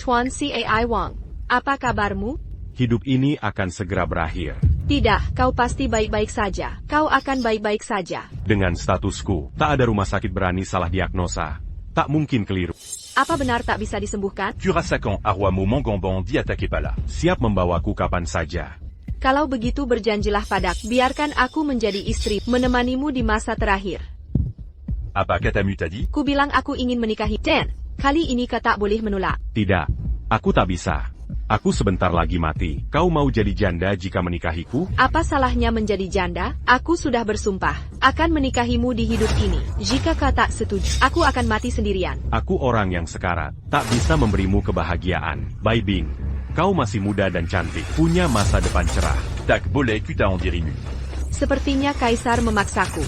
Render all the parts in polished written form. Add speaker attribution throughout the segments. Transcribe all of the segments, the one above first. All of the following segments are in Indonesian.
Speaker 1: Tuan Cai Wang, apa kabarmu?
Speaker 2: Hidup ini akan segera berakhir.
Speaker 1: Tidak, kau pasti baik-baik saja. Kau akan baik-baik saja.
Speaker 2: Dengan statusku, tak ada rumah sakit berani salah diagnosa. Tak mungkin keliru.
Speaker 1: Apa benar tak bisa disembuhkan?
Speaker 3: Tu rassakant à Roi Momangamban dit attaquer Pala.
Speaker 2: Siap membawaku kapan saja.
Speaker 1: Kalau begitu berjanjilah padak, biarkan aku menjadi istri, menemanimu di masa terakhir.
Speaker 3: Apa Katamu t'a dit?
Speaker 1: Ku bilang aku ingin menikahi Dan. Kali ini kau tak boleh menolak.
Speaker 2: Tidak, aku tak bisa. Aku sebentar lagi mati. Kau mau jadi janda jika menikahiku?
Speaker 1: Apa salahnya menjadi janda? Aku sudah bersumpah akan menikahimu di hidup ini. Jika kau tak setuju, aku akan mati sendirian.
Speaker 2: Aku orang yang sekarat, tak bisa memberimu kebahagiaan. Bai Bing, kau masih muda dan cantik, punya masa depan cerah.
Speaker 3: Tak boleh kita en dirimu.
Speaker 1: Sepertinya kaisar memaksaku.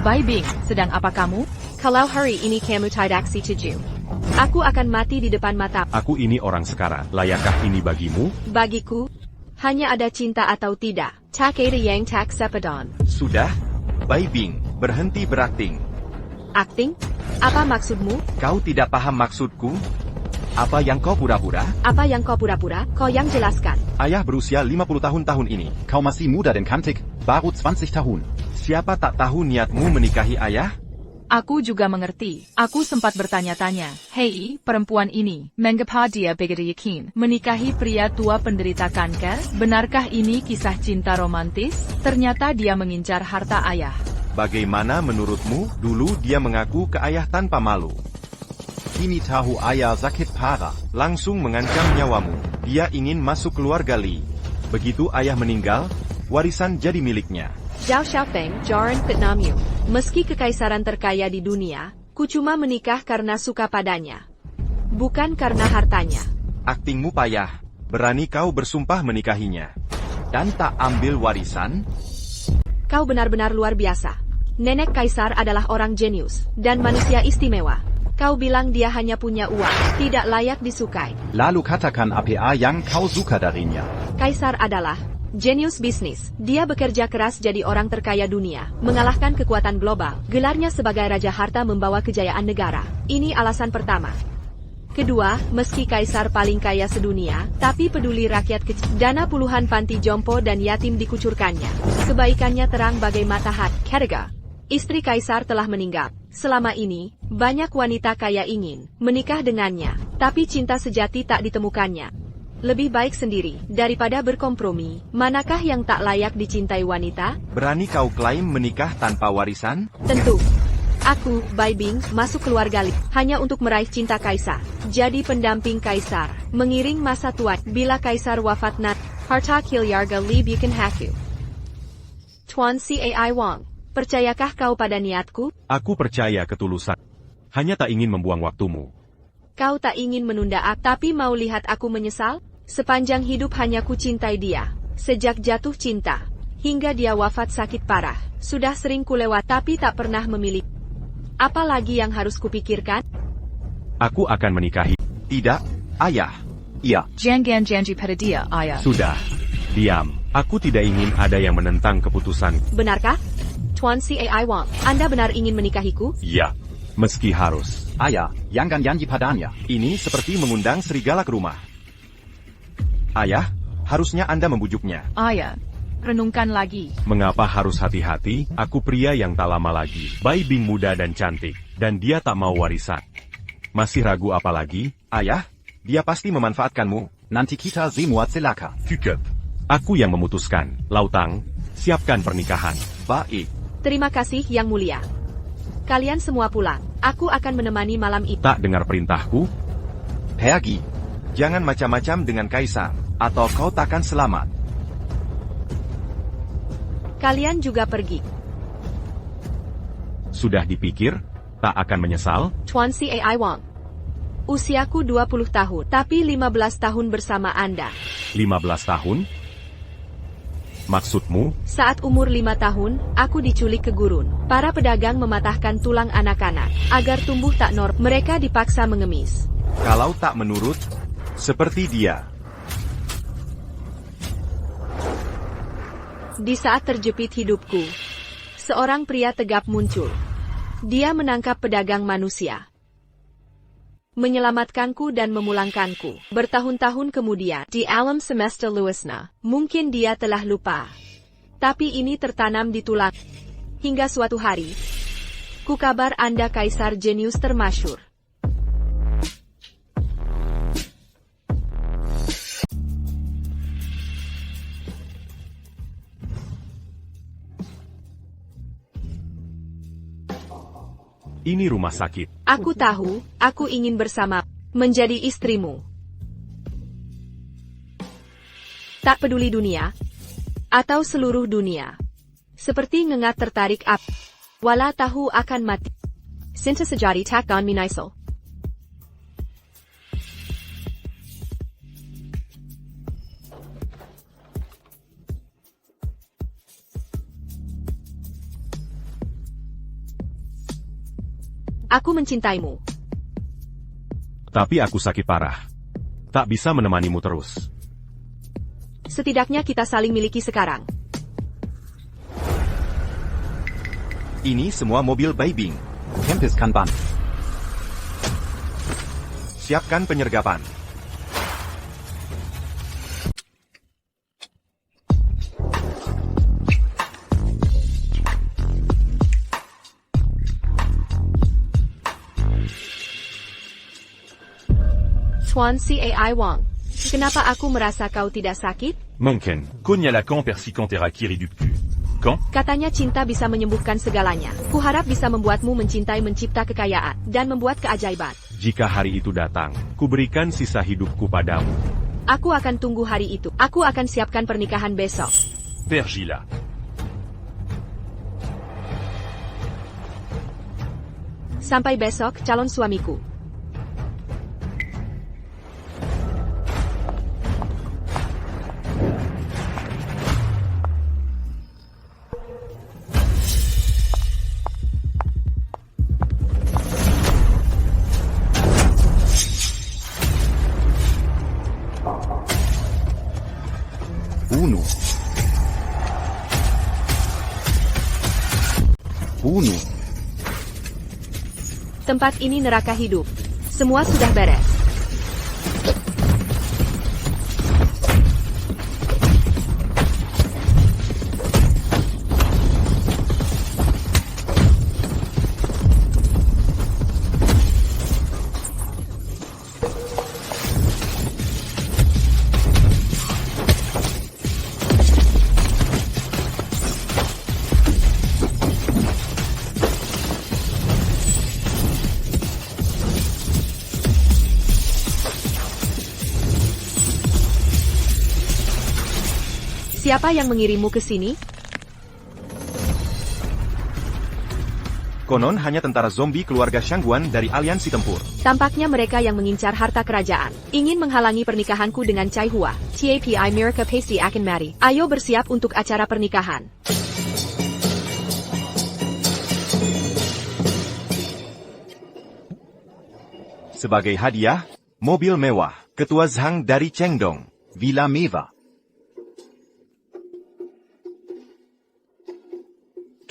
Speaker 1: Bai Bing, sedang apa kamu? Kalau hari ini kamu tidak setuju, aku akan mati di depan mata.
Speaker 2: Aku ini orang sekarat, layakkah ini bagimu?
Speaker 1: Bagiku, hanya ada cinta atau tidak. Tak ada yang tak sepadan.
Speaker 4: Sudah, Bai Bing, berhenti berakting.
Speaker 1: Akting? Apa maksudmu?
Speaker 4: Kau tidak paham maksudku? Apa yang kau pura-pura?
Speaker 1: Apa yang kau pura-pura? Kau yang jelaskan.
Speaker 4: Ayah berusia 50 tahun ini. Kau masih muda dan cantik, baru 20 tahun. Siapa tak tahu niatmu menikahi ayah?
Speaker 5: Aku juga mengerti. Aku sempat bertanya-tanya, hei, perempuan ini, mengapa dia begitu yakin menikahi pria tua penderita kanker? Benarkah ini kisah cinta romantis? Ternyata dia mengincar harta ayah.
Speaker 4: Bagaimana menurutmu? Dulu dia mengaku ke ayah tanpa malu. Kini tahu ayah sakit parah, langsung mengancam nyawamu. Dia ingin masuk keluarga Li. Begitu ayah meninggal, warisan jadi miliknya.
Speaker 1: Zhao Xiaofeng, Jaran Vietnam Yu. Meski kekaisaran terkaya di dunia, ku cuma menikah karena suka padanya. Bukan karena hartanya.
Speaker 4: Aktingmu payah. Berani kau bersumpah menikahinya. Dan tak ambil warisan?
Speaker 1: Kau benar-benar luar biasa. Nenek kaisar adalah orang jenius, dan manusia istimewa. Kau bilang dia hanya punya uang, tidak layak disukai.
Speaker 4: Lalu katakan apa yang kau suka darinya.
Speaker 1: Kaisar adalah jenius bisnis. Dia bekerja keras jadi orang terkaya dunia, mengalahkan kekuatan global. Gelarnya sebagai Raja Harta membawa kejayaan negara. Ini alasan pertama. Kedua, meski kaisar paling kaya sedunia, tapi peduli rakyat kecil. Dana puluhan panti jompo dan yatim dikucurkannya. Kebaikannya terang bagai matahari. Ketiga, istri kaisar telah meninggal. Selama ini, banyak wanita kaya ingin menikah dengannya, tapi cinta sejati tak ditemukannya. Lebih baik sendiri, daripada berkompromi. Manakah yang tak layak dicintai wanita?
Speaker 4: Berani kau klaim menikah tanpa warisan?
Speaker 1: Tentu. Aku, Bai Bing, masuk keluarga Li, hanya untuk meraih cinta kaisar. Jadi pendamping kaisar, mengiring masa tua. Bila kaisar wafat harta keluarga Li bukan haku. Tuan Cai Wang, percayakah kau pada niatku?
Speaker 2: Aku percaya ketulusan. Hanya tak ingin membuang waktumu.
Speaker 1: Kau tak ingin menunda aku, tapi mau lihat aku menyesal? Sepanjang hidup hanya ku cintai dia. Sejak jatuh cinta, hingga dia wafat sakit parah. Sudah sering kulewat tapi tak pernah memilih. Apa lagi yang harus kupikirkan?
Speaker 2: Aku akan menikahi.
Speaker 4: Tidak, ayah. Iya.
Speaker 5: Jangan janji pada dia, ayah.
Speaker 2: Sudah. Diam. Aku tidak ingin ada yang menentang keputusan.
Speaker 1: Benarkah? Tuan Cai Wang, Anda benar ingin menikahiku?
Speaker 2: Ya. Meski harus.
Speaker 4: Ayah, jangan janji padanya. Ini seperti mengundang serigala ke rumah. Ayah, harusnya Anda membujuknya.
Speaker 5: Ayah, renungkan lagi.
Speaker 2: Mengapa harus hati-hati? Aku pria yang tak lama lagi. Bai Bing muda dan cantik, dan dia tak mau warisan. Masih ragu apa lagi?
Speaker 4: Ayah, dia pasti memanfaatkanmu. Nanti kita semua celaka.
Speaker 3: Fuck up.
Speaker 2: Aku yang memutuskan. Lautang, siapkan pernikahan.
Speaker 4: Baik.
Speaker 1: Terima kasih Yang Mulia. Kalian semua pulang. Aku akan menemani malam itu.
Speaker 2: Tak dengar perintahku?
Speaker 4: Pergi. Jangan macam-macam dengan kaisar, atau kau takkan selamat.
Speaker 1: Kalian juga pergi.
Speaker 2: Sudah dipikir? Tak akan menyesal?
Speaker 1: Tuan Cai Wang. Usiaku 20 tahun, tapi 15 tahun bersama Anda.
Speaker 2: 15 tahun? Maksudmu?
Speaker 1: Saat umur 5 tahun, aku diculik ke gurun. Para pedagang mematahkan tulang anak-anak, agar tumbuh tak normal. Mereka dipaksa mengemis.
Speaker 4: Kalau tak menurut, seperti dia.
Speaker 1: Di saat terjepit hidupku, seorang pria tegap muncul. Dia menangkap pedagang manusia, menyelamatkanku dan memulangkanku. Bertahun-tahun kemudian, di alam semesta luasnya, mungkin dia telah lupa. Tapi ini tertanam di tulang. Hingga suatu hari, ku kabar Anda kaisar jenius termasyur.
Speaker 2: Ini rumah sakit.
Speaker 1: Aku tahu, aku ingin bersama, menjadi istrimu. Tak peduli dunia, atau seluruh dunia. Seperti ngengat tertarik api. Wala tahu akan mati. Cinta sejati takkan menyesal. Aku mencintaimu.
Speaker 2: Tapi aku sakit parah. Tak bisa menemanimu terus.
Speaker 1: Setidaknya kita saling miliki sekarang.
Speaker 4: Ini semua mobil Baibing.
Speaker 6: Tempest Kanban.
Speaker 4: Siapkan penyergapan.
Speaker 1: Tuan Cai Wang, kenapa aku merasa kau tidak sakit?
Speaker 2: Mungkin.
Speaker 3: Cognalacan persicantera kiriductu. Quand?
Speaker 1: Katanya cinta bisa menyembuhkan segalanya. Kuharap bisa membuatmu mencintai mencipta kekayaan, dan membuat keajaiban.
Speaker 2: Jika hari itu datang, kuberikan sisa hidupku padamu.
Speaker 1: Aku akan tunggu hari itu. Aku akan siapkan pernikahan besok.
Speaker 3: Père Gila.
Speaker 1: Sampai besok, calon suamiku.
Speaker 6: Bunuh.
Speaker 1: Tempat ini neraka hidup. Semua sudah beres. Siapa yang mengirimmu ke sini?
Speaker 4: Konon hanya tentara zombie keluarga Shangguan dari aliansi tempur.
Speaker 1: Tampaknya mereka yang mengincar harta kerajaan. Ingin menghalangi pernikahanku dengan Cai Hua. TAPI mereka pasti akan mari. Ayo bersiap untuk acara pernikahan.
Speaker 4: Sebagai hadiah, mobil mewah. Ketua Zhang dari Chengdong.
Speaker 6: Villa Meva.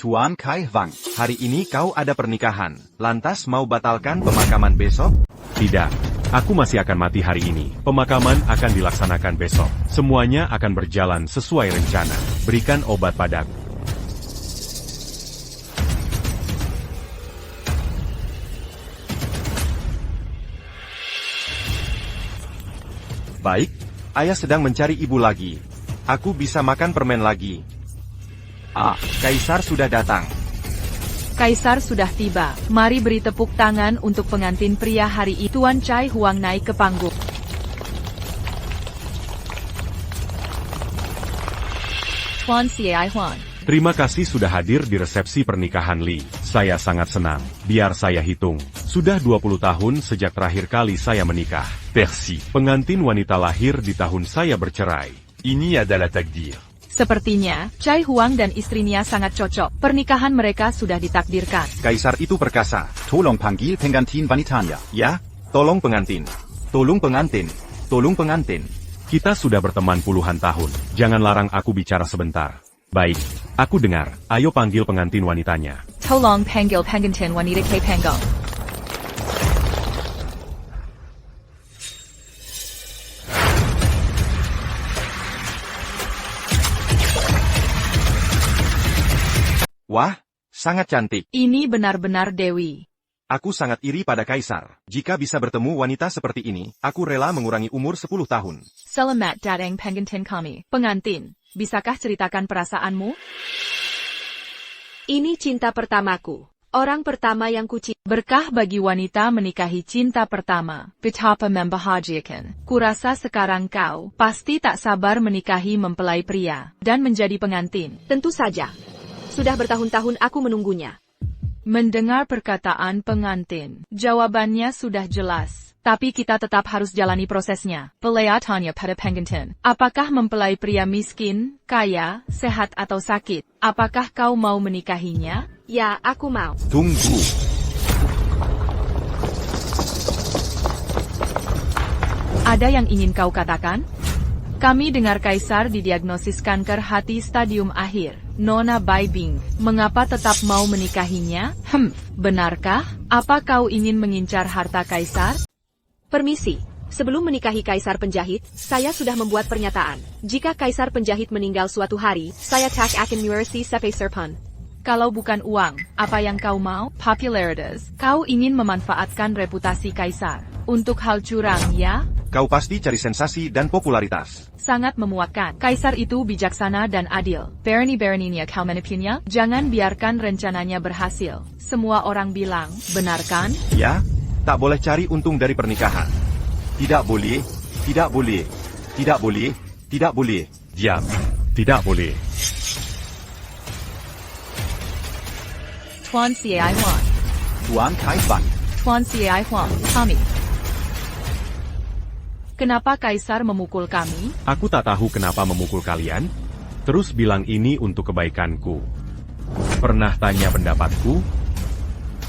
Speaker 6: Tuan Kai Wang.
Speaker 4: Hari ini kau ada pernikahan. Lantas mau batalkan pemakaman besok?
Speaker 2: Tidak. Aku masih akan mati hari ini. Pemakaman akan dilaksanakan besok. Semuanya akan berjalan sesuai rencana. Berikan obat padaku.
Speaker 4: Baik, ayah sedang mencari ibu lagi. Aku bisa makan permen lagi. Kaisar sudah datang.
Speaker 5: Kaisar sudah tiba. Mari beri tepuk tangan untuk pengantin pria hari itu. Tuan Cai Huang naik ke panggung. Tuan Cai Huang.
Speaker 2: Terima kasih sudah hadir di resepsi pernikahan Li. Saya sangat senang. Biar saya hitung. Sudah 20 tahun sejak terakhir kali saya menikah.
Speaker 3: Percy.
Speaker 2: Pengantin wanita lahir di tahun saya bercerai.
Speaker 3: Ini adalah takdir.
Speaker 5: Sepertinya, Cai Huang dan istrinya sangat cocok. Pernikahan mereka sudah ditakdirkan.
Speaker 4: Kaisar itu perkasa.
Speaker 6: Tolong panggil pengantin wanitanya.
Speaker 4: Ya, tolong pengantin. Tolong pengantin. Tolong pengantin.
Speaker 2: Kita sudah berteman puluhan tahun. Jangan larang aku bicara sebentar. Baik, aku dengar. Ayo panggil pengantin wanitanya.
Speaker 5: Tolong panggil pengantin wanita ke Panggil.
Speaker 4: Wah, sangat cantik.
Speaker 5: Ini benar-benar Dewi.
Speaker 4: Aku sangat iri pada Kaisar. Jika bisa bertemu wanita seperti ini, aku rela mengurangi umur 10 tahun.
Speaker 5: Selamat datang pengantin kami. Pengantin, bisakah ceritakan perasaanmu?
Speaker 1: Ini cinta pertamaku. Orang pertama yang kucintai.
Speaker 5: Berkah bagi wanita menikahi cinta pertama. Betapa membahagiakan. Kurasa sekarang kau pasti tak sabar menikahi mempelai pria dan menjadi pengantin.
Speaker 1: Tentu saja. Sudah bertahun-tahun aku menunggunya.
Speaker 5: Mendengar perkataan pengantin, jawabannya sudah jelas. Tapi kita tetap harus jalani prosesnya. Kelihatannya pada pengantin. Apakah mempelai pria miskin, kaya, sehat atau sakit? Apakah kau mau menikahinya?
Speaker 1: Ya, aku mau.
Speaker 4: Tunggu.
Speaker 5: Ada yang ingin kau katakan? Kami dengar Kaisar didiagnosis kanker hati stadium akhir. Nona Bai Bing, mengapa tetap mau menikahinya? Benarkah? Apa kau ingin mengincar harta Kaisar?
Speaker 1: Permisi. Sebelum menikahi Kaisar Penjahit, saya sudah membuat pernyataan. Jika Kaisar Penjahit meninggal suatu hari, saya tak akan mengurus sampai serpun.
Speaker 5: Kalau bukan uang, apa yang kau mau? Popularitas. Kau ingin memanfaatkan reputasi Kaisar. Untuk hal curang, ya?
Speaker 4: Kau pasti cari sensasi dan popularitas.
Speaker 5: Sangat memuakkan. Kaisar itu bijaksana dan adil. Berani-beraninya kau menipunya. Jangan biarkan rencananya berhasil. Semua orang bilang, benar kan?
Speaker 4: Ya, tak boleh cari untung dari pernikahan. Tidak boleh, tidak boleh, tidak boleh, tidak boleh.
Speaker 2: Diam. Tidak boleh.
Speaker 5: Tuan Siai Huang.
Speaker 6: Tuan Kai Wang.
Speaker 5: Tuan Siai Huang. Kami. Kenapa Kaisar memukul kami?
Speaker 2: Aku tak tahu kenapa memukul kalian. Terus bilang ini untuk kebaikanku. Pernah tanya pendapatku?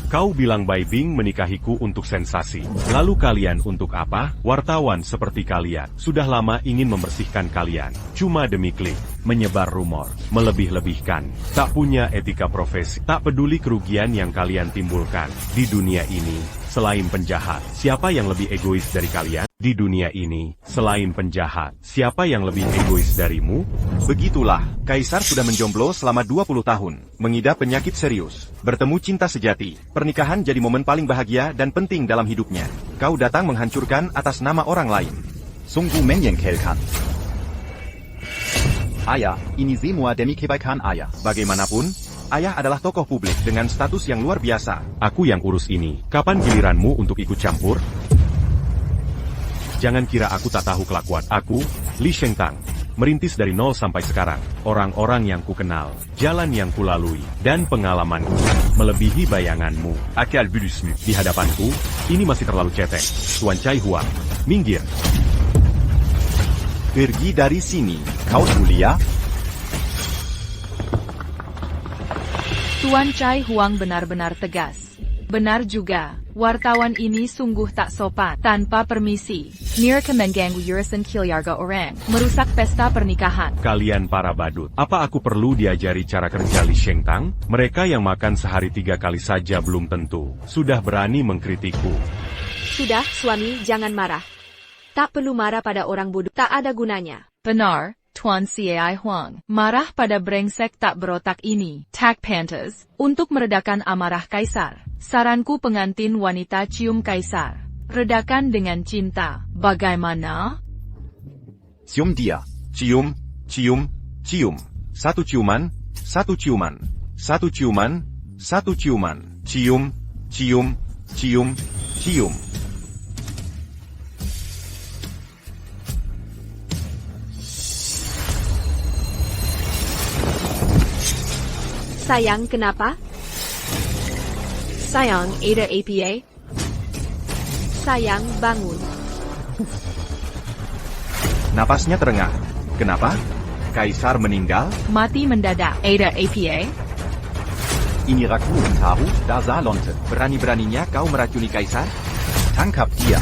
Speaker 2: Kau bilang Bai Bing menikahiku untuk sensasi. Lalu kalian untuk apa? Wartawan seperti kalian sudah lama ingin membersihkan kalian. Cuma demi klik, menyebar rumor, melebih-lebihkan. Tak punya etika profesi. Tak peduli kerugian yang kalian timbulkan. Di dunia ini, selain penjahat, siapa yang lebih egois dari kalian? Di dunia ini, selain penjahat, siapa yang lebih egois darimu?
Speaker 4: Begitulah, Kaisar sudah menjomblo selama 20 tahun, mengidap penyakit serius, bertemu cinta sejati. Pernikahan jadi momen paling bahagia dan penting dalam hidupnya. Kau datang menghancurkan atas nama orang lain.
Speaker 6: Sungguh menyengkelkan. Ayah, ini semua demi kebaikan ayah.
Speaker 4: Bagaimanapun, ayah adalah tokoh publik dengan status yang luar biasa.
Speaker 2: Aku yang urus ini. Kapan giliranmu untuk ikut campur? Jangan kira aku tak tahu kelakuan. Aku, Li Shengtang, merintis dari nol sampai sekarang. Orang-orang yang kukenal, jalan yang kulalui, dan pengalamanku melebihi bayanganmu.
Speaker 3: Akal bulusmu.
Speaker 2: Di hadapanku, ini masih terlalu cetek. Tuan Chai Huang, minggir.
Speaker 4: Pergi dari sini.
Speaker 6: Kau mulia?
Speaker 5: Tuan Chai Huang benar-benar tegas. Benar juga, wartawan ini sungguh tak sopan. Tanpa permisi, mereka mengganggu urusan keluarga orang, merusak pesta pernikahan.
Speaker 2: Kalian para badut, apa aku perlu diajari cara kerja Li Shengtang? Mereka yang makan sehari 3 kali saja belum tentu sudah berani mengkritikku.
Speaker 1: Sudah, suami, jangan marah. Tak perlu marah pada orang bodoh, tak ada gunanya.
Speaker 5: Benar, Tuan Siai Huang. Marah pada brengsek tak berotak ini, tak pantas, untuk meredakan amarah Kaisar. Saranku pengantin wanita cium Kaisar. Redakan dengan cinta. Bagaimana?
Speaker 6: Cium dia.
Speaker 4: Cium, cium, cium. Satu ciuman, satu ciuman. Satu ciuman, satu ciuman. Cium, cium, cium, cium.
Speaker 1: Sayang, kenapa? Sayang, ada APA? Sayang, bangun.
Speaker 4: Napasnya terengah. Kenapa? Kaisar meninggal?
Speaker 5: Mati mendadak. Ada APA?
Speaker 6: Ini ragu tahu Dazalonte.
Speaker 4: Berani-beraninya kau meracuni Kaisar?
Speaker 6: Tangkap dia.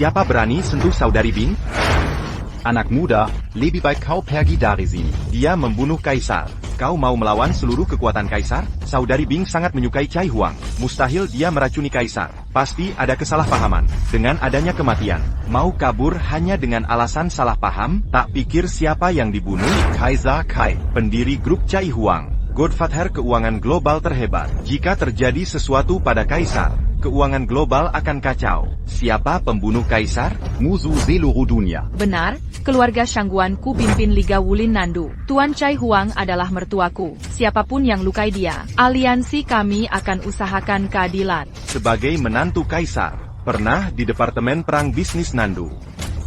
Speaker 4: Siapa berani sentuh saudari Bing?
Speaker 6: Anak muda, lebih baik kau pergi dari sini.
Speaker 4: Dia membunuh kaisar. Kau mau melawan seluruh kekuatan kaisar? Saudari Bing sangat menyukai Cai Huang. Mustahil dia meracuni kaisar. Pasti ada kesalahpahaman. Dengan adanya kematian, mau kabur hanya dengan alasan salah paham? Tak pikir siapa yang dibunuh?
Speaker 6: Kaiser Kai.
Speaker 4: Pendiri grup Cai Huang. Godfather keuangan global terhebat. Jika terjadi sesuatu pada kaisar, keuangan global akan kacau. Siapa pembunuh kaisar?
Speaker 6: Musuh seluruh dunia.
Speaker 5: Benar, keluarga Shangguanku pimpin Liga Wulin Nandu. Tuan Cai Huang adalah mertuaku. Siapapun yang lukai dia, aliansi kami akan usahakan keadilan.
Speaker 4: Sebagai menantu kaisar, pernah di Departemen Perang Bisnis Nandu.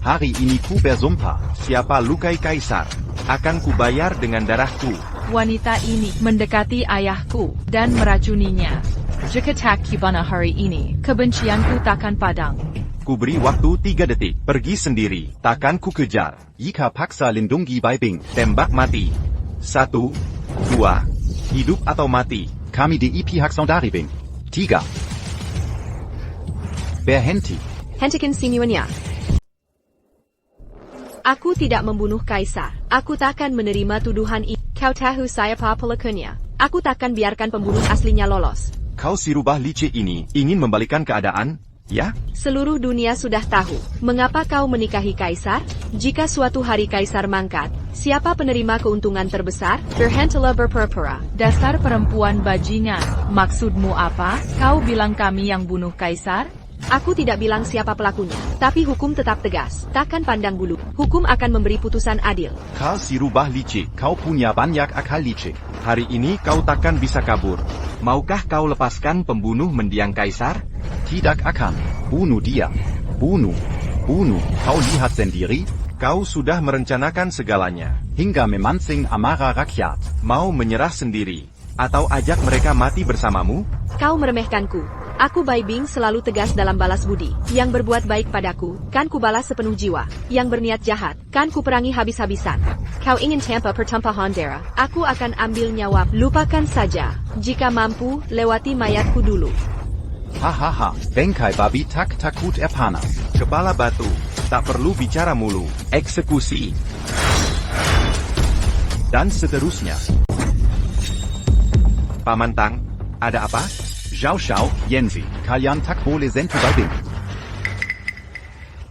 Speaker 6: Hari ini ku bersumpah.
Speaker 4: Siapa lukai kaisar, akan kubayar dengan darahku.
Speaker 5: Wanita ini mendekati ayahku dan meracuninya. Jika tak kibana hari ini, kebencianku takkan padam.
Speaker 4: Ku beri waktu 3 detik. Pergi sendiri. Takkan ku kejar.
Speaker 6: Jika paksa lindungi Bai Bing.
Speaker 4: Tembak mati. 1, 2. Hidup atau mati.
Speaker 6: Kami di pihak saudari Bing. 3. Berhenti.
Speaker 1: Hentikan sinyalnya. Aku tidak membunuh kaisar. Aku takkan menerima tuduhan ini. Kau tahu saya apa pelakunya. Aku takkan biarkan pembunuh aslinya lolos.
Speaker 4: Kau si rubah licik ini, ingin membalikkan keadaan, ya?
Speaker 1: Seluruh dunia sudah tahu. Mengapa kau menikahi kaisar? Jika suatu hari kaisar mangkat, siapa penerima keuntungan terbesar? Berhentilah berpura-pura.
Speaker 5: Dasar perempuan bajingan. Maksudmu apa? Kau bilang kami yang bunuh kaisar?
Speaker 1: Aku tidak bilang siapa pelakunya, tapi hukum tetap tegas. Takkan pandang bulu. Hukum akan memberi putusan adil.
Speaker 4: Kau si rubah licik.
Speaker 6: Kau punya banyak akal licik.
Speaker 4: Hari ini kau takkan bisa kabur. Maukah kau lepaskan pembunuh mendiang kaisar?
Speaker 6: Tidak akan. Bunuh dia. Bunuh. Bunuh. Kau lihat sendiri.
Speaker 4: Kau sudah merencanakan segalanya.
Speaker 6: Hingga memancing amarah rakyat.
Speaker 4: Mau menyerah sendiri? Atau ajak mereka mati bersamamu?
Speaker 1: Kau meremehkanku. Aku Bai Bing selalu tegas dalam balas budi. Yang berbuat baik padaku, kan ku balas sepenuh jiwa. Yang berniat jahat, kan ku perangi habis-habisan. Kau ingin tanpa pertumpahan darah, aku akan ambil nyawa. Lupakan saja. Jika mampu, lewati mayatku dulu.
Speaker 6: Hahaha. Bengkai babi tak takut panas.
Speaker 4: Kepala batu. Tak perlu bicara mulu. Eksekusi. Dan seterusnya. Paman Tang, ada apa?
Speaker 6: Zhao Shao, Yenzi. Kalian tak boleh sentuh Bai Bing.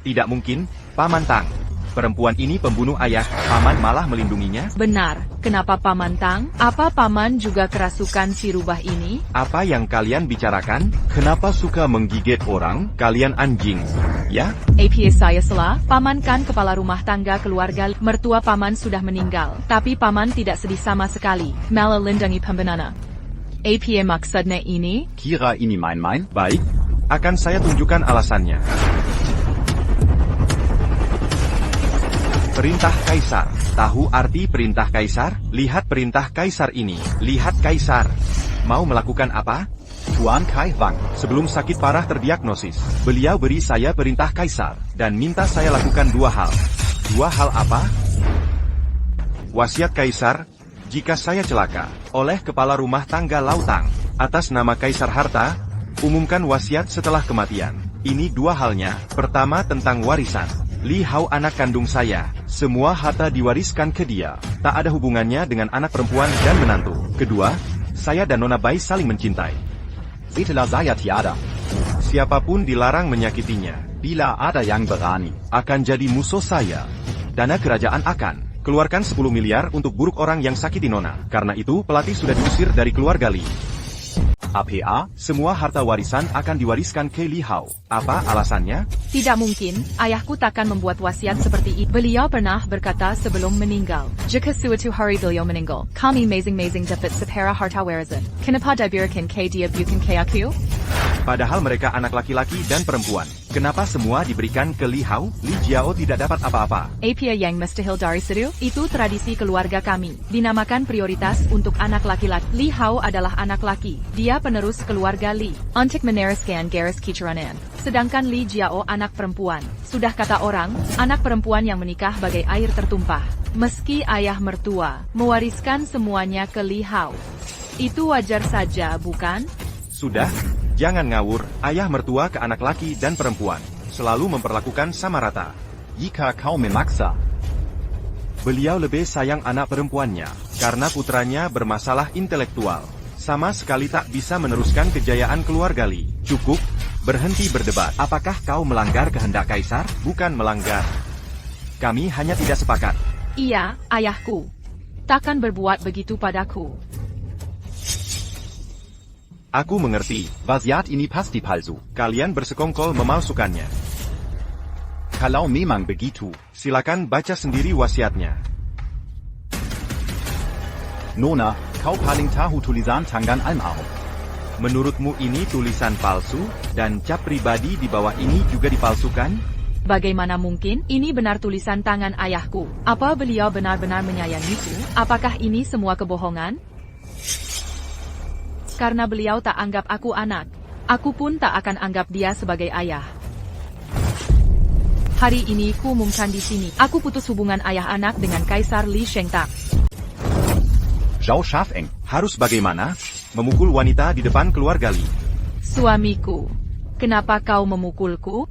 Speaker 4: Tidak mungkin, Paman Tang. Perempuan ini pembunuh ayah, Paman malah melindunginya?
Speaker 5: Benar. Kenapa Paman Tang? Apa Paman juga kerasukan si rubah ini?
Speaker 4: Apa yang kalian bicarakan? Kenapa suka menggigit orang? Kalian anjing. Ya?
Speaker 5: APA saya salah. Paman kan kepala rumah tangga keluarga. Mertua Paman sudah meninggal. Tapi Paman tidak sedih sama sekali. Malah lindungi pembenana. APA maksudnya ini?
Speaker 6: Kira ini main-main?
Speaker 4: Baik, akan saya tunjukkan alasannya. Perintah Kaisar. Tahu arti perintah Kaisar? Lihat perintah Kaisar ini. Lihat Kaisar. Mau melakukan apa?
Speaker 6: Tuan Kai Wang.
Speaker 4: Sebelum sakit parah terdiagnosis, beliau beri saya perintah Kaisar, dan minta saya lakukan 2 hal. 2 hal apa? Wasiat Kaisar, jika saya celaka, oleh kepala rumah tangga Lautang, atas nama Kaisar Harta, umumkan wasiat setelah kematian. Ini 2 halnya. Pertama tentang warisan. Li Hao anak kandung saya, semua harta diwariskan ke dia. Tak ada hubungannya dengan anak perempuan dan menantu. Kedua, saya dan Nona Bai saling mencintai.
Speaker 6: Setelah saya tiada.
Speaker 4: Siapapun dilarang menyakitinya.
Speaker 6: Bila ada yang berani,
Speaker 4: akan jadi musuh saya. Dana kerajaan akan keluarkan 10 miliar untuk buruk orang yang sakiti Nona. Karena itu, pelatih sudah diusir dari keluarga Li.
Speaker 6: APA,
Speaker 4: Semua harta warisan akan diwariskan ke Li Hao. Apa alasannya?
Speaker 5: Tidak mungkin. Ayahku takkan membuat wasiat seperti itu. Beliau pernah berkata sebelum meninggal. Jika suatu hari beliau meninggal, kami mazing-mazing dapat sepera harta warisan. Kenapa diberikan ke dia bukan ke aku?
Speaker 4: Padahal mereka anak laki-laki dan perempuan. Kenapa semua diberikan ke Li Hao? Li Jiao tidak dapat apa-apa.
Speaker 5: APA yang mustahil dari situ, itu tradisi keluarga kami. Dinamakan prioritas untuk anak laki-laki. Li Hao adalah anak laki. Dia penerus keluarga Li. Untuk meneruskan garis keturunan. Sedangkan Li Jiao anak perempuan. Sudah kata orang, anak perempuan yang menikah bagai air tertumpah. Meski ayah mertua mewariskan semuanya ke Li Hao. Itu wajar saja, bukan?
Speaker 4: Sudah, jangan ngawur, ayah mertua ke anak laki dan perempuan. selalu memperlakukan sama rata.
Speaker 6: Jika kau memaksa,
Speaker 4: Beliau lebih sayang anak perempuannya, karena putranya bermasalah intelektual. Sama sekali tak bisa meneruskan kejayaan keluarga Li. Cukup, berhenti berdebat. Apakah kau melanggar kehendak Kaisar? Bukan melanggar. Kami hanya tidak sepakat.
Speaker 5: Iya, ayahku. Takkan berbuat begitu padaku.
Speaker 4: Aku mengerti.
Speaker 6: wasiat ini pasti palsu.
Speaker 4: Kalian bersekongkol memalsukannya.
Speaker 6: Kalau memang begitu,
Speaker 4: Silakan baca sendiri wasiatnya.
Speaker 6: Nona, kau paling tahu tulisan tangan almarhum.
Speaker 4: Menurutmu ini tulisan palsu, dan cap pribadi di bawah ini juga dipalsukan?
Speaker 5: Bagaimana mungkin? Ini benar tulisan tangan ayahku. Apa beliau benar-benar menyayangiku? Apakah ini semua kebohongan? Karena beliau tak anggap aku anak, aku pun tak akan anggap dia sebagai ayah. Hari ini ku umumkan di sini. Aku putus hubungan ayah anak dengan Kaisar Li Shengtak.
Speaker 6: Zhao Shafeng,
Speaker 4: Harus bagaimana? Memukul wanita di depan keluarga Li.
Speaker 5: Suamiku, kenapa kau memukulku?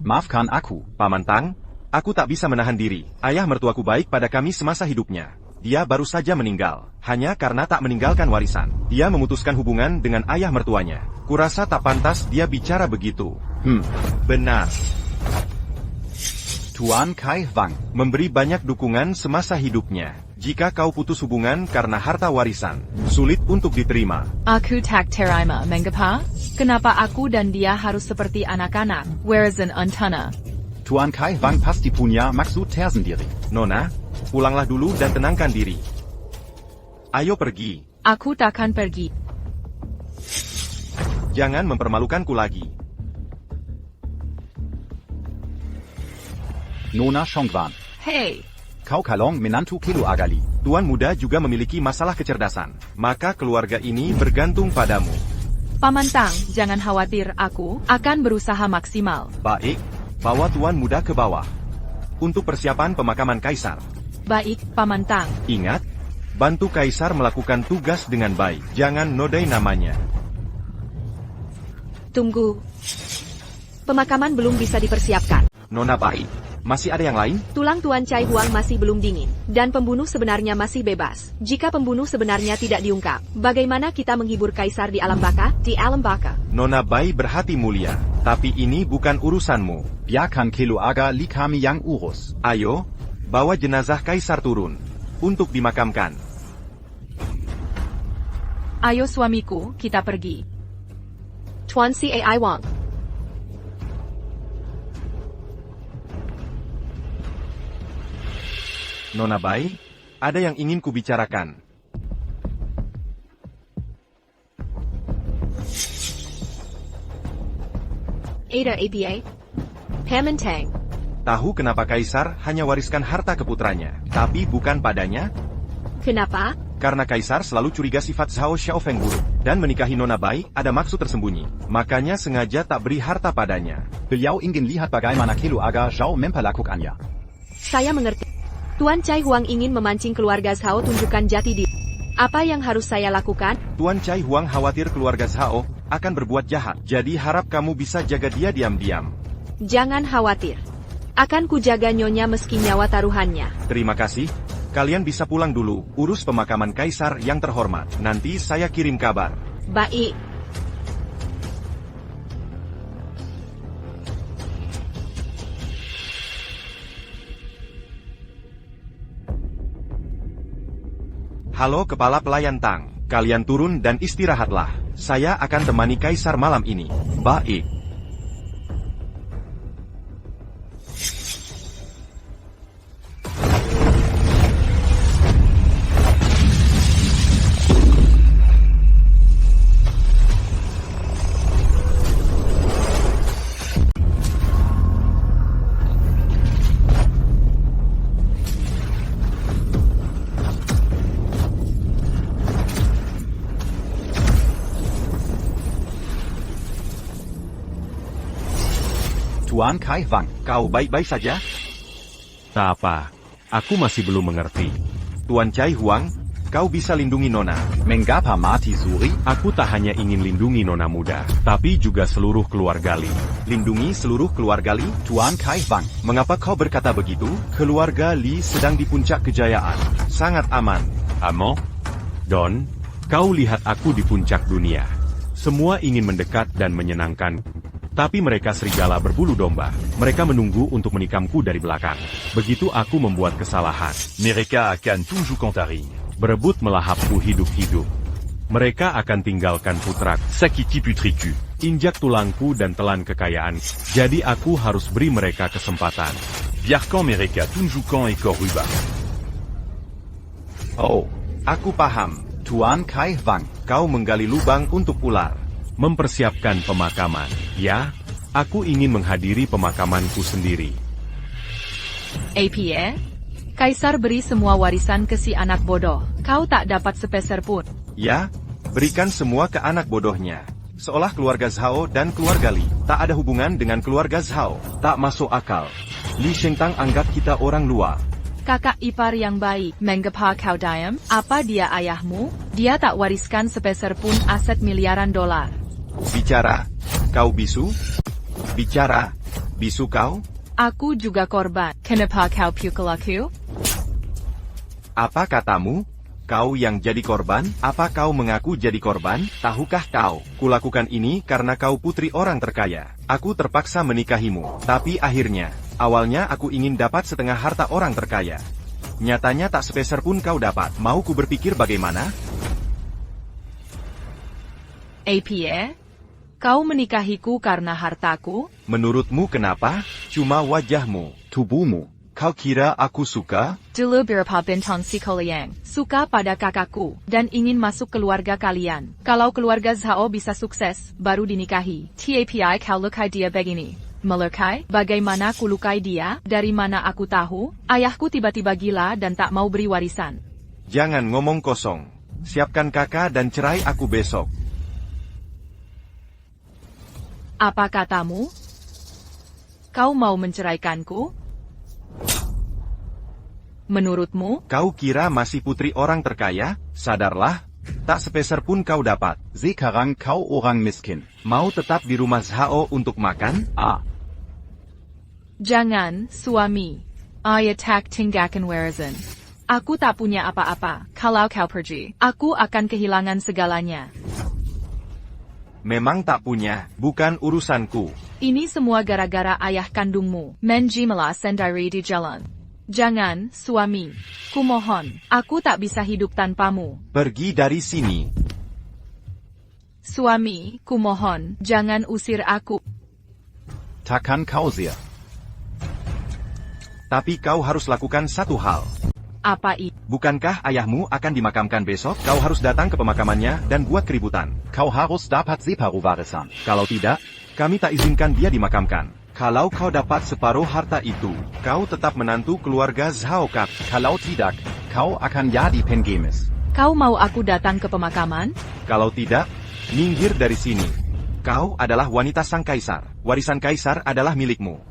Speaker 6: maafkan aku.
Speaker 4: Paman Tang, aku tak bisa menahan diri. Ayah mertuaku baik pada kami semasa hidupnya. Dia baru saja meninggal, hanya karena tak meninggalkan warisan. Dia memutuskan hubungan dengan ayah mertuanya. Kurasa tak pantas dia bicara begitu. Benar.
Speaker 6: Tuan Kai Wang,
Speaker 4: Memberi banyak dukungan semasa hidupnya. Jika kau putus hubungan karena harta warisan, sulit untuk diterima.
Speaker 5: Aku tak terima, mengapa? Kenapa aku dan dia harus seperti anak-anak? Warisan antana.
Speaker 6: Tuan Kai Wang pasti punya maksud tersendiri.
Speaker 4: Nona, pulanglah dulu dan tenangkan diri. Ayo pergi.
Speaker 5: Aku takkan pergi.
Speaker 4: Jangan mempermalukanku lagi.
Speaker 6: Nona Shongwan,
Speaker 5: Hei,
Speaker 6: kau kalong menantu Kilo Agali.
Speaker 4: Tuan muda juga memiliki masalah kecerdasan. Maka keluarga ini bergantung padamu.
Speaker 5: Paman Tang, jangan khawatir, aku akan berusaha maksimal.
Speaker 4: Baik, bawa tuan muda ke bawah. Untuk persiapan pemakaman Kaisar.
Speaker 5: Baik, Paman Tang.
Speaker 4: Ingat, bantu Kaisar melakukan tugas dengan baik. Jangan nodai namanya.
Speaker 1: Tunggu. Pemakaman belum bisa dipersiapkan.
Speaker 4: Nona baik. Masih ada yang lain?
Speaker 1: Tulang Tuan Chai Huang masih belum dingin, dan pembunuh sebenarnya masih bebas. Jika pembunuh sebenarnya tidak diungkap, bagaimana kita menghibur Kaisar di alam baka? Di alam baka.
Speaker 4: Nona Bai berhati mulia, tapi ini bukan urusanmu.
Speaker 6: Biarkan Kilo Agali kami yang urus.
Speaker 4: Ayo, bawa jenazah Kaisar turun untuk dimakamkan.
Speaker 5: Ayo suamiku, kita pergi.
Speaker 1: Tuan Cai Wang.
Speaker 4: Nona Bai, ada yang ingin kubicarakan.
Speaker 1: Ada APA. Pamantang.
Speaker 4: Tahu kenapa Kaisar hanya wariskan harta ke putranya, tapi bukan padanya?
Speaker 1: Kenapa?
Speaker 4: Karena Kaisar selalu curiga sifat Zhao Xiaofeng buruk, dan menikahi Nona Bai ada maksud tersembunyi. Makanya sengaja tak beri harta padanya.
Speaker 6: Beliau ingin lihat bagaimana Kilo Aga Zhao memperlakukannya.
Speaker 1: Saya mengerti. Tuan Chai Huang ingin memancing keluarga Zhao tunjukkan jati diri. Apa yang harus saya lakukan?
Speaker 4: Tuan Chai Huang khawatir keluarga Zhao akan berbuat jahat, jadi harap kamu bisa jaga dia diam-diam.
Speaker 1: Jangan khawatir. Akan kujaga nyonya meski nyawa taruhannya.
Speaker 4: Terima kasih. Kalian bisa pulang dulu, urus pemakaman Kaisar yang terhormat. Nanti saya kirim kabar.
Speaker 1: Baik.
Speaker 4: Halo Kepala Pelayan Tang, kalian turun dan istirahatlah. Saya akan temani Kaisar malam ini. Baik.
Speaker 6: Tuan Kai Wang,
Speaker 4: Kau baik-baik saja?
Speaker 2: Tak apa, aku masih belum mengerti.
Speaker 4: Tuan Chai Huang, Kau bisa lindungi Nona.
Speaker 6: Mengapa mati suri?
Speaker 2: Aku tak hanya ingin lindungi Nona muda, tapi juga seluruh keluarga Li.
Speaker 4: Lindungi seluruh keluarga Li?
Speaker 6: Tuan Kai Wang.
Speaker 4: Mengapa kau berkata begitu? Keluarga Li sedang di puncak kejayaan. Sangat aman.
Speaker 3: Amant?
Speaker 2: Don, kau lihat aku di puncak dunia. Semua ingin mendekat dan menyenangkan. Tapi mereka serigala berbulu domba. Mereka menunggu untuk menikamku dari belakang. Begitu aku membuat kesalahan,
Speaker 3: Mereka akan toujours kontaring.
Speaker 2: berebut melahapku hidup-hidup. Mereka akan tinggalkan putraku,
Speaker 3: Sakiti putriku.
Speaker 2: injak tulangku dan telan kekayaan. Jadi aku harus beri mereka kesempatan.
Speaker 3: Biarkan mereka tunjukkan ekor rubah.
Speaker 6: Oh,
Speaker 4: Aku paham.
Speaker 6: Tuan Kai Wang.
Speaker 4: Kau menggali lubang untuk ular.
Speaker 2: Mempersiapkan pemakaman. Ya, aku ingin menghadiri pemakamanku sendiri.
Speaker 5: APA? Kaisar beri semua warisan ke si anak bodoh. Kau tak dapat sepeser pun.
Speaker 4: Ya, berikan semua ke anak bodohnya. Seolah keluarga Zhao dan keluarga Li tak ada hubungan dengan keluarga Zhao. Tak masuk akal. Li Shengtang anggap kita orang luar.
Speaker 5: Kakak ipar yang baik, mengapa kau diam? Apa dia ayahmu? Dia tak wariskan sepeser pun aset miliaran dolar.
Speaker 4: Bicara. Kau bisu? Bicara. Bisu kau?
Speaker 5: Aku juga korban. Kenapa kau pukul aku?
Speaker 4: Apa katamu? Kau yang jadi korban? Apa kau mengaku jadi korban? Tahukah kau? Kulakukan ini karena kau putri orang terkaya. Aku terpaksa menikahimu. Tapi akhirnya, awalnya aku ingin dapat setengah harta orang terkaya. Nyatanya tak sepeser pun kau dapat. Mau ku berpikir bagaimana?
Speaker 5: APA? Kau menikahiku karena hartaku?
Speaker 4: Menurutmu kenapa? Cuma wajahmu.
Speaker 6: Tubuhmu.
Speaker 4: Kau kira aku suka?
Speaker 5: Dulu beberapa bintang Sikoliang suka pada kakakku dan ingin masuk keluarga kalian. Kalau keluarga Zhao bisa sukses, baru dinikahi. TAPI kau lukai dia begini. Melukai? Bagaimana ku lukai dia? Dari mana aku tahu? Ayahku tiba-tiba gila dan tak mau beri warisan.
Speaker 4: Jangan ngomong kosong. Siapkan kakak dan cerai aku besok.
Speaker 5: Apa katamu? Kau mau menceraikanku? Menurutmu?
Speaker 4: Kau kira masih putri orang terkaya? Sadarlah, tak sepeser pun kau dapat.
Speaker 6: Sekarang kau orang miskin.
Speaker 4: Mau tetap di rumah Zhao untuk makan?
Speaker 5: Jangan, suami. I attack tinggakan warisan. Aku tak punya apa-apa. Kalau kau pergi, aku akan kehilangan segalanya.
Speaker 4: Memang tak punya, bukan urusanku.
Speaker 5: Ini semua gara-gara ayah kandungmu, Menjimala sendiri di jalan. Jangan, suami. Kumohon, aku tak bisa hidup tanpamu.
Speaker 4: Pergi dari sini.
Speaker 5: Suami, kumohon, jangan usir aku.
Speaker 6: Takkan kau sia.
Speaker 4: Tapi kau harus lakukan satu hal.
Speaker 5: Apa itu?
Speaker 4: Bukankah ayahmu akan dimakamkan besok? Kau harus datang ke pemakamannya dan buat keributan.
Speaker 6: Kau harus dapat separuh warisan.
Speaker 4: Kalau tidak, kami tak izinkan dia dimakamkan. Kalau kau dapat separuh harta itu, kau tetap menantu keluarga Zhao Kap.
Speaker 6: Kalau tidak, kau akan jadi pengemis.
Speaker 5: Kau mau aku datang ke pemakaman?
Speaker 4: Kalau tidak, minggir dari sini. Kau adalah wanita sang kaisar. Warisan kaisar adalah milikmu.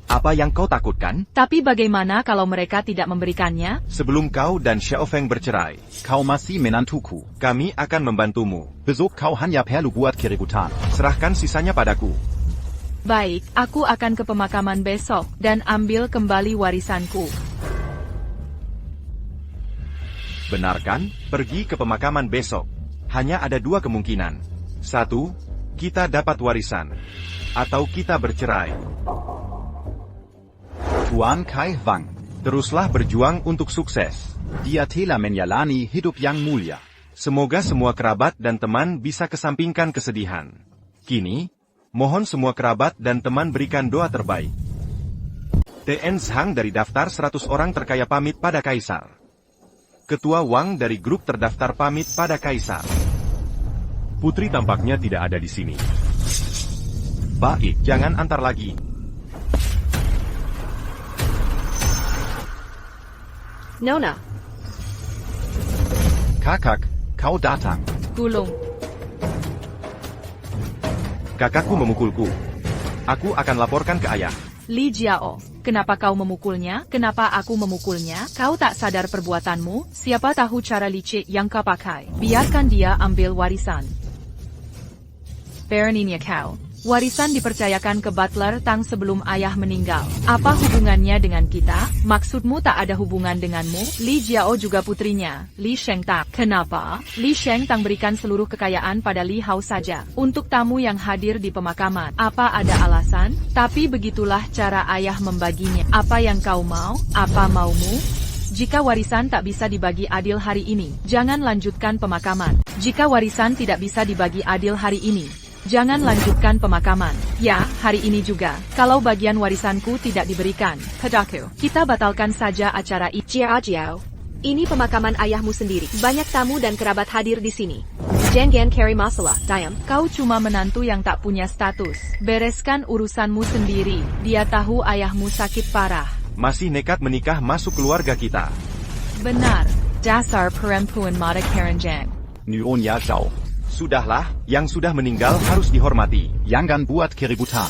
Speaker 4: Apa yang kau takutkan?
Speaker 5: Tapi bagaimana kalau mereka tidak memberikannya?
Speaker 4: Sebelum kau dan Xiao Feng bercerai,
Speaker 6: Kau masih menantuku.
Speaker 4: kami akan membantumu.
Speaker 6: Besok kau hanya perlu buat keributan.
Speaker 4: Serahkan sisanya padaku.
Speaker 5: Baik, aku akan ke pemakaman besok dan ambil kembali warisanku.
Speaker 4: Benarkan, pergi ke pemakaman besok. Hanya ada dua kemungkinan. Satu, kita dapat warisan. Atau kita bercerai.
Speaker 6: Tuan Kai Wang.
Speaker 4: Teruslah berjuang untuk sukses.
Speaker 6: Dia telah menjalani hidup yang mulia.
Speaker 4: Semoga semua kerabat dan teman bisa kesampingkan kesedihan. Kini, mohon semua kerabat dan teman berikan doa terbaik. TN Zhang dari daftar 100 orang terkaya pamit pada Kaisar. Ketua Wang dari grup terdaftar pamit pada Kaisar.
Speaker 2: Putri tampaknya tidak ada di sini.
Speaker 4: Baik, jangan antar lagi.
Speaker 1: Nona,
Speaker 6: Kakak, kau datang.
Speaker 5: Gulung.
Speaker 4: Kakakku memukulku. Aku akan laporkan ke ayah.
Speaker 5: Li Jiao. Kenapa kau memukulnya? Kenapa aku memukulnya? Kau tak sadar perbuatanmu? Siapa tahu cara licik yang kau pakai. Biarkan dia ambil warisan. Beraninya kau. Warisan dipercayakan ke Butler Tang sebelum ayah meninggal. Apa hubungannya dengan kita? Maksudmu tak ada hubungan denganmu? Li Jiao juga putrinya, Li Shengtang. Kenapa? Li Shengtang berikan seluruh kekayaan pada Li Hao saja, untuk tamu yang hadir di pemakaman. Apa ada alasan? Tapi begitulah cara ayah membaginya. Apa yang kau mau? Apa maumu? Jika warisan tak bisa dibagi adil hari ini, jangan lanjutkan pemakaman. Jika warisan tidak bisa dibagi adil hari ini, jangan lanjutkan pemakaman. Ya, hari ini juga. Kalau bagian warisanku tidak diberikan, padaku, kita batalkan saja acara ini.
Speaker 1: Jiao, ini pemakaman ayahmu sendiri. Banyak tamu dan kerabat hadir di sini. Jangan carry masalah, Diam.
Speaker 5: Kau cuma menantu yang tak punya status. Bereskan urusanmu sendiri. Dia tahu ayahmu sakit parah.
Speaker 4: Masih nekat menikah masuk keluarga kita.
Speaker 5: Benar. Dasar perempuan mata keranjang.
Speaker 6: Nyonya Zhao.
Speaker 4: Sudahlah, yang sudah meninggal harus dihormati.
Speaker 6: Jangan buat keributan.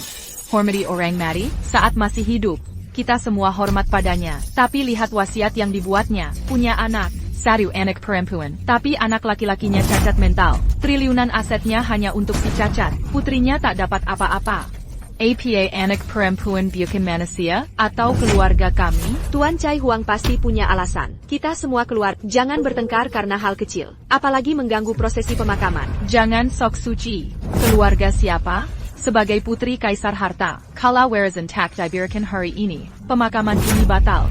Speaker 5: Hormati orang mati saat masih hidup. Kita semua hormat padanya. Tapi lihat wasiat yang dibuatnya. Punya anak. Satu anak perempuan. Tapi anak laki-lakinya cacat mental. Triliunan asetnya hanya untuk si cacat. Putrinya tak dapat apa-apa. Apa anak perempuan bukan manusia, atau keluarga kami?
Speaker 1: Tuan Chai Huang pasti punya alasan. Kita semua keluar, jangan bertengkar karena hal kecil. Apalagi mengganggu prosesi pemakaman.
Speaker 5: Jangan sok suci. Keluarga siapa? Sebagai putri Kaisar Harta, kalau warisan tak diberikan hari ini, pemakaman ini batal.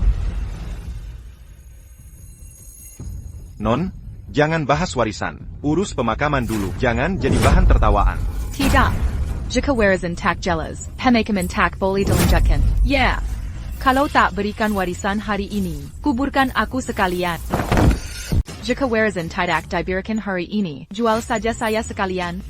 Speaker 4: Non, jangan bahas warisan. Urus pemakaman dulu. Jangan jadi bahan tertawaan.
Speaker 5: Tidak. Jika warisan tak jelas, pemakaman tak boleh dilanjutkan. Ya. Kalau tak berikan warisan hari ini, kuburkan aku sekalian. Jika warisan tidak diberikan hari ini, jual saja saya sekalian.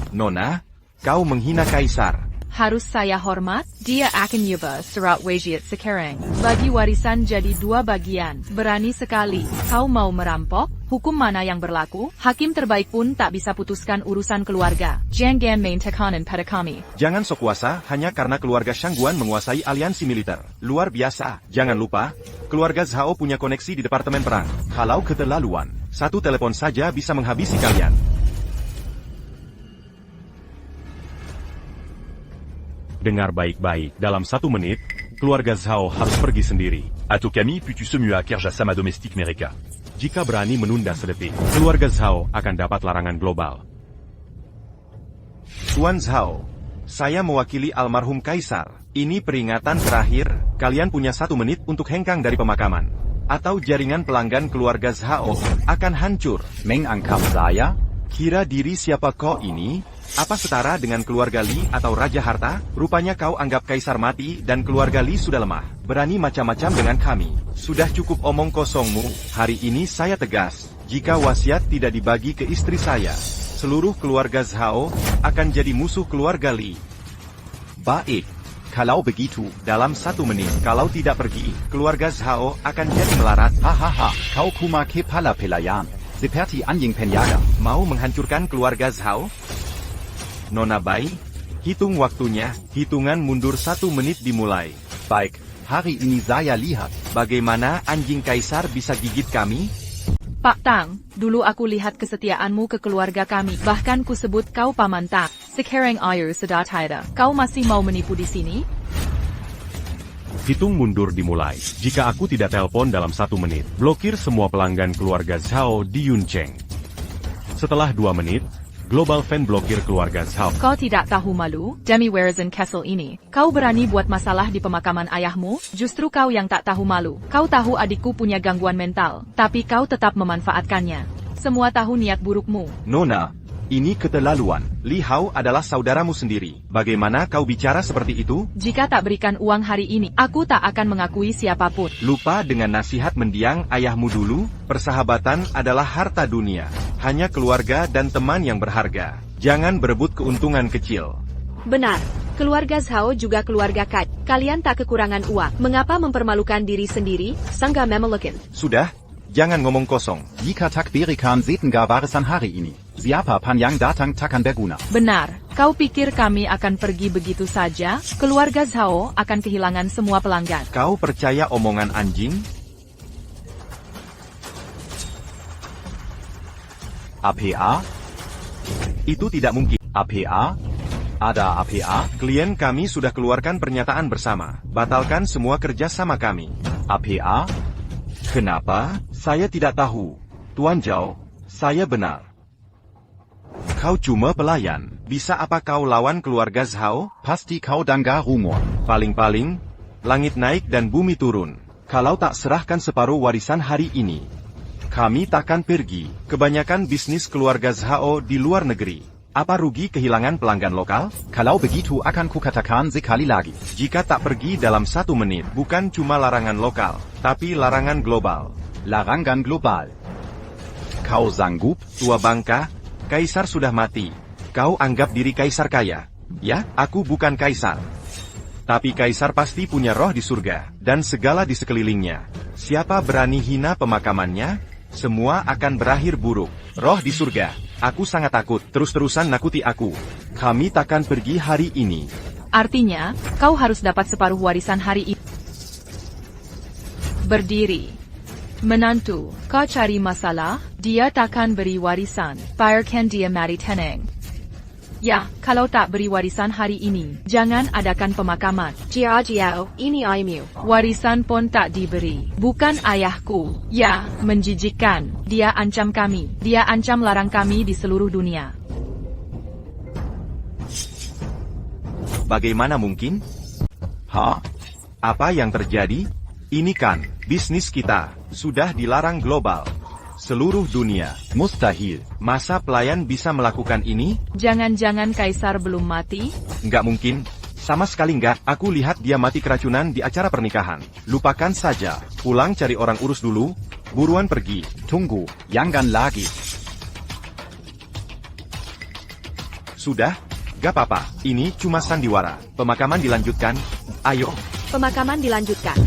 Speaker 4: Nona, kau menghina Kaisar.
Speaker 5: Harus saya hormat? Dia akan nyubah surat wasiat sekarang. Bagi warisan jadi 2 bagian. Berani sekali. Kau mau merampok? Hukum mana yang berlaku? Hakim terbaik pun tak bisa putuskan urusan keluarga. Jangan main tekanan pada kami.
Speaker 4: Jangan sok kuasa hanya karena keluarga Shangguan menguasai aliansi militer. Luar biasa. Jangan lupa, keluarga Zhao punya koneksi di Departemen Perang. Kalau keterlaluan, satu telepon saja bisa menghabisi kalian.
Speaker 2: Dengar baik-baik, dalam 1 menit, keluarga Zhao harus pergi sendiri.
Speaker 3: Atokami, puis tu semua kerja sama domestik mereka.
Speaker 2: Jika berani menunda sedetik, keluarga Zhao akan dapat larangan global.
Speaker 4: Tuan Zhao, saya mewakili almarhum Kaisar. Ini peringatan terakhir, kalian punya 1 menit untuk hengkang dari pemakaman. Atau jaringan pelanggan keluarga Zhao akan hancur.
Speaker 6: Mengangkap saya?
Speaker 4: Kira diri siapa kau ini? Apa setara dengan keluarga Li atau Raja Harta? Rupanya kau anggap Kaisar mati dan keluarga Li sudah lemah. Berani macam-macam dengan kami. Sudah cukup omong kosongmu. Hari ini saya tegas. Jika wasiat tidak dibagi ke istri saya, seluruh keluarga Zhao akan jadi musuh keluarga Li.
Speaker 6: Baik. Kalau begitu,
Speaker 4: Dalam 1 menit, kalau tidak pergi, keluarga Zhao akan jadi melarat.
Speaker 6: hahaha, kau kuma kepala pelayan. Seperti anjing penjaga.
Speaker 4: Mau menghancurkan keluarga Zhao? Nona Bai, hitung waktunya. Hitungan mundur 1 menit dimulai.
Speaker 6: Baik, hari ini saya lihat.
Speaker 4: Bagaimana anjing Kaisar bisa gigit kami?
Speaker 5: Pak Tang, dulu aku lihat kesetiaanmu ke keluarga kami. Bahkan ku sebut kau paman tak. Sekarang air sudah tiada. Kau masih mau menipu di sini?
Speaker 2: Hitung mundur dimulai. Jika aku tidak telepon dalam 1 menit, blokir semua pelanggan keluarga Zhao di Yuncheng. Setelah 2 menit, Global Fan blokir keluarga Zhao.
Speaker 5: Kau tidak tahu malu, demi warisan Castle ini. Kau berani buat masalah di pemakaman ayahmu? Justru kau yang tak tahu malu. Kau tahu adikku punya gangguan mental, tapi kau tetap memanfaatkannya. Semua tahu niat burukmu.
Speaker 4: Nona, ini keterlaluan. Li Hao adalah saudaramu sendiri. Bagaimana kau bicara seperti itu?
Speaker 5: Jika tak berikan uang hari ini, aku tak akan mengakui siapapun.
Speaker 4: Lupa dengan nasihat mendiang ayahmu dulu? Persahabatan adalah harta dunia. Hanya keluarga dan teman yang berharga. Jangan berebut keuntungan kecil.
Speaker 1: Benar. Keluarga Zhao juga keluarga Kai. Kalian tak kekurangan uang. Mengapa mempermalukan diri sendiri? Sangga memelukin.
Speaker 4: Sudah, jangan ngomong kosong.
Speaker 6: Jika tak berikan setengah warisan hari ini, siapa pan yang datang takkan berguna.
Speaker 5: Benar, Kau pikir kami akan pergi begitu saja? Keluarga Zhao akan kehilangan semua pelanggan.
Speaker 4: Kau percaya omongan anjing?
Speaker 6: APA?
Speaker 4: Itu tidak mungkin.
Speaker 6: APA? Ada APA?
Speaker 4: Klien kami sudah keluarkan pernyataan bersama. Batalkan semua kerja sama kami.
Speaker 6: APA?
Speaker 4: Kenapa? Saya tidak tahu. Tuan Zhao, saya benar. Kau cuma pelayan. Bisa apa kau lawan keluarga Zhao?
Speaker 6: Pasti kau dengar rumor.
Speaker 4: Paling-paling, langit naik dan bumi turun. Kalau tak serahkan separuh warisan hari ini, kami takkan pergi. Kebanyakan bisnis keluarga Zhao di luar negeri. Apa rugi kehilangan pelanggan lokal?
Speaker 6: Kalau begitu akan kukatakan sekali lagi.
Speaker 4: Jika tak pergi dalam 1 menit, bukan cuma larangan lokal, tapi larangan global.
Speaker 6: Larangan global. Kau sanggup?
Speaker 4: Tua bangka, kaisar sudah mati. Kau anggap diri kaisar kaya? Ya, aku bukan kaisar. Tapi kaisar pasti punya roh di surga, dan segala di sekelilingnya. Siapa berani hina pemakamannya? Semua akan berakhir buruk. Roh di surga. Aku sangat takut, terus-terusan nakuti aku. Kami takkan pergi hari ini.
Speaker 5: Artinya, kau harus dapat separuh warisan hari ini. Berdiri. Menantu, kau cari masalah, dia takkan beri warisan. Biarkan dia mati tenang. Ya, kalau tak beri warisan hari ini, jangan adakan pemakaman.
Speaker 1: Jia Jiao, ini ayahmu.
Speaker 5: Warisan pun tak diberi. Bukan ayahku. Ya, menjijikkan. Dia ancam kami. Dia ancam larang kami di seluruh dunia.
Speaker 4: Bagaimana mungkin?
Speaker 6: Ha?
Speaker 4: Apa yang terjadi? Ini kan, bisnis kita, sudah dilarang global. Seluruh dunia.
Speaker 6: Mustahil.
Speaker 4: Masa pelayan bisa melakukan ini?
Speaker 5: Jangan-jangan kaisar belum mati?
Speaker 4: Nggak mungkin. Sama sekali nggak. Aku lihat dia mati keracunan di acara pernikahan. Lupakan saja. Pulang cari orang urus dulu. Buruan pergi.
Speaker 6: Tunggu, jangan lagi.
Speaker 4: Sudah? Gak apa-apa. Ini cuma sandiwara. Pemakaman dilanjutkan. Ayo.
Speaker 1: Pemakaman dilanjutkan.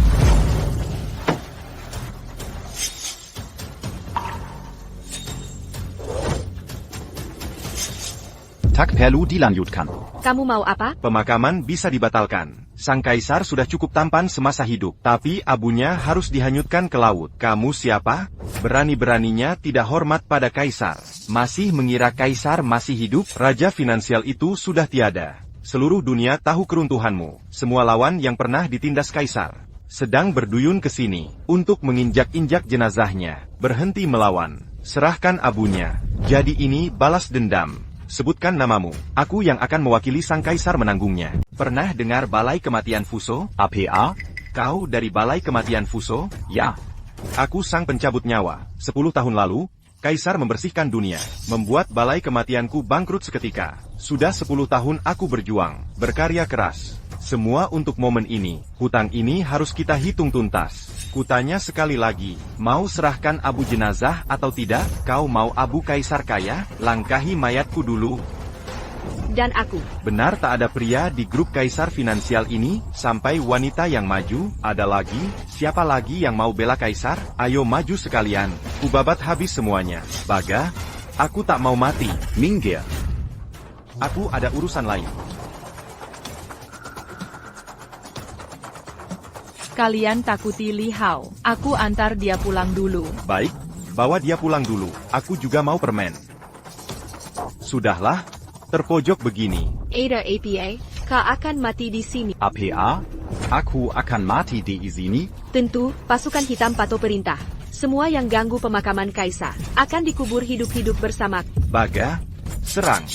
Speaker 6: Tak perlu dilanjutkan.
Speaker 1: Kamu mau apa?
Speaker 4: Pemakaman bisa dibatalkan. Sang kaisar sudah cukup tampan semasa hidup. Tapi abunya harus dihanyutkan ke laut. Kamu siapa? Berani-beraninya tidak hormat pada kaisar. Masih mengira kaisar masih hidup? Raja finansial itu sudah tiada. Seluruh dunia tahu keruntuhanmu. Semua lawan yang pernah ditindas kaisar sedang berduyun ke sini untuk menginjak-injak jenazahnya. Berhenti melawan. Serahkan abunya. Jadi ini balas dendam. Sebutkan namamu. Aku yang akan mewakili sang kaisar menanggungnya. Pernah dengar Balai Kematian Fuso?
Speaker 6: APA?
Speaker 4: Kau dari Balai Kematian Fuso?
Speaker 6: Ya.
Speaker 4: Aku sang pencabut nyawa. 10 tahun lalu, kaisar membersihkan dunia. Membuat Balai Kematianku bangkrut seketika. Sudah 10 tahun aku berjuang. Berkarya keras. Semua untuk momen ini. Hutang ini harus kita hitung tuntas. Kutanya sekali lagi, mau serahkan abu jenazah atau tidak? Kau mau abu kaisar kaya? Langkahi mayatku dulu.
Speaker 1: Dan aku.
Speaker 4: Benar tak ada pria di grup kaisar finansial ini? Sampai wanita yang maju? Ada lagi? Siapa lagi yang mau bela kaisar? Ayo maju sekalian. Kubabat habis semuanya. Baga, aku tak mau mati.
Speaker 6: Minggir.
Speaker 4: Aku ada urusan lain.
Speaker 5: Kalian takuti Li Hao. Aku antar dia pulang dulu.
Speaker 4: Baik, bawa dia pulang dulu. Aku juga mau permen. Sudahlah, terpojok begini.
Speaker 1: Ada APA, kau akan mati di sini.
Speaker 6: APA? Aku akan mati di sini?
Speaker 1: Tentu, pasukan hitam patuh perintah. Semua yang ganggu pemakaman kaisar akan dikubur hidup-hidup bersama.
Speaker 4: Baga, serang.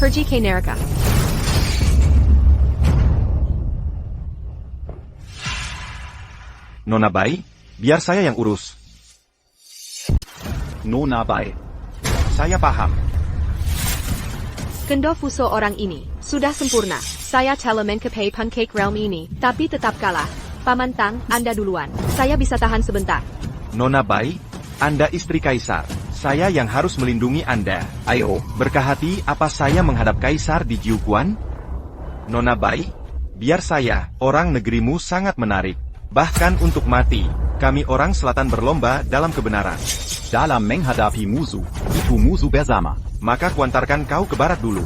Speaker 1: Pergi ke neraka.
Speaker 4: Nona Bai, biar saya yang urus.
Speaker 6: Nona Bai.
Speaker 4: Saya paham.
Speaker 1: Kendo Fuso orang ini sudah sempurna. Saya telah mencapai Pancake Realm ini, tapi tetap kalah. Paman Tang, Anda duluan. Saya bisa tahan sebentar.
Speaker 4: Nona Bai, Anda istri kaisar. Saya yang harus melindungi Anda.
Speaker 6: Ayo.
Speaker 4: Berkah hati apa saya menghadap kaisar di Jiuquan? Nona Bai, biar saya, orang negerimu sangat menarik. Bahkan untuk mati, kami orang selatan berlomba dalam kebenaran.
Speaker 6: Dalam menghadapi musuh, itu musuh bersama.
Speaker 4: Maka kuantarkan kau ke barat dulu.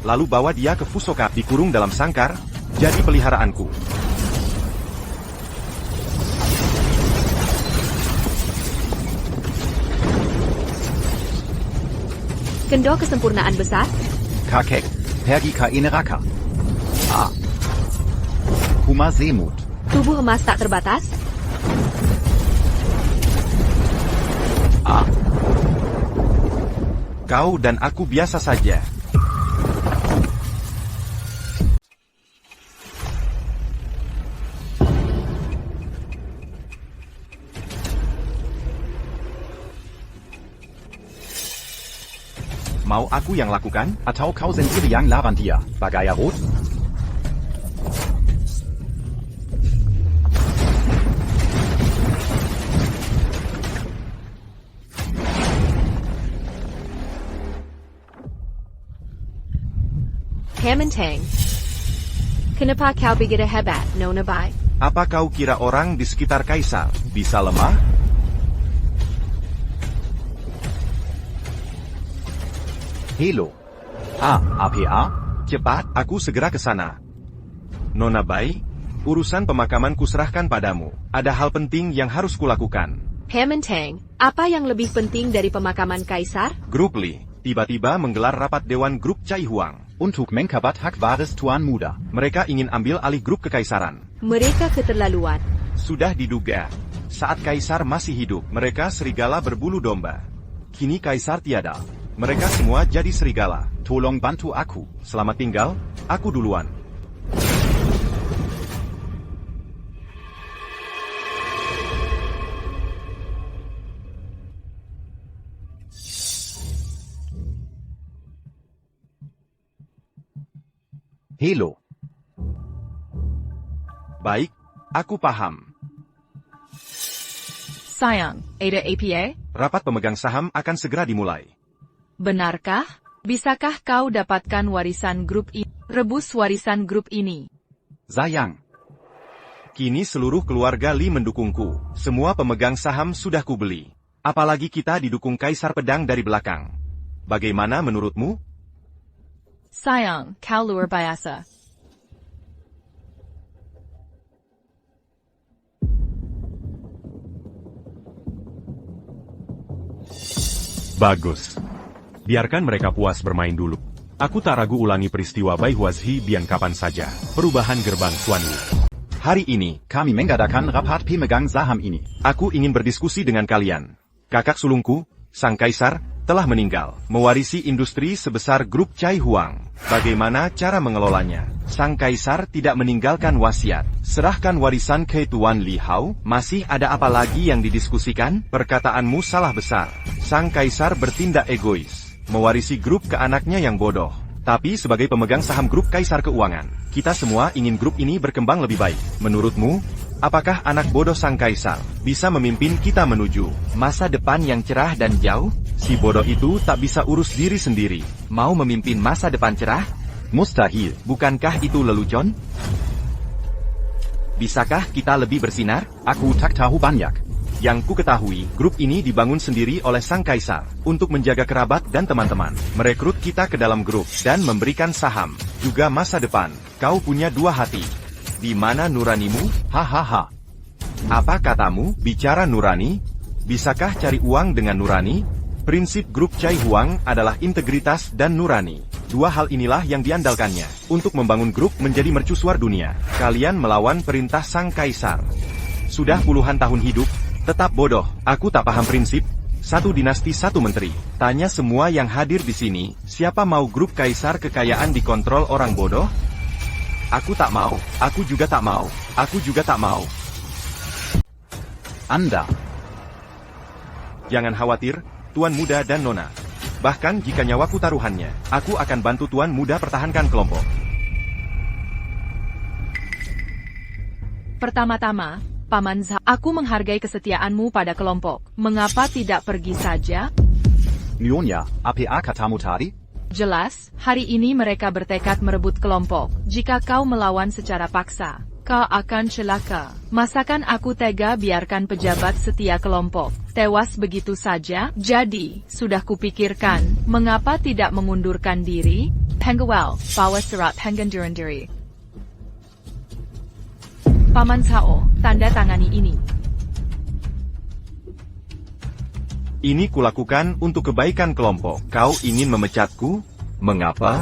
Speaker 4: Lalu bawa dia ke Fusoka, dikurung dalam sangkar, jadi peliharaanku.
Speaker 1: Kendo kesempurnaan besar?
Speaker 6: Kakek, pergi ke Neraka. A. Kuma Semut.
Speaker 1: Tubuh emas tak terbatas?
Speaker 6: A.
Speaker 4: Kau dan aku biasa saja. Mau aku yang lakukan?
Speaker 6: Atau kau sendiri yang lawan dia, Bagaya Rot?
Speaker 1: Hamantang. Kenapa kau begitu hebat, Nona Bai?
Speaker 4: Apa kau kira orang di sekitar kaisar bisa lemah?
Speaker 6: Helo. A. APA?
Speaker 4: Cepat, aku segera ke sana. Nona Bai, urusan pemakaman kuserahkan padamu. Ada hal penting yang harus kulakukan.
Speaker 1: Hamantang, apa yang lebih penting dari pemakaman kaisar?
Speaker 4: Grup Li tiba-tiba menggelar rapat Dewan Grup Cai Huang.
Speaker 6: Untuk mengkabat hak waris Tuan Muda.
Speaker 4: Mereka ingin ambil alih grup kekaisaran.
Speaker 1: Mereka keterlaluan.
Speaker 4: Sudah diduga. Saat kaisar masih hidup, mereka serigala berbulu domba. Kini kaisar tiada. Mereka semua jadi serigala.
Speaker 6: Tolong bantu aku.
Speaker 4: Selamat tinggal, aku duluan.
Speaker 6: Helo.
Speaker 4: Baik, aku paham.
Speaker 5: Sayang, Ada APA?
Speaker 4: Rapat pemegang saham akan segera dimulai.
Speaker 5: Benarkah? Bisakah kau dapatkan warisan grup ini? Rebus warisan grup ini.
Speaker 6: Sayang.
Speaker 4: Kini seluruh keluarga Li mendukungku. Semua pemegang saham sudah kubeli. Apalagi kita didukung Kaisar Pedang dari belakang. Bagaimana menurutmu?
Speaker 5: Sayang, kau luar biasa.
Speaker 2: Bagus. Biarkan mereka puas bermain dulu. Aku tak ragu ulangi peristiwa Bai Huazhi Bian kapan saja. Perubahan gerbang Tuan Wu.
Speaker 4: Hari ini,
Speaker 6: Kami mengadakan rapat pemegang saham ini.
Speaker 4: aku ingin berdiskusi dengan kalian. Kakak sulungku, Sang Kaisar, telah meninggal, mewarisi industri sebesar grup Cai Huang. Bagaimana cara mengelolanya? Sang Kaisar tidak meninggalkan wasiat. Serahkan warisan ke Tuan Li Hao. Masih ada apa lagi yang didiskusikan? Perkataanmu salah besar. Sang Kaisar bertindak egois, mewarisi grup ke anaknya yang bodoh. Tapi sebagai pemegang saham grup Kaisar Keuangan, kita semua ingin grup ini berkembang lebih baik. Menurutmu, apakah anak bodoh Sang Kaisar bisa memimpin kita menuju masa depan yang cerah dan jauh? Si bodoh itu tak bisa urus diri sendiri. Mau memimpin masa depan cerah?
Speaker 6: Mustahil.
Speaker 4: Bukankah itu lelucon? Bisakah kita lebih bersinar?
Speaker 6: Aku tak tahu banyak.
Speaker 4: Yang ku ketahui, grup ini dibangun sendiri oleh Sang Kaisar untuk menjaga kerabat dan teman-teman. Merekrut kita ke dalam grup dan memberikan saham, juga masa depan. Kau punya dua hati. Di mana nuranimu?
Speaker 6: Hahaha.
Speaker 4: Apa katamu? Bicara nurani? Bisakah cari uang dengan nurani? Prinsip grup Cai Huang adalah integritas dan nurani. Dua hal inilah yang diandalkannya untuk membangun grup menjadi mercusuar dunia. Kalian melawan perintah Sang Kaisar. Sudah puluhan tahun hidup, tetap bodoh. Aku tak paham prinsip. Satu dinasti satu menteri. Tanya semua yang hadir di sini, siapa mau grup Kaisar kekayaan dikontrol orang bodoh? Aku tak mau. Aku juga tak mau. Aku juga tak mau.
Speaker 6: Anda.
Speaker 4: Jangan khawatir, Tuan Muda dan Nona. Bahkan jika nyawaku taruhannya, aku akan bantu Tuan Muda pertahankan kelompok.
Speaker 5: Pertama-tama, Paman Zhao, aku menghargai kesetiaanmu pada kelompok. Mengapa tidak pergi saja?
Speaker 6: Nyonya, APA katamu tadi?
Speaker 5: Jelas, hari ini mereka bertekad merebut kelompok. Jika kau melawan secara paksa, kau akan celaka. Masakan aku tega biarkan pejabat setia kelompok tewas begitu saja? Jadi, sudah kupikirkan, mengapa tidak mengundurkan diri? Penggawal, bawa surat pengunduran diri. Paman Zhao, tanda tangani ini.
Speaker 4: Ini kulakukan untuk kebaikan kelompok. Kau ingin memecatku? Mengapa?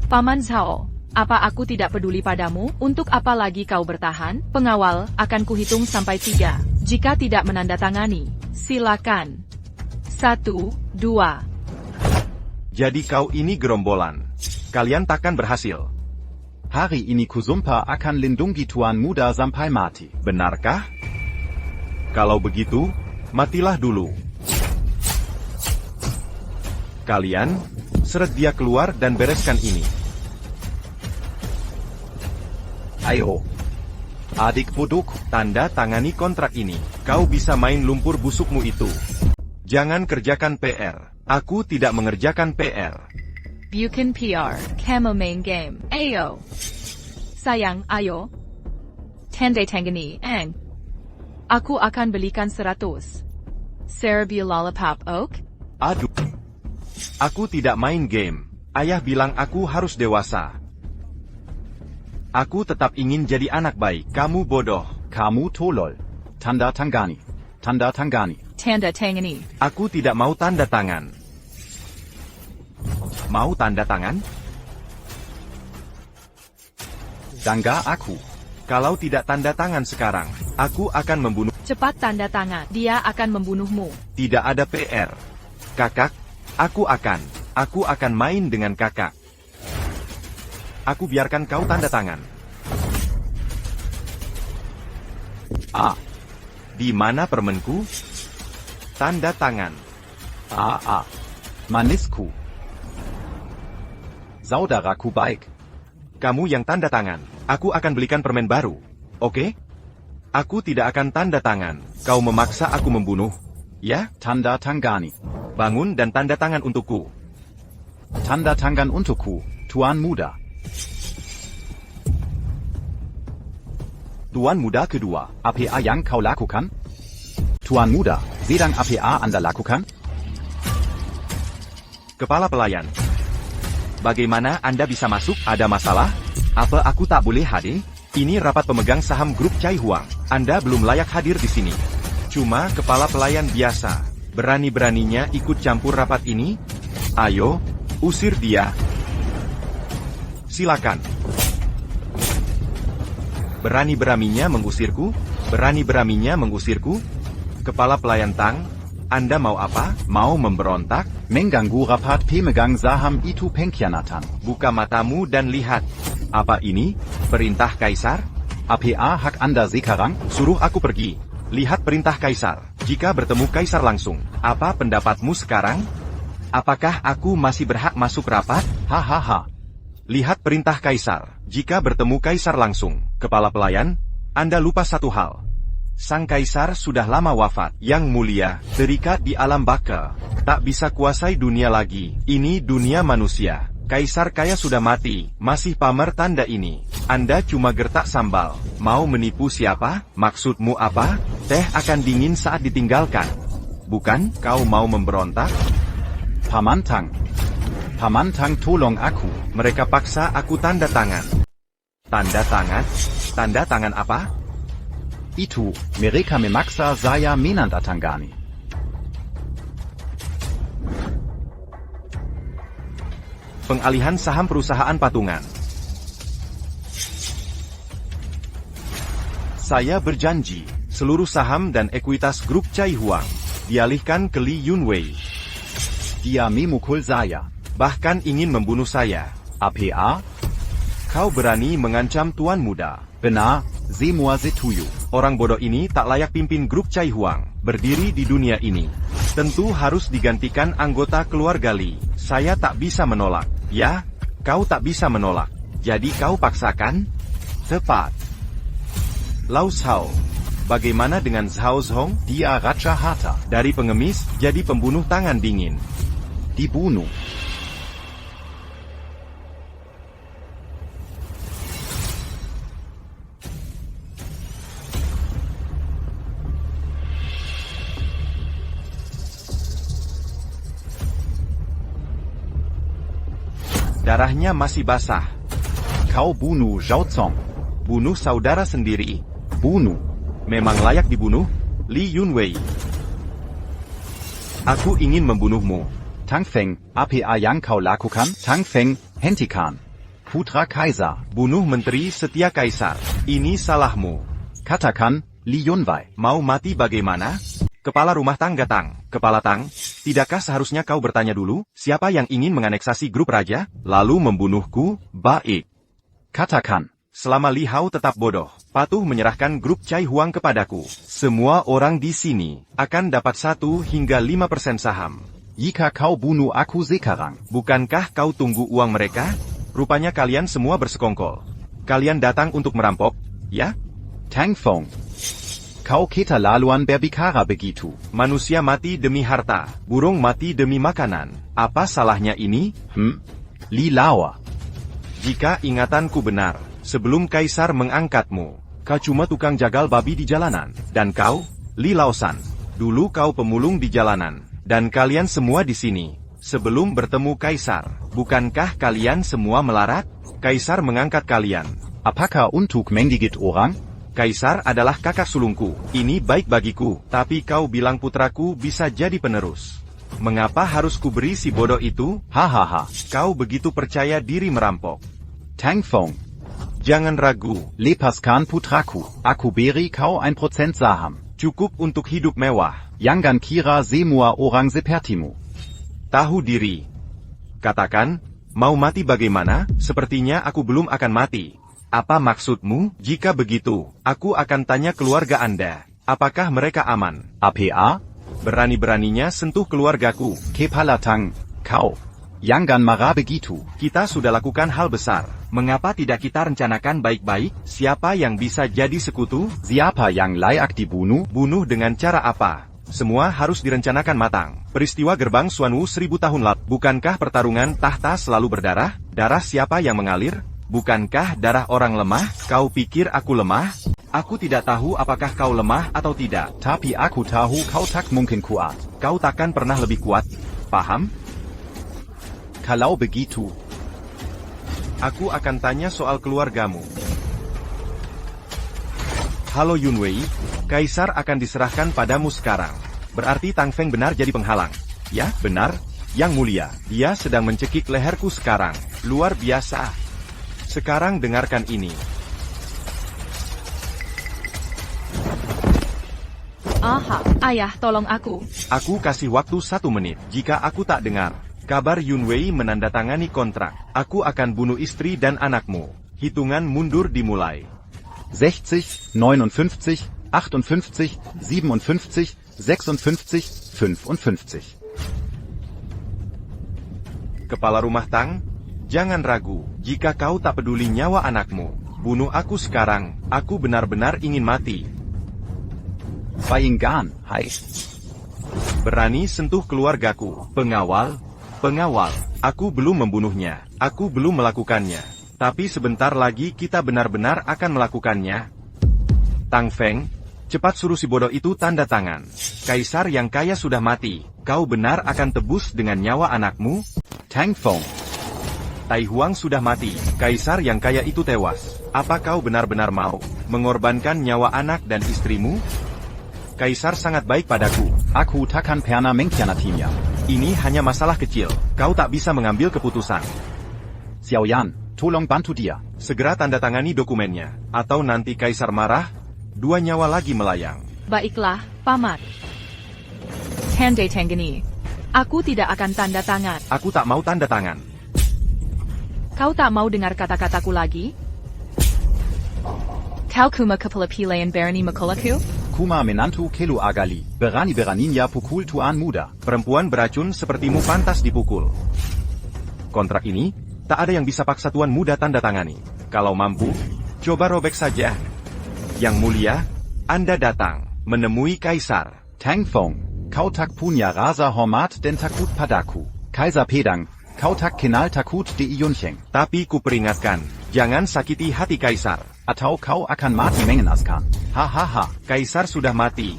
Speaker 5: Paman Zhao, apa aku tidak peduli padamu? Untuk apa lagi kau bertahan? Pengawal, akan kuhitung sampai 3. Jika tidak menandatangani, silakan. 1, 2.
Speaker 4: Jadi kau ini gerombolan. Kalian takkan berhasil.
Speaker 6: Hari ini Kusumpa akan lindungi Tuan Muda sampai mati.
Speaker 4: Benarkah? Kalau begitu, matilah dulu. Kalian, seret dia keluar dan bereskan ini.
Speaker 6: Ayo. Adik bodohku.
Speaker 4: Tanda tangani kontrak ini. Kau bisa main lumpur busukmu itu. Jangan kerjakan PR. Aku tidak mengerjakan PR.
Speaker 5: Bukan PR, kamu main game. Ayo. Sayang, ayo. Tanda tangani, Ang. Aku akan belikan 100. Cerebi lollipop oak?
Speaker 4: Aduh. Aku tidak main game. Ayah bilang aku harus dewasa. Aku tetap ingin jadi anak baik. Kamu bodoh.
Speaker 6: Kamu tolol. Tanda tangani. Tanda tangani.
Speaker 5: Tanda tangani.
Speaker 4: Aku tidak mau tanda tangan. Mau tanda tangan?
Speaker 6: Dangga aku.
Speaker 4: Kalau tidak tanda tangan sekarang, aku akan membunuh.
Speaker 5: Cepat tanda tangan, dia akan membunuhmu.
Speaker 4: Tidak ada PR. Kakak, aku akan main dengan kakak. Aku biarkan kau tanda tangan. Di mana permenku? Tanda tangan.
Speaker 6: Manisku. Saudaraku baik.
Speaker 4: Kamu yang tanda tangan. Aku akan belikan permen baru. Oke? Aku tidak akan tanda tangan. Kau memaksa aku membunuh. Ya?
Speaker 6: Tanda tangani.
Speaker 4: Bangun dan tanda tangan untukku.
Speaker 6: Tanda tangan untukku, Tuan Muda.
Speaker 4: Tuan Muda kedua.
Speaker 6: APA yang kau lakukan? Tuan Muda, sedang APA Anda lakukan?
Speaker 4: Kepala pelayan. Bagaimana Anda bisa masuk? Ada masalah? Apa aku tak boleh hadir? Ini rapat pemegang saham grup Chai Huang. Anda belum layak hadir di sini. Cuma kepala pelayan biasa. Berani-beraninya ikut campur rapat ini? Ayo, usir dia. Silakan. Berani-beraninya mengusirku? Berani-beraninya mengusirku? Kepala pelayan Tang, Anda mau apa? Mau memberontak?
Speaker 6: Mengganggu rapat pemegang saham itu pengkhianatan.
Speaker 4: Buka matamu dan lihat. Apa ini? Perintah Kaisar?
Speaker 6: APA hak Anda sekarang?
Speaker 4: Suruh aku pergi. Lihat perintah Kaisar. Jika bertemu Kaisar langsung, apa pendapatmu sekarang? Apakah aku masih berhak masuk rapat?
Speaker 6: Hahaha.
Speaker 4: Lihat perintah Kaisar. Jika bertemu Kaisar langsung, kepala pelayan, Anda lupa satu hal. Sang Kaisar sudah lama wafat. Yang mulia, terikat di alam baka. Tak bisa kuasai dunia lagi. Ini dunia manusia. Kaisar kaya sudah mati. Masih pamer tanda ini. Anda cuma gertak sambal. Mau menipu siapa? Maksudmu apa? Teh akan dingin saat ditinggalkan. Bukan? Kau mau memberontak?
Speaker 6: Paman Tang. Paman Tang tolong aku.
Speaker 4: Mereka paksa aku tanda tangan. Tanda tangan? Tanda tangan apa?
Speaker 6: Itu, mereka memaksa saya menandatangani.
Speaker 4: Pengalihan saham perusahaan patungan. Saya berjanji, seluruh saham dan ekuitas grup Chai Huang dialihkan ke Li Yunwei.
Speaker 6: Dia memukul saya.
Speaker 4: Bahkan ingin membunuh saya.
Speaker 6: APA?
Speaker 4: Kau berani mengancam Tuan Muda.
Speaker 6: Benar, semua setuju.
Speaker 4: Orang bodoh ini tak layak pimpin grup Chai Huang, berdiri di dunia ini. Tentu harus digantikan anggota keluarga Li. Saya tak bisa menolak. Ya, kau tak bisa menolak. Jadi kau paksakan? Tepat. Lau Zhao. Bagaimana dengan Zhao Zhong?
Speaker 6: Dia Raja Harta.
Speaker 4: Dari pengemis, jadi pembunuh tangan dingin.
Speaker 6: Dibunuh.
Speaker 4: Darahnya masih basah.
Speaker 6: Kau bunuh Zhao Zong.
Speaker 4: Bunuh saudara sendiri.
Speaker 6: Bunuh.
Speaker 4: Memang layak dibunuh, Li Yunwei. Aku ingin membunuhmu.
Speaker 6: Tang Feng, apa yang kau lakukan? Tang Feng, hentikan. Putra Kaisar.
Speaker 4: Bunuh Menteri Setia Kaisar. Ini salahmu.
Speaker 6: Katakan, Li Yunwei.
Speaker 4: Mau mati bagaimana? Kepala rumah tangga Tang. Kepala Tang, tidakkah seharusnya kau bertanya dulu, siapa yang ingin menganeksasi grup raja, lalu membunuhku? Baik.
Speaker 6: Katakan.
Speaker 4: Selama Li Hao tetap bodoh, patuh menyerahkan grup Cai Huang kepadaku, semua orang di sini akan dapat 1 hingga 5% saham.
Speaker 6: Jika kau bunuh aku sekarang.
Speaker 4: Bukankah kau tunggu uang mereka? Rupanya kalian semua bersekongkol. Kalian datang untuk merampok, ya?
Speaker 6: Tang Feng. Kau keterlaluan berbicara begitu.
Speaker 4: Manusia mati demi harta, burung mati demi makanan. Apa salahnya ini?
Speaker 6: Li Lao.
Speaker 4: Jika ingatanku benar, sebelum Kaisar mengangkatmu, kau cuma tukang jagal babi di jalanan. Dan kau, Li Laosan, dulu kau pemulung di jalanan. Dan kalian semua di sini, sebelum bertemu Kaisar, bukankah kalian semua melarat? Kaisar mengangkat kalian.
Speaker 6: Apakah untuk menggigit orang?
Speaker 4: Kaisar adalah kakak sulungku. Ini baik bagiku, tapi kau bilang putraku bisa jadi penerus. Mengapa harus kuberi si bodoh itu?
Speaker 6: Hahaha.
Speaker 4: Kau begitu percaya diri merampok.
Speaker 6: Tang Feng.
Speaker 4: Jangan ragu.
Speaker 6: Lepaskan putraku. Aku beri kau 1% saham.
Speaker 4: Cukup untuk hidup mewah.
Speaker 6: Jangan kira semua orang sepertimu.
Speaker 4: Tahu diri. Katakan, mau mati bagaimana? Sepertinya aku belum akan mati. Apa maksudmu? Jika begitu, aku akan tanya keluarga Anda. Apakah mereka aman?
Speaker 6: APA?
Speaker 4: Berani-beraninya sentuh keluargaku.
Speaker 6: Kepala Tang, kau. Jangan marah begitu.
Speaker 4: Kita sudah lakukan hal besar. Mengapa tidak kita rencanakan baik-baik? Siapa yang bisa jadi sekutu?
Speaker 6: Siapa yang layak dibunuh?
Speaker 4: Bunuh dengan cara apa? Semua harus direncanakan matang. Peristiwa gerbang Xuanwu 1000 tahun lalu. Bukankah pertarungan tahta selalu berdarah? Darah siapa yang mengalir? Bukankah darah orang lemah? Kau pikir aku lemah? Aku tidak tahu apakah kau lemah atau tidak.
Speaker 6: Tapi aku tahu kau tak mungkin kuat.
Speaker 4: Kau takkan pernah lebih kuat. Paham?
Speaker 6: Kalau begitu,
Speaker 4: aku akan tanya soal keluargamu. Halo Yunwei, Kaisar akan diserahkan padamu sekarang. Berarti Tang Feng benar jadi penghalang. Ya, benar. Yang mulia, dia sedang mencekik leherku sekarang. Luar biasa. Sekarang dengarkan ini.
Speaker 5: Aha, ayah tolong aku.
Speaker 4: Aku kasih waktu 1 menit. Jika aku tak dengar kabar Yunwei menandatangani kontrak, aku akan bunuh istri dan anakmu. Hitungan mundur dimulai.
Speaker 6: 60, 59, 58, 57, 56, 55.
Speaker 4: Kepala rumah Tang, jangan ragu. Jika kau tak peduli nyawa anakmu, bunuh aku sekarang. Aku benar-benar ingin mati.
Speaker 6: Bayangkan, hai.
Speaker 4: Berani sentuh keluargaku. Pengawal, pengawal. Aku belum membunuhnya. Aku belum melakukannya. Tapi sebentar lagi kita benar-benar akan melakukannya. Tang Feng, cepat suruh si bodoh itu tanda tangan. Kaisar yang kaya sudah mati. Kau benar akan tebus dengan nyawa anakmu?
Speaker 6: Tang Feng.
Speaker 4: Tai Huang sudah mati. Kaisar yang kaya itu tewas. Apa kau benar-benar mau mengorbankan nyawa anak dan istrimu? Kaisar sangat baik padaku.
Speaker 6: Aku takkan pernah mengkhianatinya.
Speaker 4: Ini hanya masalah kecil. Kau tak bisa mengambil keputusan.
Speaker 6: Xiaoyan, tolong bantu dia.
Speaker 4: Segera tanda tangani dokumennya. Atau nanti Kaisar marah, 2 nyawa lagi melayang.
Speaker 5: Baiklah, Paman. Handai Tenggini. Aku tidak akan tanda tangan.
Speaker 4: Aku tak mau tanda tangan.
Speaker 5: Kau tak mau dengar kata-kataku lagi? Kau kuma kepala pilihan Barani Makolaku?
Speaker 6: Kuma menantu kelu agali, berani-beraninya pukul tuan muda.
Speaker 4: Perempuan beracun sepertimu pantas dipukul. Kontrak ini, tak ada yang bisa paksa tuan muda tanda tangani. Kalau mampu, coba robek saja. Yang mulia, Anda datang, menemui Kaisar.
Speaker 6: Tang Fong, kau tak punya rasa hormat dan takut padaku. Kaiser Pedang, kau tak kenal takut di Yunsheng.
Speaker 4: Tapi kuperingatkan, jangan sakiti hati Kaisar.
Speaker 6: Atau kau akan mati mengenaskan. Hahaha.
Speaker 4: Kaisar sudah mati.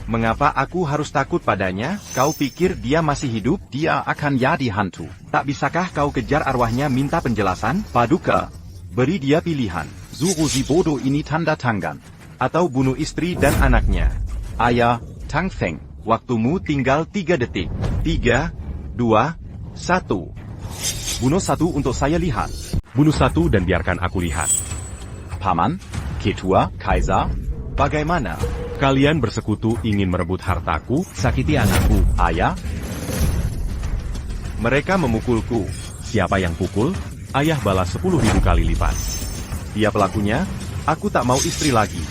Speaker 4: Mengapa aku harus takut padanya? Kau pikir dia masih hidup?
Speaker 6: Dia akan jadi hantu.
Speaker 4: Tak bisakah kau kejar arwahnya minta penjelasan?
Speaker 6: Paduka,
Speaker 4: Beri dia pilihan.
Speaker 6: suruh si bodoh ini tanda tangan.
Speaker 4: Atau bunuh istri dan anaknya.
Speaker 6: Ayah, Tang Feng.
Speaker 4: Waktumu tinggal 3 detik. 3, 2, 1. Bunuh satu untuk saya lihat.
Speaker 2: Bunuh satu dan biarkan aku lihat.
Speaker 6: Paman, Ketua, Kaiser,
Speaker 4: Bagaimana?
Speaker 2: Kalian bersekutu ingin merebut hartaku, sakiti anakku.
Speaker 6: Ayah,
Speaker 4: Mereka memukulku.
Speaker 2: Siapa yang pukul? Ayah balas 10.000 kali lipat.
Speaker 4: Dia pelakunya. Aku tak mau istri lagi.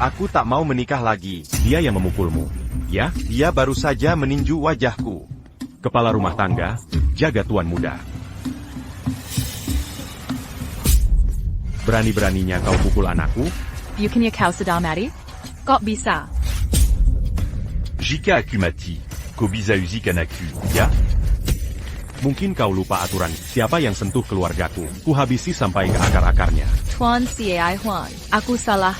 Speaker 4: Aku tak mau menikah lagi.
Speaker 2: Dia yang memukulmu. Ya,
Speaker 4: Dia baru saja meninju wajahku.
Speaker 2: kepala rumah tangga, jaga tuan muda. Berani-beraninya kau pukul anakku?
Speaker 5: Bukannya kau sedang mati? Kok bisa?
Speaker 3: Jika Akumati, Kobiza Uzi Kanaku, ya?
Speaker 2: Mungkin kau lupa aturan, siapa yang sentuh keluargaku, kuhabisi sampai ke akar-akarnya.
Speaker 5: Tuan Ciai Huan, aku salah.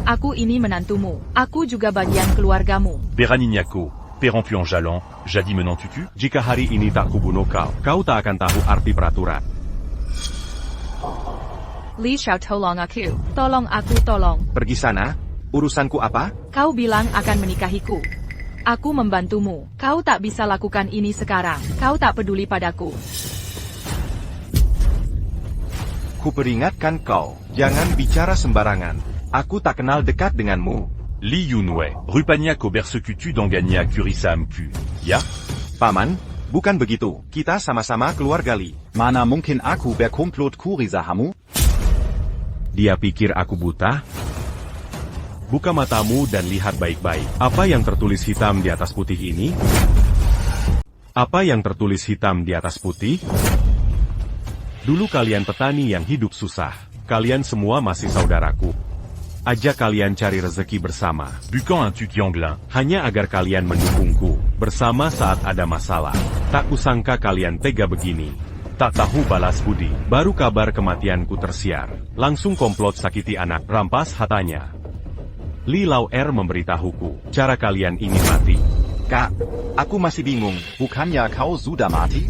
Speaker 5: Aku ini menantumu. Aku juga bagian keluargamu.
Speaker 3: Beranignako, Perempuan Jalan, Jadi Menant Tutu,
Speaker 2: Jika hari ini tak kubunuh kau tak akan tahu arti peraturan.
Speaker 5: Li Xiao tolong aku. Tolong aku, tolong.
Speaker 4: Pergi sana. Urusanku apa?
Speaker 5: Kau bilang akan menikahiku. Aku membantumu. Kau tak bisa lakukan ini sekarang. Kau tak peduli padaku.
Speaker 4: Kuperingatkan kau. Jangan bicara sembarangan. Aku tak kenal dekat denganmu.
Speaker 3: Li Yunwei, Rupaniako Bersekutu Dangania Kurisa Amku, ya?
Speaker 4: Paman, bukan begitu. Kita sama-sama keluarga Li.
Speaker 6: mana mungkin aku berkomplot kurisahamu?
Speaker 2: Dia pikir aku buta? Buka matamu dan lihat baik-baik. Apa yang tertulis hitam di atas putih ini? Apa yang tertulis hitam di atas putih? Dulu kalian petani yang hidup susah. Kalian semua masih saudaraku. Ajak kalian cari rezeki bersama.
Speaker 3: Bukan un Tukianglin,
Speaker 2: Hanya agar kalian mendukungku. Bersama saat ada masalah. Tak kusangka kalian tega begini. Tak tahu balas budi. Baru kabar kematianku tersiar. Langsung komplot sakiti anak, rampas hartanya. Li Lao Er memberitahuku, cara kalian ingin mati.
Speaker 4: Kak, aku masih bingung.
Speaker 6: Bukannya kau sudah mati?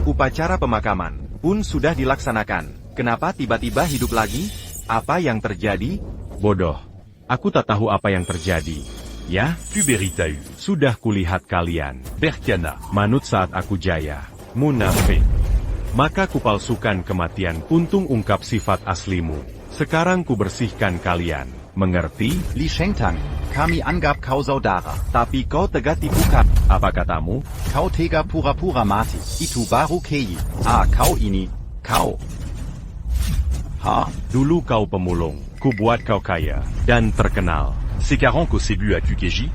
Speaker 4: Upacara pemakaman pun sudah dilaksanakan. Kenapa tiba-tiba hidup lagi? Apa yang terjadi?
Speaker 2: Bodoh. Aku tak tahu apa yang terjadi. Ya,
Speaker 3: Puberitau,
Speaker 2: sudah kulihat kalian.
Speaker 3: Berkana,
Speaker 2: Manut saat aku jaya. Munafik. Maka kupalsukan kematian. Untung ungkap sifat aslimu. Sekarang kubersihkan kalian. Mengerti?
Speaker 6: Li Shengtang, kami anggap kau saudara.
Speaker 4: Tapi kau tega tipukan.
Speaker 2: Apa katamu?
Speaker 6: Kau tega pura-pura mati. Itu baru Kei. Kau ini. Kau.
Speaker 2: Dulu kau pemulung. Kubuat kau kaya. Dan terkenal.
Speaker 3: Sekarang ko sebu Akukeji,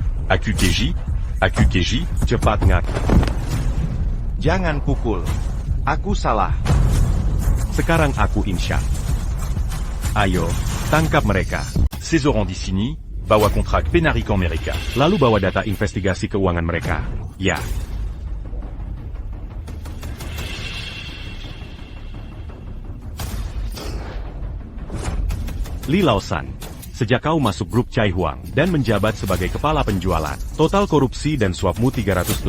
Speaker 2: Cepat ngaku.
Speaker 4: Jangan pukul. Aku salah.
Speaker 2: Sekarang aku insya. Ayo, tangkap mereka.
Speaker 3: ces orang di sini, bawa kontrak penarikan mereka.
Speaker 2: Lalu bawa data investigasi keuangan mereka. Ya. Li Laosan, sejak kau masuk grup Chai Huang dan menjabat sebagai kepala penjualan, total korupsi dan suapmu 385,2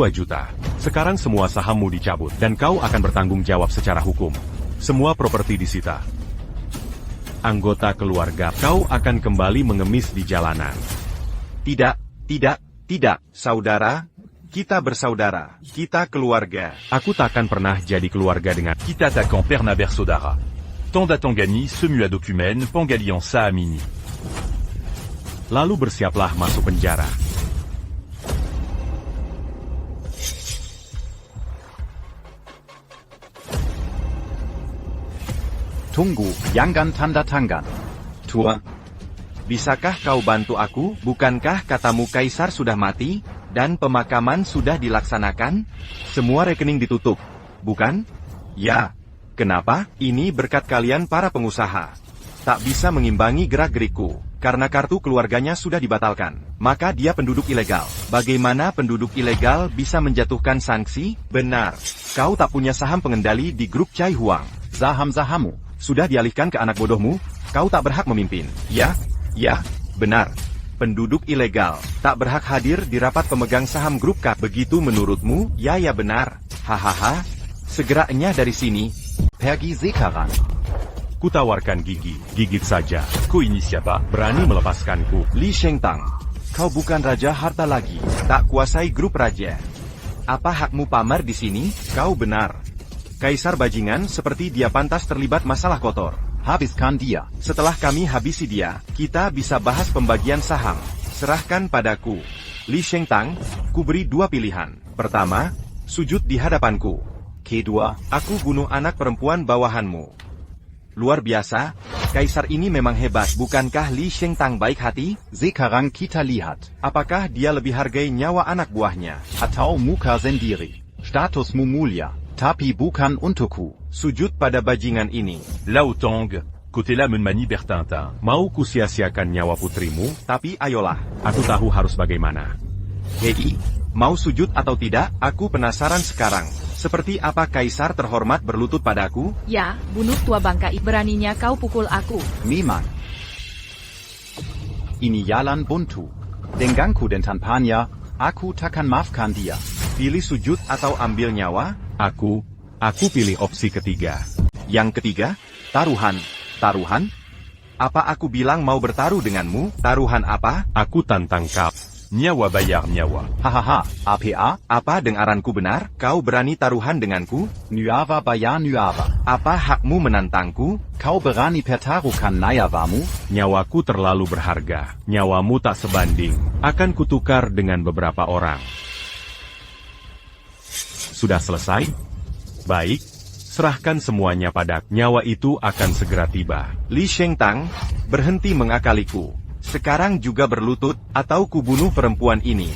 Speaker 2: juta. Sekarang semua sahammu dicabut dan kau akan bertanggung jawab secara hukum. Semua properti disita. Anggota keluarga kau akan kembali mengemis di jalanan.
Speaker 4: Tidak. Saudara, kita bersaudara. Kita keluarga.
Speaker 2: Aku takkan pernah jadi keluarga dengan
Speaker 3: Kita attaquant Perna Bersodara. Tanda Tangani, Semua Dokumen, Pangalian Saamini.
Speaker 2: Lalu bersiaplah masuk penjara.
Speaker 6: Tunggu, jangan tanda tangan. Tua.
Speaker 4: Bisakah kau bantu aku? Bukankah katamu kaisar sudah mati, dan pemakaman sudah dilaksanakan? Semua rekening ditutup, bukan? Ya. Kenapa? Ini berkat kalian para pengusaha. Tak bisa mengimbangi gerak-gerikku, karena kartu keluarganya sudah dibatalkan. Maka dia penduduk ilegal. Bagaimana penduduk ilegal bisa menjatuhkan sanksi? Benar. Kau tak punya saham pengendali di grup Chai Huang.
Speaker 6: Saham-sahamu
Speaker 4: Sudah dialihkan ke anak bodohmu, kau tak berhak memimpin. Ya, benar. Penduduk ilegal tak berhak hadir di rapat pemegang saham grup K. Begitu menurutmu? Ya benar. Hahaha. Segera enyah dari sini.
Speaker 6: Pergi sekarang.
Speaker 2: Kutawarkan gigi, gigit saja.
Speaker 3: Co-initia pas.
Speaker 2: Berani melepaskanku.
Speaker 4: Li Shengtang, kau bukan raja harta lagi. Tak kuasai grup raja. Apa hakmu pamer di sini? Kau benar. Kaisar bajingan seperti dia pantas terlibat masalah kotor.
Speaker 6: Habiskan dia.
Speaker 4: Setelah kami habisi dia, kita bisa bahas pembagian saham. Serahkan padaku. Li Shengtang, ku beri 2 pilihan. Pertama, sujud di hadapanku.
Speaker 6: Kedua,
Speaker 4: Aku bunuh anak perempuan bawahanmu. Luar biasa, kaisar ini memang hebat. Bukankah Li Shengtang baik hati?
Speaker 6: sekarang kita lihat.
Speaker 4: Apakah dia lebih hargai nyawa anak buahnya?
Speaker 6: Atau muka sendiri. Statusmu mulia, tapi bukan untukku.
Speaker 4: Sujud pada bajingan ini.
Speaker 3: Lao Tong, côté la Menmani Bertintin.
Speaker 2: Mau kusia-siakan nyawa putrimu?
Speaker 4: Tapi ayolah.
Speaker 2: Aku tahu harus bagaimana.
Speaker 4: Hei, mau sujud atau tidak? Aku penasaran sekarang. Seperti apa kaisar terhormat berlutut padaku?
Speaker 5: Ya, bunuh tua bangkai. Beraninya kau pukul aku.
Speaker 6: Memang. Ini jalan buntu. Denganku dan tanpanya, aku takkan maafkan dia.
Speaker 4: Pilih sujud atau ambil nyawa?
Speaker 2: Aku pilih opsi ketiga.
Speaker 4: Yang ketiga, taruhan. Taruhan? Apa aku bilang mau bertaruh denganmu? Taruhan apa?
Speaker 2: Aku tantang kau.
Speaker 3: Nyawa bayar nyawa.
Speaker 6: Hahaha, APA,
Speaker 4: Apa dengaranku benar? Kau berani taruhan denganku?
Speaker 6: Nuava bayar Nuava.
Speaker 4: Apa hakmu menantangku?
Speaker 6: Kau berani pertaruhkan nyawamu?
Speaker 2: Nyawaku terlalu berharga. Nyawamu tak sebanding. Akan kutukar dengan beberapa orang. Sudah selesai? Baik. Serahkan semuanya padaku. Nyawa itu akan segera tiba.
Speaker 4: Li Shengtang, berhenti mengakaliku. Sekarang juga berlutut, atau kubunuh perempuan ini.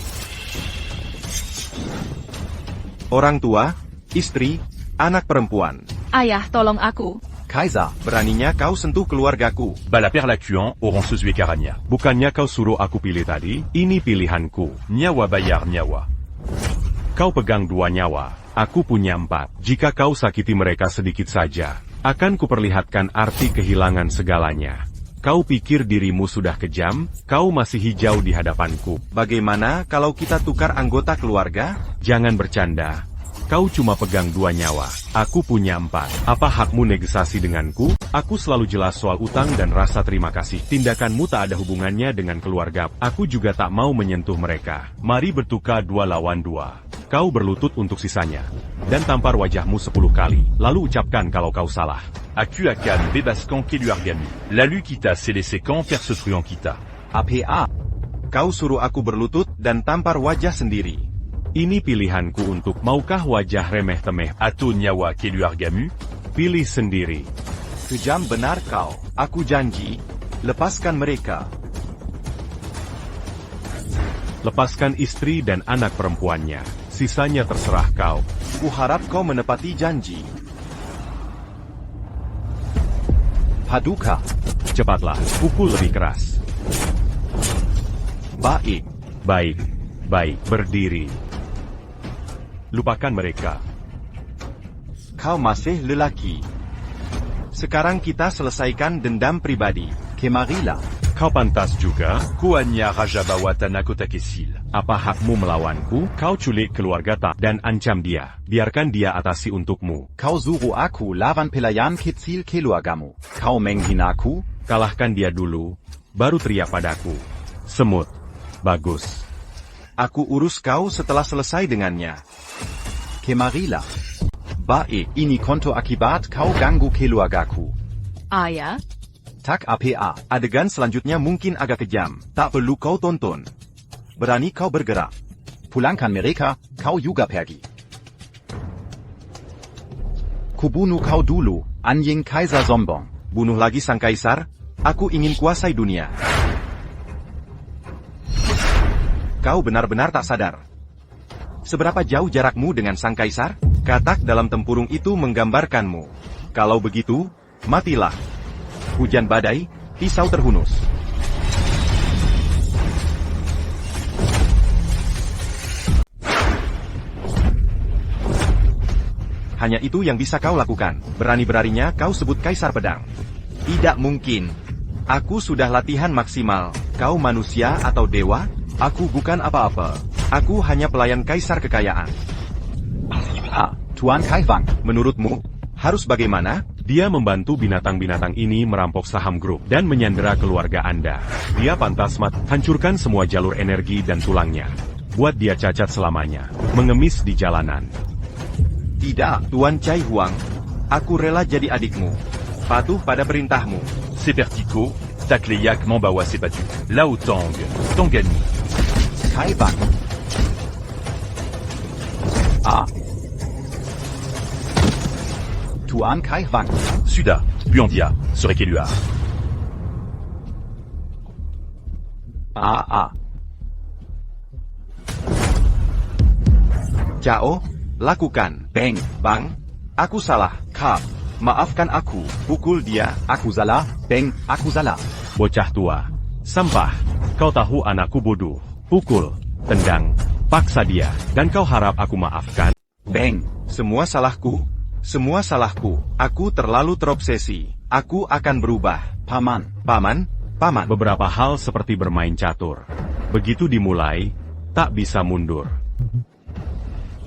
Speaker 4: Orang tua, istri, anak perempuan.
Speaker 5: Ayah, tolong aku.
Speaker 6: Kaiser,
Speaker 4: Beraninya kau sentuh keluargaku.
Speaker 3: Bala Perlacuan, auront se Caragna.
Speaker 2: Bukannya kau suruh aku pilih tadi? Ini pilihanku.
Speaker 3: Nyawa bayar nyawa.
Speaker 2: Kau pegang 2 nyawa. Aku punya 4. Jika kau sakiti mereka sedikit saja, akan kuperlihatkan arti kehilangan segalanya. Kau pikir dirimu sudah kejam? Kau masih hijau di hadapanku.
Speaker 4: Bagaimana kalau kita tukar anggota keluarga?
Speaker 2: Jangan bercanda. Kau cuma pegang 2 nyawa. Aku punya 4. Apa hakmu negosiasi denganku? Aku selalu jelas soal utang dan rasa terima kasih. Tindakanmu tak ada hubungannya dengan keluarga. Aku juga tak mau menyentuh mereka. Mari bertukar 2 lawan 2. Kau berlutut untuk sisanya. Dan tampar wajahmu 10 kali. Lalu ucapkan kalau kau salah.
Speaker 3: Akuakan Bebascan Keluargami. Lalu kita Célessécan Persetruan kita.
Speaker 6: APA,
Speaker 4: Kau suruh aku berlutut dan tampar wajah sendiri.
Speaker 2: Ini pilihanku untuk maukah wajah remeh-temeh?
Speaker 3: Ato Nyawa Keluargamu.
Speaker 2: Pilih sendiri.
Speaker 4: Kejam benar kau. Aku janji, lepaskan mereka.
Speaker 2: Lepaskan istri dan anak perempuannya. Sisanya terserah kau.
Speaker 4: Kuharap kau menepati janji.
Speaker 6: Paduka,
Speaker 2: Cepatlah, pukul lebih keras.
Speaker 4: Baik.
Speaker 2: Baik, berdiri. Lupakan mereka.
Speaker 4: Kau masih lelaki. Sekarang kita selesaikan dendam pribadi.
Speaker 6: Kemarila,
Speaker 2: Kau pantas juga.
Speaker 3: Koanya Rajabawatana Kotakesil.
Speaker 2: Apa hakmu melawanku? Kau culik keluarga tak dan ancam dia. Biarkan dia atasi untukmu.
Speaker 6: kau suruh aku lawan pelayan kecil keluargamu. Kau menghinaku?
Speaker 2: Kalahkan dia dulu, baru teriak padaku. Semut. Bagus.
Speaker 4: Aku urus kau setelah selesai dengannya.
Speaker 6: Kemarila,
Speaker 4: Baik.
Speaker 6: ini konto akibat kau ganggu keluargaku.
Speaker 5: Ayah,
Speaker 6: Tak APA,
Speaker 4: Adegan selanjutnya mungkin agak kejam. Tak perlu kau tonton. Berani kau bergerak.
Speaker 6: pulangkan mereka, kau juga pergi. Kubunuh kau dulu, anjing Kaiser sombong.
Speaker 4: Bunuh lagi sang kaisar. Aku ingin kuasai dunia. kau benar-benar tak sadar. Seberapa jauh jarakmu dengan sang kaisar? Katak dalam tempurung itu menggambarkanmu. Kalau begitu, matilah. Hujan badai, pisau terhunus. Hanya itu yang bisa kau lakukan. Berani-beraninya kau sebut kaisar pedang. Tidak mungkin. Aku sudah latihan maksimal. Kau manusia atau dewa? Aku bukan apa-apa. Aku hanya pelayan kaisar kekayaan.
Speaker 6: Tuan Kai Wang.
Speaker 4: Menurutmu, harus bagaimana?
Speaker 2: Dia membantu binatang-binatang ini merampok saham grup dan menyandera keluarga Anda. Dia pantas hancurkan semua jalur energi dan tulangnya. Buat dia cacat selamanya. Mengemis di jalanan.
Speaker 4: Tidak, Tuan Cai Huang. Aku rela jadi adikmu. Patuh pada perintahmu.
Speaker 3: Ces Pertico, Takleyak Mambawa s'est battu. Lao Tang, Tangani.
Speaker 6: Kai Wang. Tuan Kai Wang.
Speaker 3: Suda, Buandia, Serekeluar.
Speaker 4: Cao, lakukan.
Speaker 6: Bang.
Speaker 4: Bang, aku salah. Kap, maafkan aku. Pukul dia.
Speaker 6: Aku salah. Bang. Aku salah.
Speaker 2: Bocah tua. Sampah. Kau tahu anakku bodoh. Pukul. Tendang. Paksa dia. Dan kau harap aku maafkan?
Speaker 6: Bang.
Speaker 4: Semua salahku. Semua salahku. Aku terlalu terobsesi. Aku akan berubah.
Speaker 6: Paman.
Speaker 4: Paman, paman.
Speaker 2: Beberapa hal seperti bermain catur. Begitu dimulai, tak bisa mundur.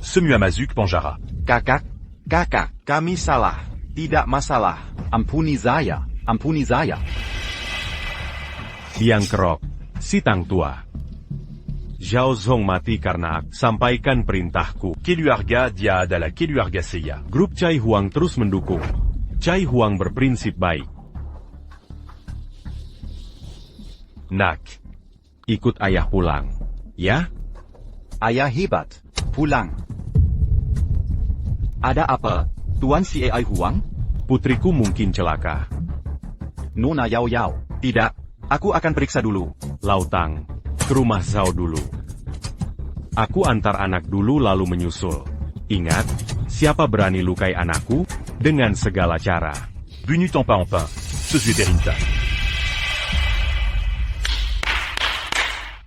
Speaker 3: Semuamazuk Panjara.
Speaker 4: Kakak, kakak, kami salah. Tidak masalah.
Speaker 6: Ampuni saya. Ampuni saya.
Speaker 2: Biang Kerok. Si Tang Tua. Zhao Zong mati karena sampaikan perintahku.
Speaker 3: Keluarga dia adalah keluarga saya.
Speaker 2: Grup Cai Huang terus mendukung. Cai Huang berprinsip baik. Nak, ikut ayah pulang. Ya?
Speaker 6: Ayah hebat. Pulang.
Speaker 4: Ada apa, Tuan Cai Huang?
Speaker 2: Putriku mungkin celaka.
Speaker 6: Nona Yao Yao.
Speaker 4: Tidak, aku akan periksa dulu.
Speaker 2: Lautang, ke rumah Zhao dulu. Aku antar anak dulu lalu menyusul. Ingat, siapa berani lukai anakku? Dengan segala cara.
Speaker 3: Venu en pas en pain. Sözüderinta.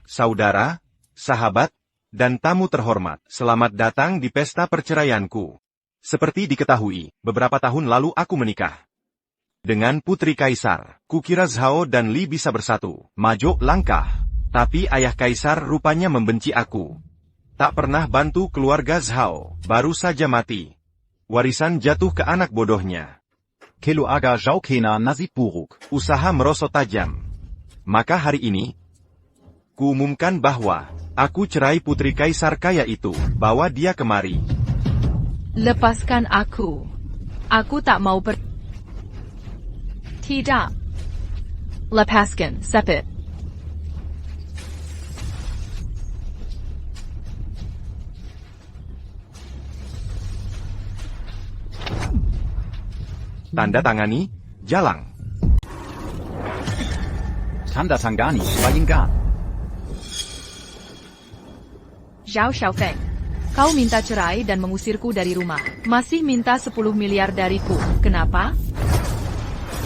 Speaker 4: Saudara, sahabat, dan tamu terhormat, selamat datang di pesta perceraianku. Seperti diketahui, beberapa tahun lalu aku menikah dengan putri kaisar. Kukira Zhao dan Li bisa bersatu, maju langkah. Tapi ayah kaisar rupanya membenci aku. Tak pernah bantu keluarga Zhao, baru saja mati. Warisan jatuh ke anak bodohnya.
Speaker 6: Keluarga Zhao kena nasib buruk.
Speaker 4: Usaha merosot tajam. Maka hari ini, kuumumkan bahwa aku cerai putri kaisar kaya itu. Bawa dia kemari.
Speaker 5: Lepaskan aku. Aku tak mau Tidak. Lepaskan, Sepet.
Speaker 4: Tanda tangani, jalang.
Speaker 6: Tanda Tangani, Bayingan.
Speaker 5: Zhao Xiaofeng. Kau minta cerai dan mengusirku dari rumah. Masih minta 10 miliar dariku. Kenapa?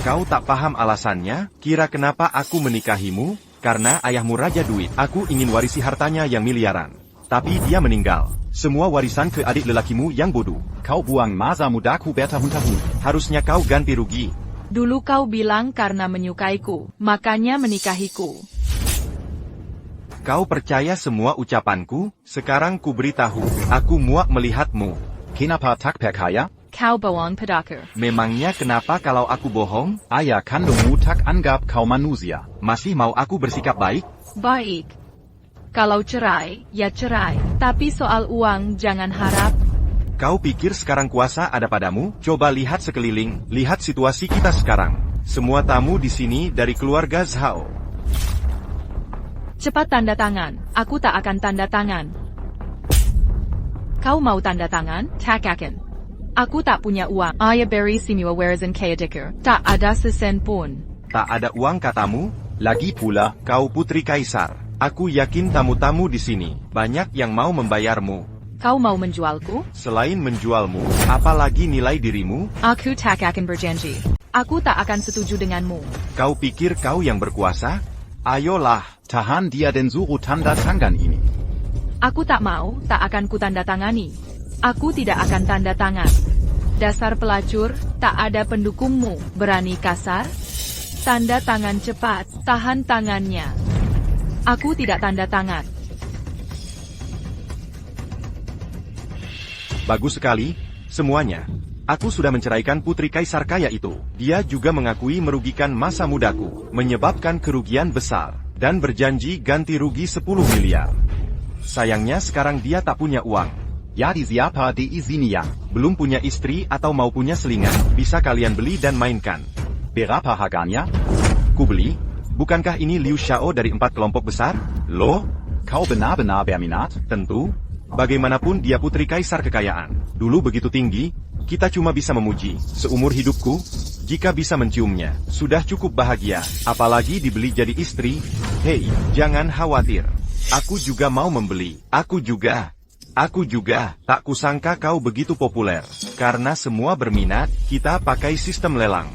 Speaker 4: Kau tak paham alasannya? Kira kenapa aku menikahimu? Karena ayahmu raja duit. Aku ingin warisi hartanya yang miliaran. Tapi dia meninggal. Semua warisan ke adik lelakimu yang bodoh.
Speaker 6: Kau buang masa mudaku bertahun-tahun.
Speaker 4: Harusnya kau ganti rugi.
Speaker 5: Dulu kau bilang karena menyukaiku, makanya menikahiku.
Speaker 4: Kau percaya semua ucapanku? Sekarang ku beritahu, aku muak melihatmu.
Speaker 6: Kenapa tak percaya?
Speaker 5: Kau bawang pedakar.
Speaker 4: Memangnya kenapa kalau aku bohong?
Speaker 6: Ayah kandungmu tak anggap kau manusia.
Speaker 4: Masih mau aku bersikap baik?
Speaker 5: Baik. Kalau cerai, ya cerai. Tapi soal uang jangan harap.
Speaker 4: Kau pikir sekarang kuasa ada padamu? Coba lihat sekeliling, lihat situasi kita sekarang. Semua tamu di sini dari keluarga Zhao.
Speaker 5: Cepat tanda tangan. Aku tak akan tanda tangan. Kau mau tanda tangan? Tak akan. Aku tak punya uang. Ayah beri semua warisan kaya dikir. Tak ada sesen pun.
Speaker 4: Tak ada uang katamu?
Speaker 6: Lagi pula,
Speaker 4: Kau putri kaisar. Aku yakin tamu-tamu di sini banyak yang mau membayarmu.
Speaker 5: Kau mau menjualku?
Speaker 4: Selain menjualmu, apalagi nilai dirimu?
Speaker 5: Aku tak akan berjanji. Aku tak akan setuju denganmu.
Speaker 4: Kau pikir kau yang berkuasa? Ayolah.
Speaker 6: Tahan dia dan suruh tanda tangan ini.
Speaker 5: Aku tak mau, tak akan kutanda tangani. Aku tidak akan tanda tangan. Dasar pelacur, tak ada pendukungmu. Berani kasar? Tanda tangan cepat, tahan tangannya. Aku tidak tanda tangan.
Speaker 4: Bagus sekali, semuanya. Aku sudah menceraikan putri kaisar kaya itu. Dia juga mengakui merugikan masa mudaku, menyebabkan kerugian besar, dan berjanji ganti rugi 10 miliar. Sayangnya sekarang dia tak punya uang.
Speaker 6: Jadi siapa di sini yang?
Speaker 4: Belum punya istri atau mau punya selingan, bisa kalian beli dan mainkan.
Speaker 6: Berapa harganya?
Speaker 4: Ku beli. Bukankah ini Liu Xiao dari 4 kelompok besar? Loh?
Speaker 6: Kau benar-benar berminat?
Speaker 4: Tentu. Bagaimanapun dia putri kaisar kekayaan. Dulu begitu tinggi, kita cuma bisa memuji. Seumur hidupku, jika bisa menciumnya, sudah cukup bahagia. Apalagi dibeli jadi istri. Hei, jangan khawatir. Aku juga mau membeli. Aku juga. Tak kusangka kau begitu populer. Karena semua berminat, kita pakai sistem lelang.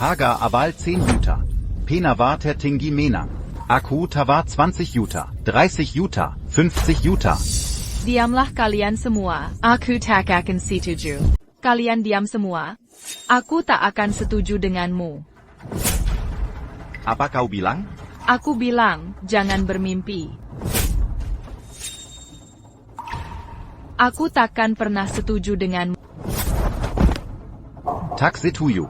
Speaker 6: Harga awal 10 juta. Penawar tinggi menang. Aku tawar 20 juta, 30 juta, 50 juta.
Speaker 5: Diamlah kalian semua. Aku tak akan setuju. Kalian diam semua. Aku tak akan setuju denganmu.
Speaker 4: Apa kau bilang?
Speaker 5: Aku bilang, jangan bermimpi. Aku takkan pernah setuju denganmu.
Speaker 6: Tak setuju.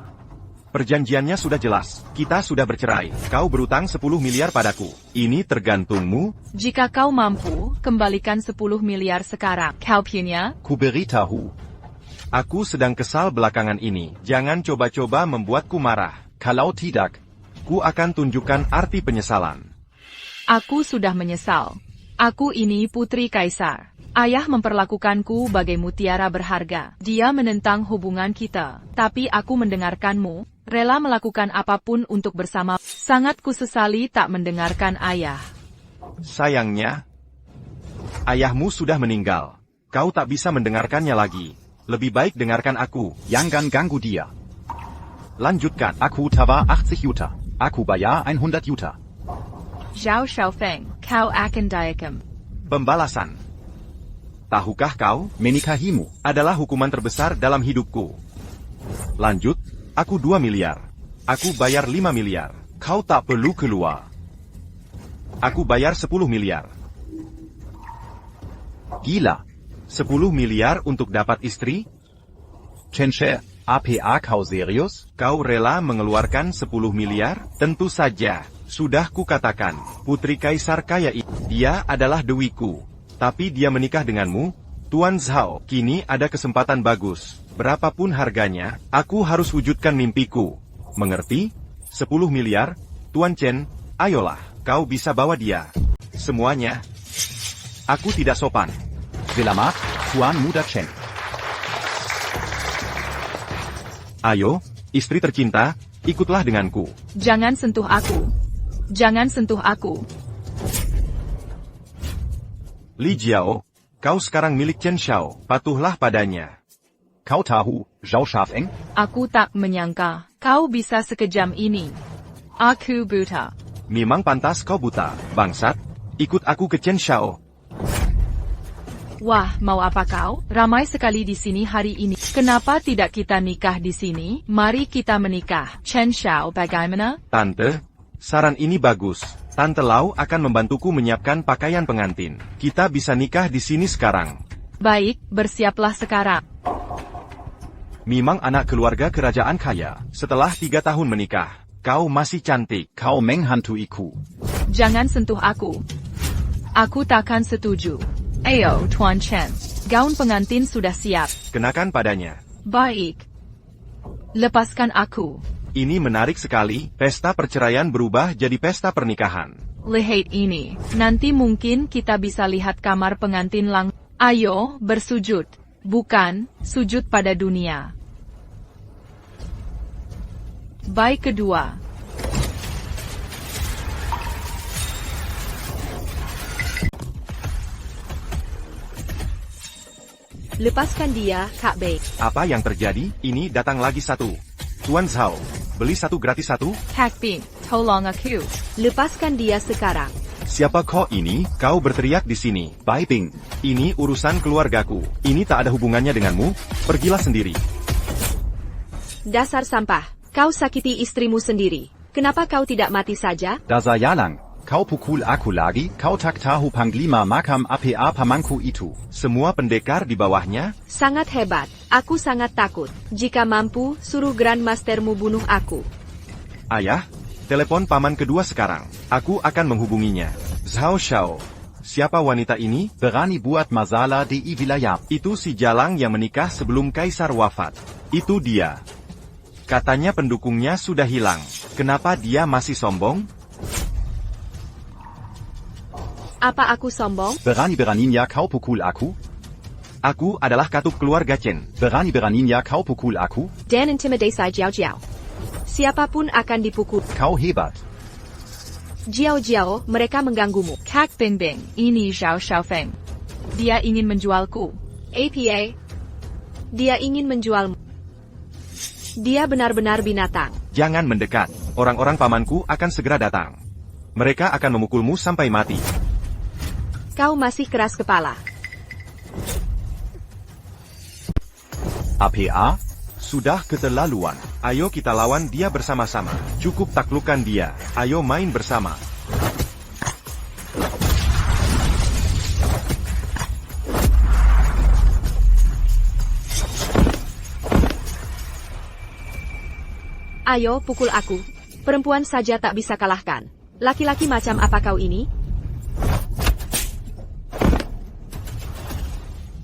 Speaker 4: Perjanjiannya sudah jelas. Kita sudah bercerai. Kau berutang 10 miliar padaku. Ini tergantungmu.
Speaker 5: Jika kau mampu, kembalikan 10 miliar sekarang. Kau punya?
Speaker 6: Ku beritahu.
Speaker 4: Aku sedang kesal belakangan ini. Jangan coba-coba membuatku marah.
Speaker 6: Kalau tidak,
Speaker 4: ku akan tunjukkan arti penyesalan.
Speaker 5: Aku sudah menyesal. Aku ini putri kaisar. Ayah memperlakukanku bagai mutiara berharga. Dia menentang hubungan kita. Tapi aku mendengarkanmu, rela melakukan apapun untuk bersama. Sangat kusesali tak mendengarkan ayah.
Speaker 4: Sayangnya, ayahmu sudah meninggal. Kau tak bisa mendengarkannya lagi. Lebih baik dengarkan aku.
Speaker 6: jangan ganggu dia.
Speaker 4: Lanjutkan.
Speaker 6: Aku tawar 80 juta. Aku bayar 100 juta.
Speaker 5: Zhao Xiaofeng, kau akan diakem.
Speaker 4: Pembalasan. Tahukah kau,
Speaker 6: Menikahimu.
Speaker 4: adalah hukuman terbesar dalam hidupku. Lanjut, aku 2 miliar. Aku bayar 5 miliar. Kau tak perlu keluar. Aku bayar 10 miliar.
Speaker 6: Gila.
Speaker 4: 10 miliar untuk dapat istri?
Speaker 6: Chenshe, APA kau serius?
Speaker 4: Kau rela mengeluarkan 10 miliar? Tentu saja. Sudah kukatakan, putri kaisar kaya ini, dia adalah dewiku. Tapi dia menikah denganmu, Tuan Zhao. Kini ada kesempatan bagus. Berapapun harganya, aku harus wujudkan mimpiku. Mengerti? 10 miliar, Tuan Chen, ayolah, kau bisa bawa dia. Semuanya. Aku tidak sopan.
Speaker 6: Selamat, Tuan Muda Chen.
Speaker 4: Ayo, istri tercinta, ikutlah denganku.
Speaker 5: Jangan sentuh aku. Jangan sentuh aku.
Speaker 4: Li Jiao, kau sekarang milik Chen Xiao, patuhlah padanya.
Speaker 6: Kau tahu, Zhao Xiaofeng?
Speaker 5: Aku tak menyangka kau bisa sekejam ini. Aku buta.
Speaker 4: Memang pantas kau buta, bangsat. Ikut aku ke Chen Xiao.
Speaker 5: Wah, mau apa kau? Ramai sekali di sini hari ini. Kenapa tidak kita nikah di sini? Mari kita menikah. Chen Xiao, bagaimana?
Speaker 4: Tante, saran ini bagus. Tante Lau akan membantuku menyiapkan pakaian pengantin. Kita bisa nikah di sini sekarang.
Speaker 5: Baik, bersiaplah sekarang.
Speaker 4: Memang anak keluarga kerajaan kaya. Setelah 3 tahun menikah, kau masih cantik.
Speaker 6: Kau menghantuiku.
Speaker 5: Jangan sentuh aku. Aku takkan setuju. Ayo, Tuan Chen. Gaun pengantin sudah siap.
Speaker 4: Kenakan padanya.
Speaker 5: Baik. Lepaskan aku.
Speaker 4: Ini menarik sekali, pesta perceraian berubah jadi pesta pernikahan.
Speaker 5: Lihat ini. Nanti mungkin kita bisa lihat kamar pengantin langsung. Ayo, bersujud. Bukan, sujud pada dunia. Baik kedua.
Speaker 1: Lepaskan dia, Kak Bei.
Speaker 4: Apa yang terjadi? Ini datang lagi satu. Tuan Zhao, beli satu gratis satu?
Speaker 5: Kak Bing, tolong aku.
Speaker 1: Lepaskan dia sekarang.
Speaker 4: Siapa kau ini? Kau berteriak di sini.
Speaker 6: Bai Bing.
Speaker 4: Ini urusan keluargaku. Ini tak ada hubungannya denganmu. Pergilah sendiri.
Speaker 1: Dasar sampah. Kau sakiti istrimu sendiri. Kenapa kau tidak mati saja?
Speaker 6: Dasa Yalang. Kau pukul aku lagi, kau tak tahu panglima makam apa pamangku itu.
Speaker 4: Semua pendekar di bawahnya?
Speaker 1: Sangat hebat. Aku sangat takut. Jika mampu, suruh Grandmastermu bunuh aku.
Speaker 4: Ayah, telepon paman kedua sekarang. Aku akan menghubunginya. Zhao Xiao. Siapa wanita ini?
Speaker 6: Berani buat masalah di wilayah.
Speaker 4: Itu si Jalang yang menikah sebelum kaisar wafat. Itu dia. Katanya pendukungnya sudah hilang. Kenapa dia masih sombong?
Speaker 1: Apa aku sombong?
Speaker 6: Berani-beraninya kau pukul aku?
Speaker 4: Aku adalah katup keluarga Chen.
Speaker 6: Berani-beraninya kau pukul aku?
Speaker 1: Dan intimidasi Jiao Jiao. Siapapun akan dipukul.
Speaker 6: Kau hebat.
Speaker 1: Jiao Jiao, mereka mengganggumu.
Speaker 5: Kak Bing Bing, ini Zhao Xiaofeng. Dia ingin menjualku.
Speaker 1: APA. Dia ingin menjualmu. Dia benar-benar binatang.
Speaker 4: Jangan mendekat. Orang-orang pamanku akan segera datang. Mereka akan memukulmu sampai mati.
Speaker 1: Kau masih keras kepala.
Speaker 6: APA?
Speaker 4: Sudah keterlaluan. Ayo kita lawan dia bersama-sama. Cukup taklukkan dia. Ayo main bersama.
Speaker 1: Ayo pukul aku. Perempuan saja tak bisa kalahkan. Laki-laki macam apa kau ini?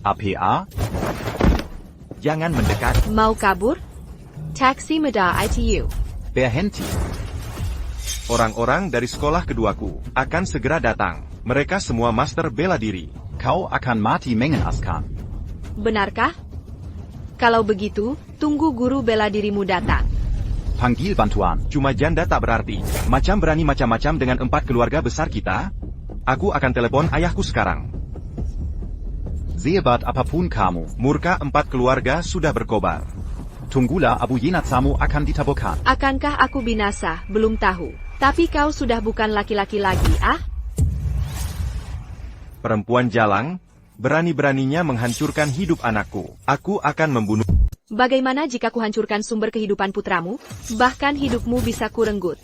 Speaker 6: APA?
Speaker 4: Jangan mendekat.
Speaker 1: Mau kabur? Taksi Meda ITU.
Speaker 6: Berhenti.
Speaker 4: Orang-orang dari sekolah keduaku akan segera datang. Mereka semua master bela diri.
Speaker 6: Kau akan mati mengenaskan.
Speaker 1: Benarkah? Kalau begitu, tunggu guru bela dirimu datang.
Speaker 6: Panggil bantuan.
Speaker 4: Cuma janda tak berarti. Macam berani macam-macam dengan 4 keluarga besar kita? Aku akan telepon ayahku sekarang.
Speaker 6: Sehebat apapun kamu.
Speaker 4: Murka 4 keluarga sudah berkobar.
Speaker 6: Tunggulah Abu Yenatsamu akan ditaburkan.
Speaker 1: Akankah aku binasa? Belum tahu. Tapi kau sudah bukan laki-laki lagi, ah?
Speaker 4: Perempuan Jalang, berani-beraninya menghancurkan hidup anakku. Aku akan membunuh.
Speaker 1: Bagaimana jika kuhancurkan sumber kehidupan putramu? Bahkan hidupmu bisa kurenggut.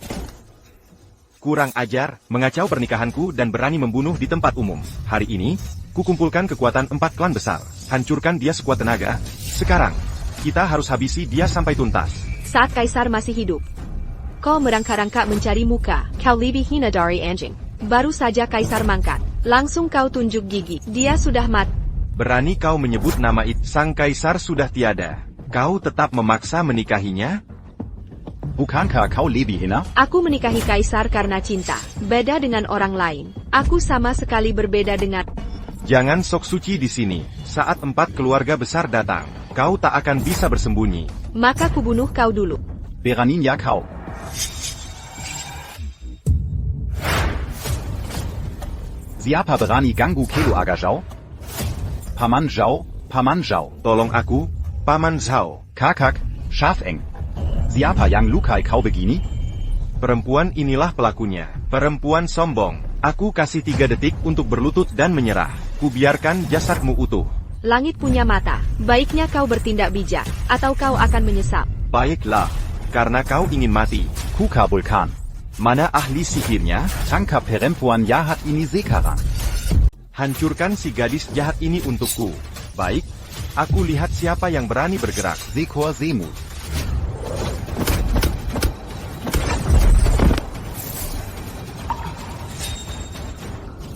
Speaker 4: Kurang ajar, mengacau pernikahanku dan berani membunuh di tempat umum. Hari ini, kukumpulkan kekuatan 4 klan besar. Hancurkan dia sekuat tenaga. Sekarang, kita harus habisi dia sampai tuntas.
Speaker 1: Saat kaisar masih hidup, kau merangka-rangka mencari muka. Kau lebih hina dari anjing. Baru saja kaisar mangkat. Langsung kau tunjuk gigi. Dia sudah mati.
Speaker 4: Berani kau menyebut nama itu. Sang kaisar sudah tiada. Kau tetap memaksa menikahinya?
Speaker 6: Bukankah kau lebih hina?
Speaker 1: Aku menikahi kaisar karena cinta. Beda dengan orang lain. Aku sama sekali berbeda dengan...
Speaker 4: Jangan sok suci di sini. Saat 4 keluarga besar datang, kau tak akan bisa bersembunyi.
Speaker 1: Maka kubunuh kau dulu.
Speaker 6: Beraninya kau. Siapa berani ganggu Kelo Aga Zhao? Paman Zhao, Paman Zhao.
Speaker 4: Tolong aku, Paman Zhao.
Speaker 6: Kakak, Schafeng. Siapa yang lukai kau begini?
Speaker 4: Perempuan inilah pelakunya. Perempuan sombong. Aku kasih 3 detik untuk berlutut dan menyerah. Kubiarkan jasadmu utuh.
Speaker 1: Langit punya mata. Baiknya kau bertindak bijak, atau kau akan menyesal.
Speaker 4: Baiklah, karena kau ingin mati.
Speaker 6: Kukabulkan.
Speaker 4: Mana ahli sihirnya?
Speaker 6: Tangkap perempuan jahat ini sekarang.
Speaker 4: Hancurkan si gadis jahat ini untukku. Baik, aku lihat siapa yang berani bergerak.
Speaker 6: Sekor Semut.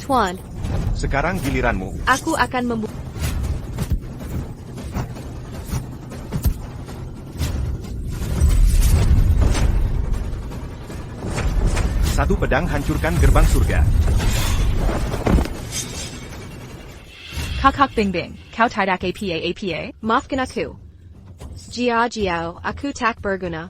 Speaker 1: Tuan,
Speaker 4: Sekarang giliranmu.
Speaker 1: aku akan membunuh...
Speaker 4: Satu pedang hancurkan gerbang surga.
Speaker 5: Kakak Bing Bing, kau tidak APA.
Speaker 1: Maafkan aku. Jiao, aku tak berguna.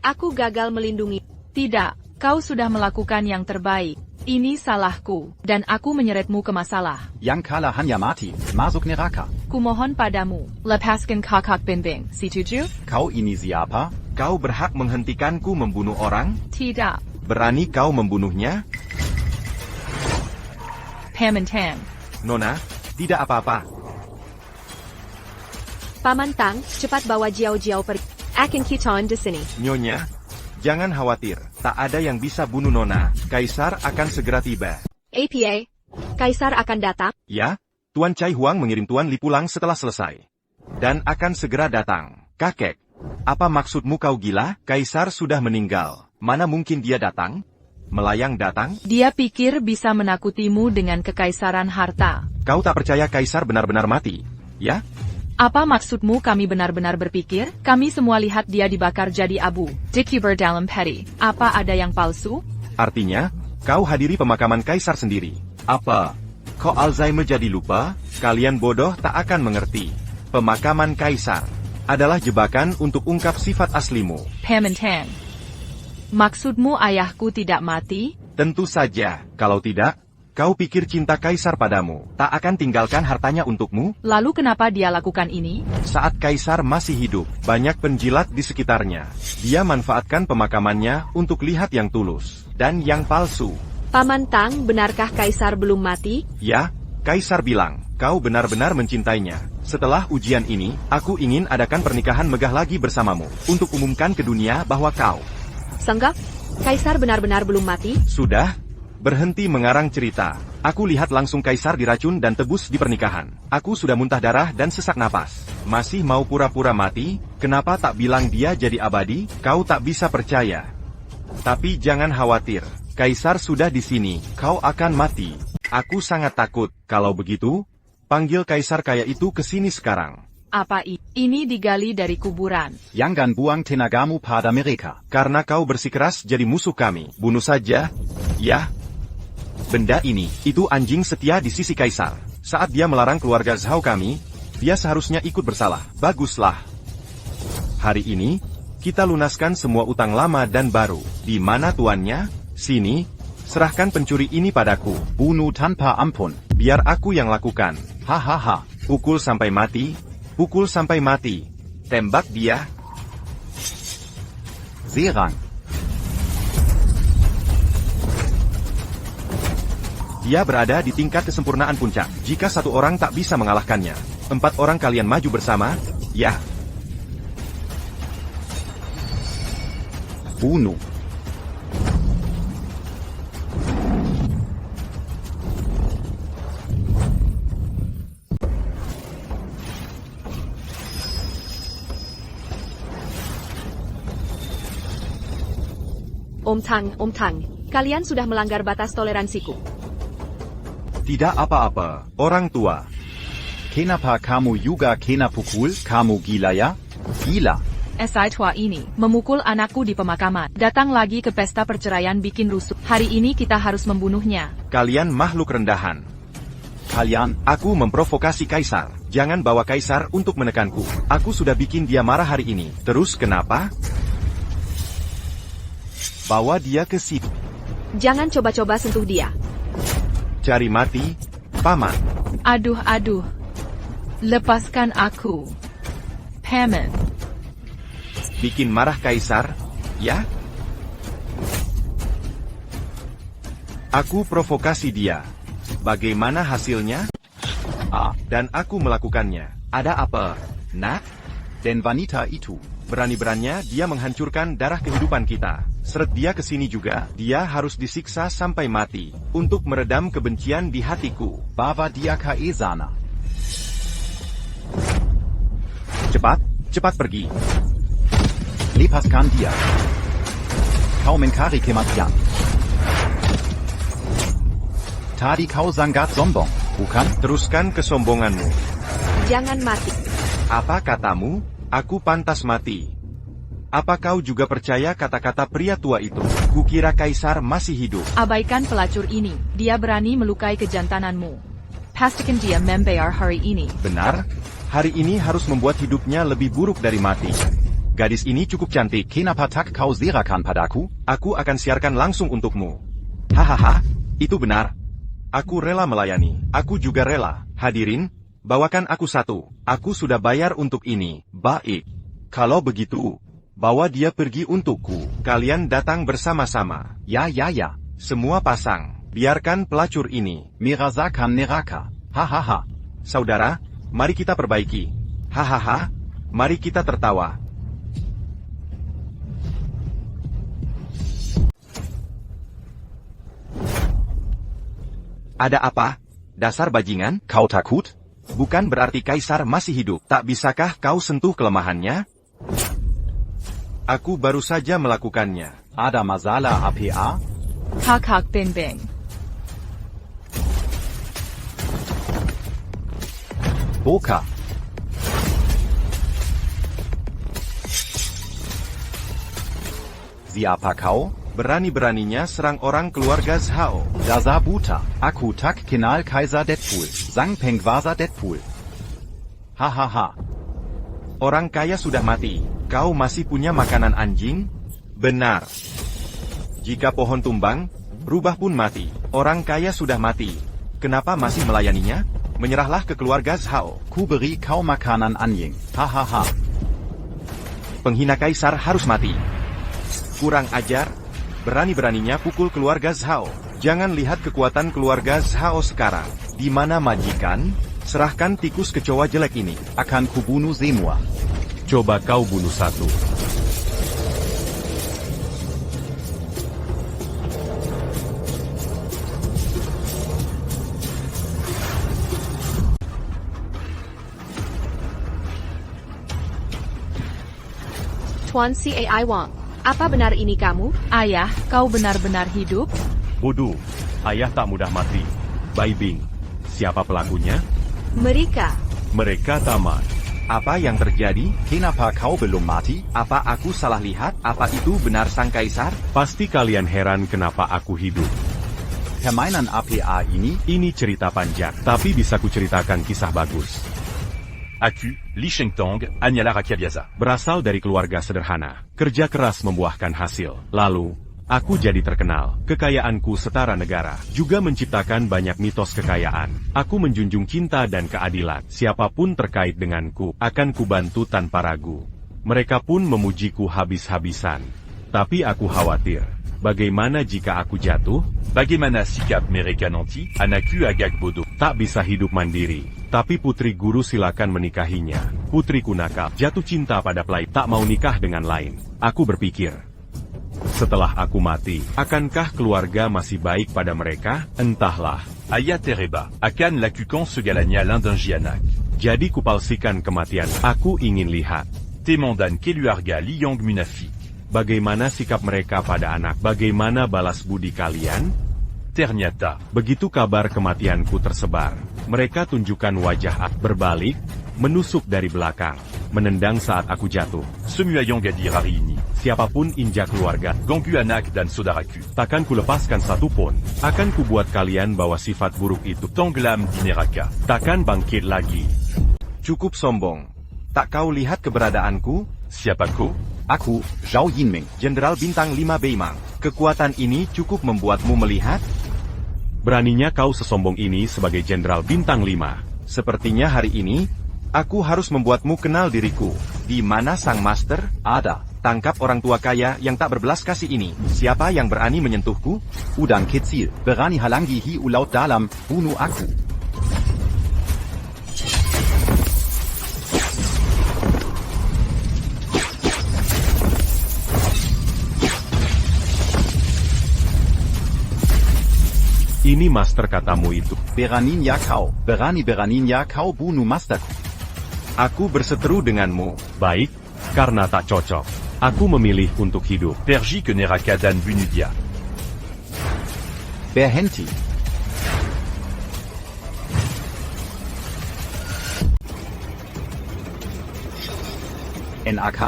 Speaker 1: Aku gagal melindungi.
Speaker 5: Tidak, kau sudah melakukan yang terbaik. Ini salahku, dan aku menyeretmu ke masalah.
Speaker 6: Yang kala hanya mati, masuk neraka.
Speaker 5: Kumohon padamu, lepaskan kakak bimbing, setuju?
Speaker 6: Kau ini siapa?
Speaker 4: Kau berhak menghentikanku membunuh orang?
Speaker 5: Tidak.
Speaker 4: Berani kau membunuhnya?
Speaker 5: Pamantang.
Speaker 4: Nona, tidak apa-apa.
Speaker 1: Paman Tang, cepat bawa Jiao Jiao pergi. Akan kita di sini.
Speaker 4: Nyonya, jangan khawatir, tak ada yang bisa bunuh Nona. Kaisar akan segera tiba.
Speaker 1: APA, Kaisar akan datang.
Speaker 4: Ya, Tuan Cai Huang mengirim Tuan Li pulang setelah selesai. Dan akan segera datang. Kakek, apa maksudmu kau gila? Kaisar sudah meninggal. Mana mungkin dia datang? Melayang datang?
Speaker 5: Dia pikir bisa menakutimu dengan kekaisaran harta.
Speaker 4: Kau tak percaya Kaisar benar-benar mati? Ya?
Speaker 5: Apa maksudmu kami benar-benar berpikir? Kami semua lihat dia dibakar jadi abu. Dikuber dalam peti. Apa ada yang palsu?
Speaker 4: Artinya, kau hadiri pemakaman Kaisar sendiri. Apa? Kok Alzheimer jadi lupa? Kalian bodoh tak akan mengerti. Pemakaman Kaisar adalah jebakan untuk ungkap sifat aslimu.
Speaker 5: Pamantang. Maksudmu ayahku tidak mati?
Speaker 4: Tentu saja, kalau tidak, kau pikir cinta Kaisar padamu tak akan tinggalkan hartanya untukmu?
Speaker 5: Lalu kenapa dia lakukan ini?
Speaker 4: Saat Kaisar masih hidup, banyak penjilat di sekitarnya. Dia manfaatkan pemakamannya untuk lihat yang tulus dan yang palsu.
Speaker 1: Paman Tang, benarkah Kaisar belum mati?
Speaker 4: Ya, Kaisar bilang, kau benar-benar mencintainya. Setelah ujian ini, aku ingin adakan pernikahan megah lagi bersamamu, untuk umumkan ke dunia bahwa kau...
Speaker 1: Senggak, Kaisar benar-benar belum mati?
Speaker 4: Sudah, berhenti mengarang cerita. Aku lihat langsung Kaisar diracun dan tebus di pernikahan. Aku sudah muntah darah dan sesak napas. Masih mau pura-pura mati? Kenapa tak bilang dia jadi abadi? Kau tak bisa percaya. Tapi jangan khawatir. Kaisar sudah di sini. Kau akan mati. Aku sangat takut. Kalau begitu, panggil Kaisar kaya itu ke sini sekarang.
Speaker 5: Apa ini digali dari kuburan?
Speaker 6: Jangan buang tenagamu pada mereka.
Speaker 4: Karena kau bersikeras jadi musuh kami. Bunuh saja. Ya. Benda ini, itu anjing setia di sisi Kaisar. Saat dia melarang keluarga Zhao kami, dia seharusnya ikut bersalah. Baguslah. Hari ini, kita lunaskan semua utang lama dan baru. Di mana tuannya? Sini, serahkan pencuri ini padaku.
Speaker 6: Bunuh tanpa ampun.
Speaker 4: Biar aku yang lakukan.
Speaker 6: Hahaha.
Speaker 4: Pukul sampai mati. Pukul sampai mati. Tembak dia.
Speaker 6: Serang.
Speaker 4: Dia berada di tingkat kesempurnaan puncak. Jika satu orang tak bisa mengalahkannya, 4 orang kalian maju bersama, ya.
Speaker 6: Bunuh.
Speaker 1: Om Tang, kalian sudah melanggar batas toleransiku.
Speaker 4: Tidak apa-apa, orang tua.
Speaker 6: Kenapa kamu juga kena pukul? Kamu gila ya? Gila.
Speaker 5: Si tua ini memukul anakku di pemakaman. Datang lagi ke pesta perceraian bikin rusuh. Hari ini kita harus membunuhnya.
Speaker 4: Kalian makhluk rendahan.
Speaker 6: Kalian,
Speaker 4: aku memprovokasi Kaisar. Jangan bawa Kaisar untuk menekanku. Aku sudah bikin dia marah hari ini. Terus kenapa? Bawa dia ke situ.
Speaker 1: Jangan coba-coba sentuh dia.
Speaker 4: Cari mati, paman.
Speaker 5: Aduh. Lepaskan aku. Paman.
Speaker 4: Bikin marah Kaisar, ya? Aku provokasi dia. Bagaimana hasilnya? Dan aku melakukannya. Ada apa, nak?
Speaker 6: Den wanita itu.
Speaker 4: Berani-beraninya dia menghancurkan darah kehidupan kita. Seret dia ke sini juga. Dia harus disiksa sampai mati. Untuk meredam kebencian di hatiku.
Speaker 6: Bawa dia ke sana.
Speaker 4: Cepat pergi.
Speaker 6: Lepaskan dia. Kau mencari kematian. Tadi kau sangat sombong, bukan?
Speaker 4: Teruskan kesombonganmu.
Speaker 1: Jangan mati.
Speaker 4: Apa katamu? Aku pantas mati. Apa kau juga percaya kata-kata pria tua itu? Kukira Kaisar masih hidup.
Speaker 5: Abaikan pelacur ini. Dia berani melukai kejantananmu. Pastikan dia membayar hari ini.
Speaker 4: Benar? Hari ini harus membuat hidupnya lebih buruk dari mati. Gadis ini cukup cantik.
Speaker 6: Kenapa tak kau serahkan padaku?
Speaker 4: Aku akan siarkan langsung untukmu. Hahaha. Itu benar. Aku rela melayani. Aku juga rela. Hadirin, bawakan aku satu. Aku sudah bayar untuk ini. Baik. Kalau begitu, bawa dia pergi untukku. Kalian datang bersama-sama.
Speaker 6: Ya.
Speaker 4: Semua pasang. Biarkan pelacur ini.
Speaker 6: Mirasakan neraka. Hahaha.
Speaker 4: Saudara, mari kita perbaiki. Hahaha. Mari kita tertawa. Ada apa? Dasar bajingan?
Speaker 6: Kau takut?
Speaker 4: Bukan berarti kaisar masih hidup. Tak bisakah kau sentuh kelemahannya? Aku baru saja melakukannya.
Speaker 6: Ada masalah APA?
Speaker 5: Hak beng beng.
Speaker 6: Boka. Siapa kau?
Speaker 4: Berani-beraninya serang orang keluarga Zhao.
Speaker 6: Dasar buta. Aku tak kenal Kaiser Deadpool. Sang Penguasa Deadpool. Hahaha.
Speaker 4: Orang kaya sudah mati. Kau masih punya makanan anjing? Benar. Jika pohon tumbang, rubah pun mati. Orang kaya sudah mati. Kenapa masih melayaninya? Menyerahlah ke keluarga Zhao.
Speaker 6: Ku beri kau makanan anjing. Hahaha.
Speaker 4: Penghina kaisar harus mati. Kurang ajar. Berani-beraninya pukul keluarga Zhao. Jangan lihat kekuatan keluarga Zhao sekarang. Di mana majikan? Serahkan tikus kecoa jelek ini.
Speaker 6: Akan kubunuh semua.
Speaker 2: Coba kau bunuh satu.
Speaker 1: Tuan Cai Wang, apa benar ini kamu?
Speaker 5: Ayah, kau benar-benar hidup?
Speaker 2: Bodoh, ayah tak mudah mati. Bai Bing, siapa pelakunya? Mereka tamat.
Speaker 4: Apa yang terjadi?
Speaker 6: Kenapa kau belum mati?
Speaker 4: Apa aku salah lihat? Apa itu benar sang kaisar?
Speaker 2: Pasti kalian heran kenapa aku hidup.
Speaker 6: Permainan APA ini?
Speaker 2: Ini cerita panjang, tapi bisa kuceritakan kisah bagus.
Speaker 3: Aku, Li Shengtong, Anyala Rakiabiaza.
Speaker 2: Berasal dari keluarga sederhana. Kerja keras membuahkan hasil. Lalu, aku jadi terkenal. Kekayaanku setara negara. Juga menciptakan banyak mitos kekayaan. Aku menjunjung cinta dan keadilan. Siapapun terkait denganku, akan kubantu tanpa ragu. Mereka pun memujiku habis-habisan. Tapi aku khawatir. Bagaimana jika aku jatuh?
Speaker 3: Bagaimana sikap mereka nanti? Anakku agak bodoh.
Speaker 2: Tak bisa hidup mandiri. Tapi putri guru silakan menikahinya. Putriku nakal, jatuh cinta pada pelai, tak mau nikah dengan lain. Aku berpikir, setelah aku mati, akankah keluarga masih baik pada mereka? Entahlah.
Speaker 3: Aya tereba, akan lakukan segalanya l'indungianak.
Speaker 2: Jadi kupalsikan kematian. Aku ingin lihat.
Speaker 3: Temandan keluarga Liang Munafik.
Speaker 2: Bagaimana sikap mereka pada anak? Bagaimana balas budi kalian?
Speaker 3: Ternyata,
Speaker 2: begitu kabar kematianku tersebar, mereka tunjukkan wajah berbalik, menusuk dari belakang, menendang saat aku jatuh.
Speaker 3: semua yang gadir hari ini.
Speaker 2: Siapapun injak keluarga,
Speaker 3: ganggu anak dan saudaraku.
Speaker 2: Takkan kulepaskan satu pun. Akan kubuat kalian bawa sifat buruk itu.
Speaker 3: Tenggelam di neraka.
Speaker 2: Takkan bangkit lagi.
Speaker 4: Cukup sombong. Tak kau lihat keberadaanku?
Speaker 3: Siapa kau?
Speaker 6: Aku, Zhao Yinming.
Speaker 4: Jenderal Bintang 5 Beimang. Kekuatan ini cukup membuatmu melihat?
Speaker 2: Beraninya kau sesombong ini sebagai Jenderal Bintang 5.
Speaker 4: Sepertinya hari ini, aku harus membuatmu kenal diriku. Di mana sang master?
Speaker 6: Ada.
Speaker 4: Tangkap orang tua kaya yang tak berbelas kasih ini. Siapa yang berani menyentuhku?
Speaker 6: Udang kecil, berani halangi hiu laut dalam, bunuh aku.
Speaker 2: Ini master katamu itu.
Speaker 6: Beraninya kau bunuh masterku.
Speaker 4: Aku berseteru denganmu.
Speaker 2: Baik, karena tak cocok. Aku memilih untuk hidup.
Speaker 3: Pergi ke neraka dan bunuh dia.
Speaker 6: Berhenti. NAK,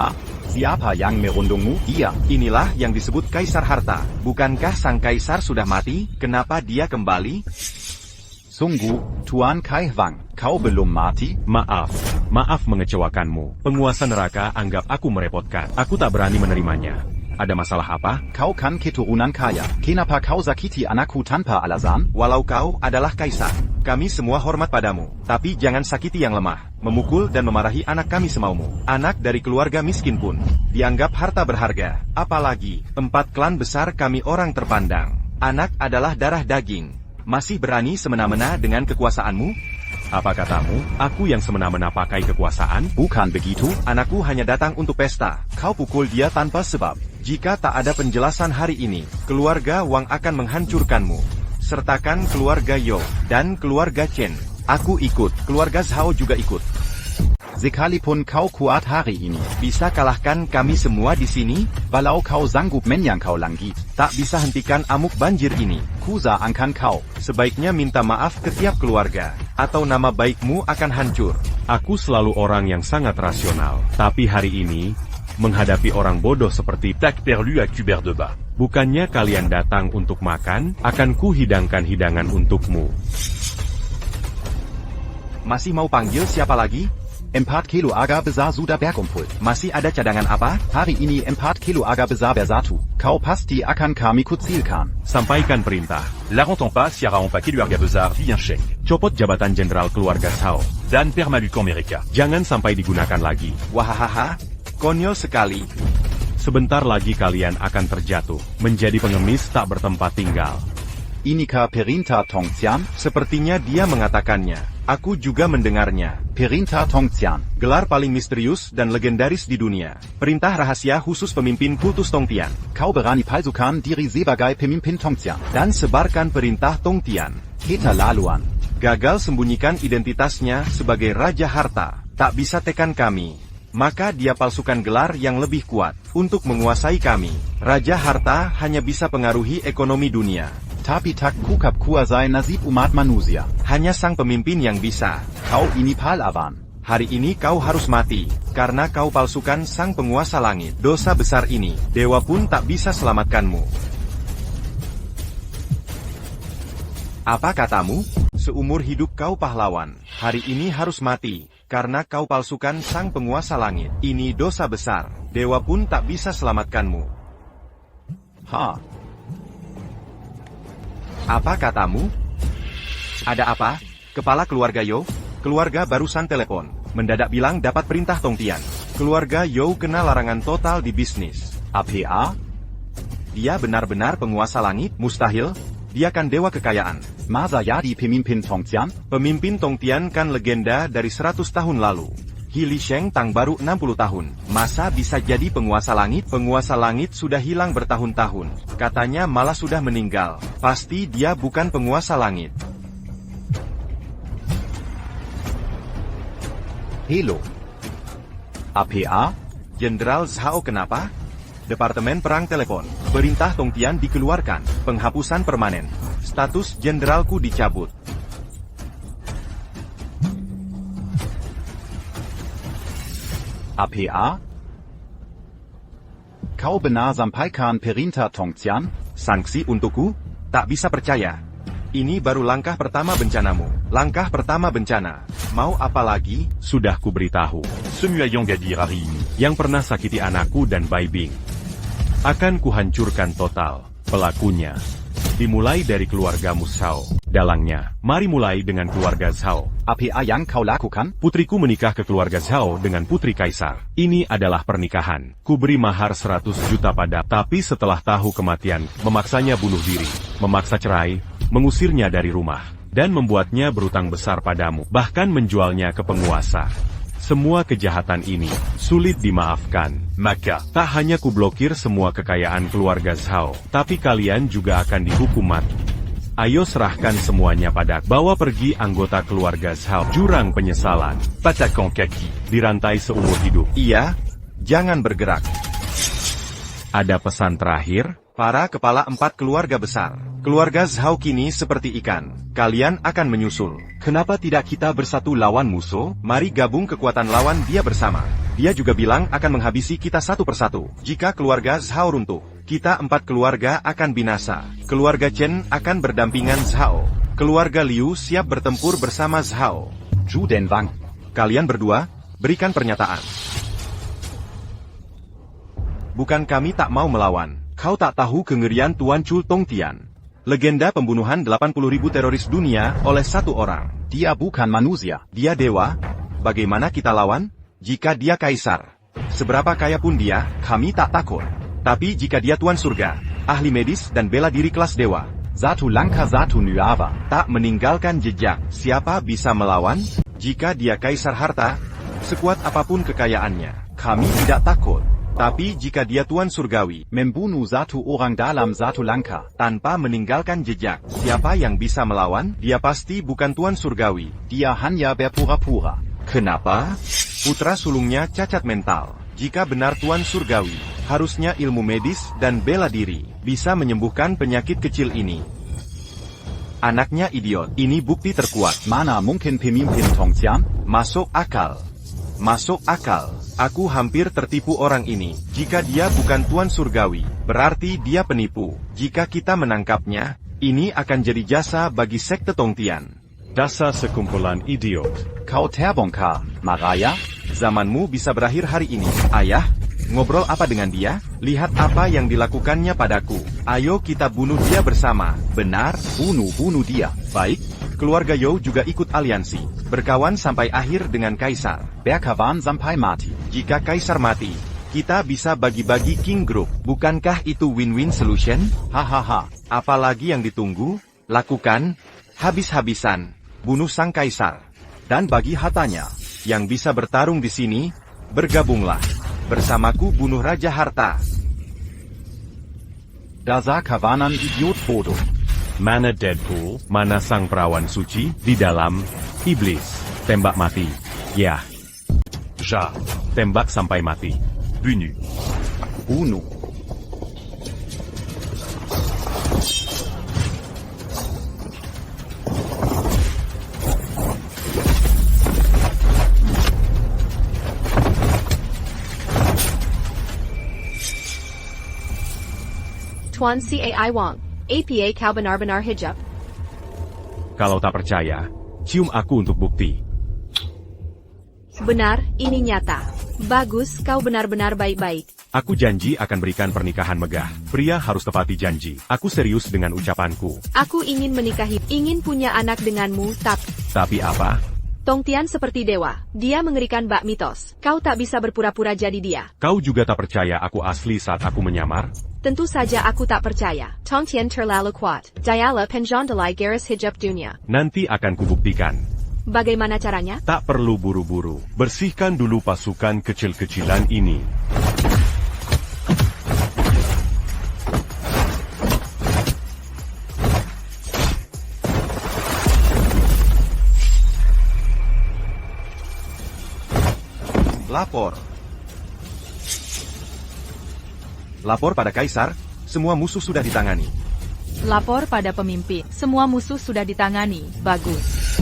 Speaker 6: siapa yang merundungmu? Dia.
Speaker 4: Inilah yang disebut Kaisar Harta. Bukankah sang kaisar sudah mati? Kenapa dia kembali?
Speaker 6: Sungguh, Tuan Kai Wang, kau belum mati?
Speaker 2: Maaf mengecewakanmu. Penguasa neraka anggap aku merepotkan. Aku tak berani menerimanya. Ada masalah apa?
Speaker 6: Kau kan keturunan kaya. Kenapa kau sakiti anakku tanpa alasan?
Speaker 4: Walau kau adalah kaisar, kami semua hormat padamu. Tapi jangan sakiti yang lemah, memukul dan memarahi anak kami semaumu. Anak dari keluarga miskin pun dianggap harta berharga. Apalagi 4 klan besar kami orang terpandang. Anak adalah darah daging. Masih berani semena-mena dengan kekuasaanmu?
Speaker 2: Apa katamu? Aku yang semena-mena pakai kekuasaan?
Speaker 6: Bukan begitu?
Speaker 4: Anakku hanya datang untuk pesta. Kau pukul dia tanpa sebab. Jika tak ada penjelasan hari ini, keluarga Wang akan menghancurkanmu. Sertakan keluarga Yo dan keluarga Chen. Aku ikut. Keluarga Zhao juga ikut.
Speaker 6: Sekalipun kau kuat hari ini,
Speaker 4: Bisa kalahkan kami semua di sini?
Speaker 6: walau kau sanggup menyangkau langit,
Speaker 4: Tak bisa hentikan amuk banjir ini.
Speaker 6: kuza angkan kau.
Speaker 4: Sebaiknya minta maaf ke tiap keluarga, atau nama baikmu akan hancur.
Speaker 2: Aku selalu orang yang sangat rasional. Tapi hari ini, menghadapi orang bodoh seperti
Speaker 3: Tac perlu à Cubert de Bas.
Speaker 2: bukannya kalian datang untuk makan, akan ku hidangkan hidangan untukmu.
Speaker 4: Masih mau panggil siapa lagi?
Speaker 6: 4 Kilo agar besar sudah berkumpul.
Speaker 4: Masih ada cadangan apa?
Speaker 6: Hari ini 4 Kilo agar besar bersatu. Kau pasti akan kami kucilkan.
Speaker 2: Sampaikan perintah.
Speaker 3: La Rentempa, Sierra Ampa Keluarga Besar, Viansheng.
Speaker 2: Copot jabatan jenderal keluarga Zhao.
Speaker 3: Dan Permalucan Mereka.
Speaker 2: Jangan sampai digunakan lagi.
Speaker 4: Wahahaha, konyol sekali.
Speaker 2: Sebentar lagi kalian akan terjatuh, menjadi pengemis tak bertempat tinggal.
Speaker 6: Inikah perintah Tongtian?
Speaker 4: Sepertinya dia mengatakannya. Aku juga mendengarnya.
Speaker 6: Perintah Tongtian.
Speaker 4: Gelar paling misterius dan legendaris di dunia. Perintah rahasia khusus pemimpin kultus Tongtian.
Speaker 6: Kau berani palsukan diri sebagai pemimpin Tongtian.
Speaker 4: Dan sebarkan perintah Tongtian.
Speaker 6: Keterlaluan.
Speaker 4: Gagal sembunyikan identitasnya sebagai Raja Harta. Tak bisa tekan kami. Maka dia palsukan gelar yang lebih kuat untuk menguasai kami. Raja Harta hanya bisa pengaruhi ekonomi dunia.
Speaker 6: Tapi tak kukap kuasai nasib umat manusia.
Speaker 4: Hanya sang pemimpin yang bisa.
Speaker 6: Kau ini pahlawan.
Speaker 4: Hari ini kau harus mati, karena kau palsukan sang penguasa langit. Dosa besar ini, dewa pun tak bisa selamatkanmu. Apa katamu? Seumur hidup kau pahlawan. Hari ini harus mati, karena kau palsukan sang penguasa langit. Ini dosa besar. Dewa pun tak bisa selamatkanmu.
Speaker 6: Ha.
Speaker 4: Apa katamu? Ada apa? Kepala keluarga Yo? Keluarga barusan telepon. Mendadak bilang dapat perintah Tongtian. Keluarga Yo kena larangan total di bisnis.
Speaker 6: APA?
Speaker 4: Dia benar-benar penguasa langit? Mustahil. Dia kan dewa kekayaan.
Speaker 6: Masa jadi pemimpin Tongtian?
Speaker 4: Pemimpin Tongtian kan legenda dari 100 tahun lalu. He Li Sheng Tang baru 60 tahun. Masa bisa jadi penguasa langit? Penguasa langit sudah hilang bertahun-tahun. Katanya malah sudah meninggal. Pasti dia bukan penguasa langit.
Speaker 6: Hello. APA?
Speaker 4: Jenderal Zhao kenapa? Departemen Perang Telepon. Perintah Tongtian dikeluarkan. Penghapusan permanen. Status jenderalku dicabut.
Speaker 6: APA? Kau benar sampaikan perintah Tongtian?
Speaker 4: Sanksi untukku? Tak bisa percaya. Ini baru langkah pertama bencanamu. Langkah pertama bencana. Mau apa lagi?
Speaker 2: Sudah kuberitahu.
Speaker 3: Semuayang Gadir hari ini.
Speaker 2: Yang pernah sakiti anakku dan Bai Bing. Akan kuhancurkan total. Pelakunya dimulai dari keluarga Zhao. Dalangnya, mari mulai dengan keluarga Zhao.
Speaker 6: APA yang kau lakukan?
Speaker 2: Putriku menikah ke keluarga Zhao dengan putri kaisar. Ini adalah pernikahan. Ku beri mahar 100 juta pada, tapi setelah tahu kematian, memaksanya bunuh diri, memaksa cerai, mengusirnya dari rumah, dan membuatnya berutang besar padamu, bahkan menjualnya ke penguasa. Semua kejahatan ini sulit dimaafkan.
Speaker 3: Maka,
Speaker 2: Tak hanya kublokir semua kekayaan keluarga Zhao, tapi kalian juga akan dihukum mati. Ayo serahkan semuanya padaku. Bawa pergi anggota keluarga Zhao. Jurang penyesalan.
Speaker 3: Patakan Kaki.
Speaker 2: Dirantai seumur hidup.
Speaker 4: Iya, jangan bergerak.
Speaker 2: Ada pesan terakhir?
Speaker 4: Para kepala 4 keluarga besar. Keluarga Zhao kini seperti ikan. Kalian akan menyusul. Kenapa tidak kita bersatu lawan musuh? Mari gabung kekuatan lawan dia bersama. Dia juga bilang akan menghabisi kita satu persatu. Jika keluarga Zhao runtuh, kita 4 keluarga akan binasa. Keluarga Chen akan berdampingan Zhao. Keluarga Liu siap bertempur bersama Zhao.
Speaker 6: Zhu Denwang.
Speaker 4: Kalian berdua, berikan pernyataan. bukan kami tak mau melawan. Kau tak tahu kengerian Tuan Chul Tongtian. Legenda pembunuhan 80.000 teroris dunia oleh satu orang.
Speaker 6: Dia bukan manusia.
Speaker 4: Dia dewa. Bagaimana kita lawan? Jika dia kaisar, seberapa kaya pun dia, kami tak takut. Tapi jika dia Tuan Surga, ahli medis dan bela diri kelas dewa,
Speaker 6: Zatu Lanka Zatu Nuava.
Speaker 4: tak meninggalkan jejak, siapa bisa melawan? Jika dia kaisar harta, sekuat apapun kekayaannya, kami tidak takut. Tapi jika dia Tuan Surgawi,
Speaker 6: Membunuh Zatu orang dalam Zatu Lanka.
Speaker 4: tanpa meninggalkan jejak, siapa yang bisa melawan? Dia pasti bukan Tuan Surgawi.
Speaker 6: Dia hanya berpura-pura.
Speaker 4: Kenapa? Putra sulungnya cacat mental. Jika benar Tuan Surgawi, harusnya ilmu medis dan bela diri bisa menyembuhkan penyakit kecil ini. Anaknya idiot, ini bukti terkuat.
Speaker 6: Mana mungkin pemimpin Tongtian?
Speaker 4: Masuk akal. Masuk akal. Aku hampir tertipu orang ini. Jika dia bukan Tuan Surgawi, berarti dia penipu. Jika kita menangkapnya, ini akan jadi jasa bagi sekte Tongtian.
Speaker 2: Dasar sekumpulan idiot.
Speaker 6: Kau terbongkar, Maraya.
Speaker 4: Zamanmu bisa berakhir hari ini. Ayah, ngobrol apa dengan dia? Lihat apa yang dilakukannya padaku. Ayo kita bunuh dia bersama. Benar?
Speaker 6: Bunuh dia.
Speaker 4: Baik. Keluarga You juga ikut aliansi. Berkawan sampai akhir dengan Kaisar.
Speaker 6: Berkawan sampai mati.
Speaker 4: Jika Kaisar mati, kita bisa bagi-bagi King Group. Bukankah itu win-win solution?
Speaker 6: Hahaha.
Speaker 4: Apalagi yang ditunggu? Lakukan. Habis-habisan. Bunuh sang Kaisar. Dan bagi hartanya. Yang bisa bertarung di sini, bergabunglah. Bersamaku bunuh Raja Harta.
Speaker 6: Dasar kawanan idiot bodoh.
Speaker 2: Mana Deadpool, mana sang perawan suci, di dalam, iblis, tembak mati, ya,
Speaker 3: Ja.
Speaker 2: tembak sampai mati.
Speaker 3: Bunu.
Speaker 6: Bunuh.
Speaker 1: Tuan Cai Wang. APA kau benar-benar hijab.
Speaker 2: Kalau tak percaya, cium aku untuk bukti.
Speaker 1: Benar, ini nyata. Bagus, kau benar-benar baik-baik.
Speaker 2: Aku janji akan berikan pernikahan megah. Pria harus tepati janji. Aku serius dengan ucapanku.
Speaker 1: Aku ingin menikahi, ingin punya anak denganmu,
Speaker 2: Tapi apa?
Speaker 1: Tongtian seperti dewa. Dia mengerikan bak mitos. Kau tak bisa berpura-pura jadi dia.
Speaker 2: Kau juga tak percaya aku asli saat aku menyamar?
Speaker 1: Tentu saja aku tak percaya. Tongtian terlalu kuat. Dialah penjondalai garis hijab dunia.
Speaker 2: Nanti akan kubuktikan.
Speaker 1: Bagaimana caranya?
Speaker 2: Tak perlu buru-buru. Bersihkan dulu pasukan kecil-kecilan ini.
Speaker 4: Lapor. Lapor pada Kaisar, semua musuh sudah ditangani.
Speaker 5: Lapor pada pemimpin. Semua musuh sudah ditangani. Bagus.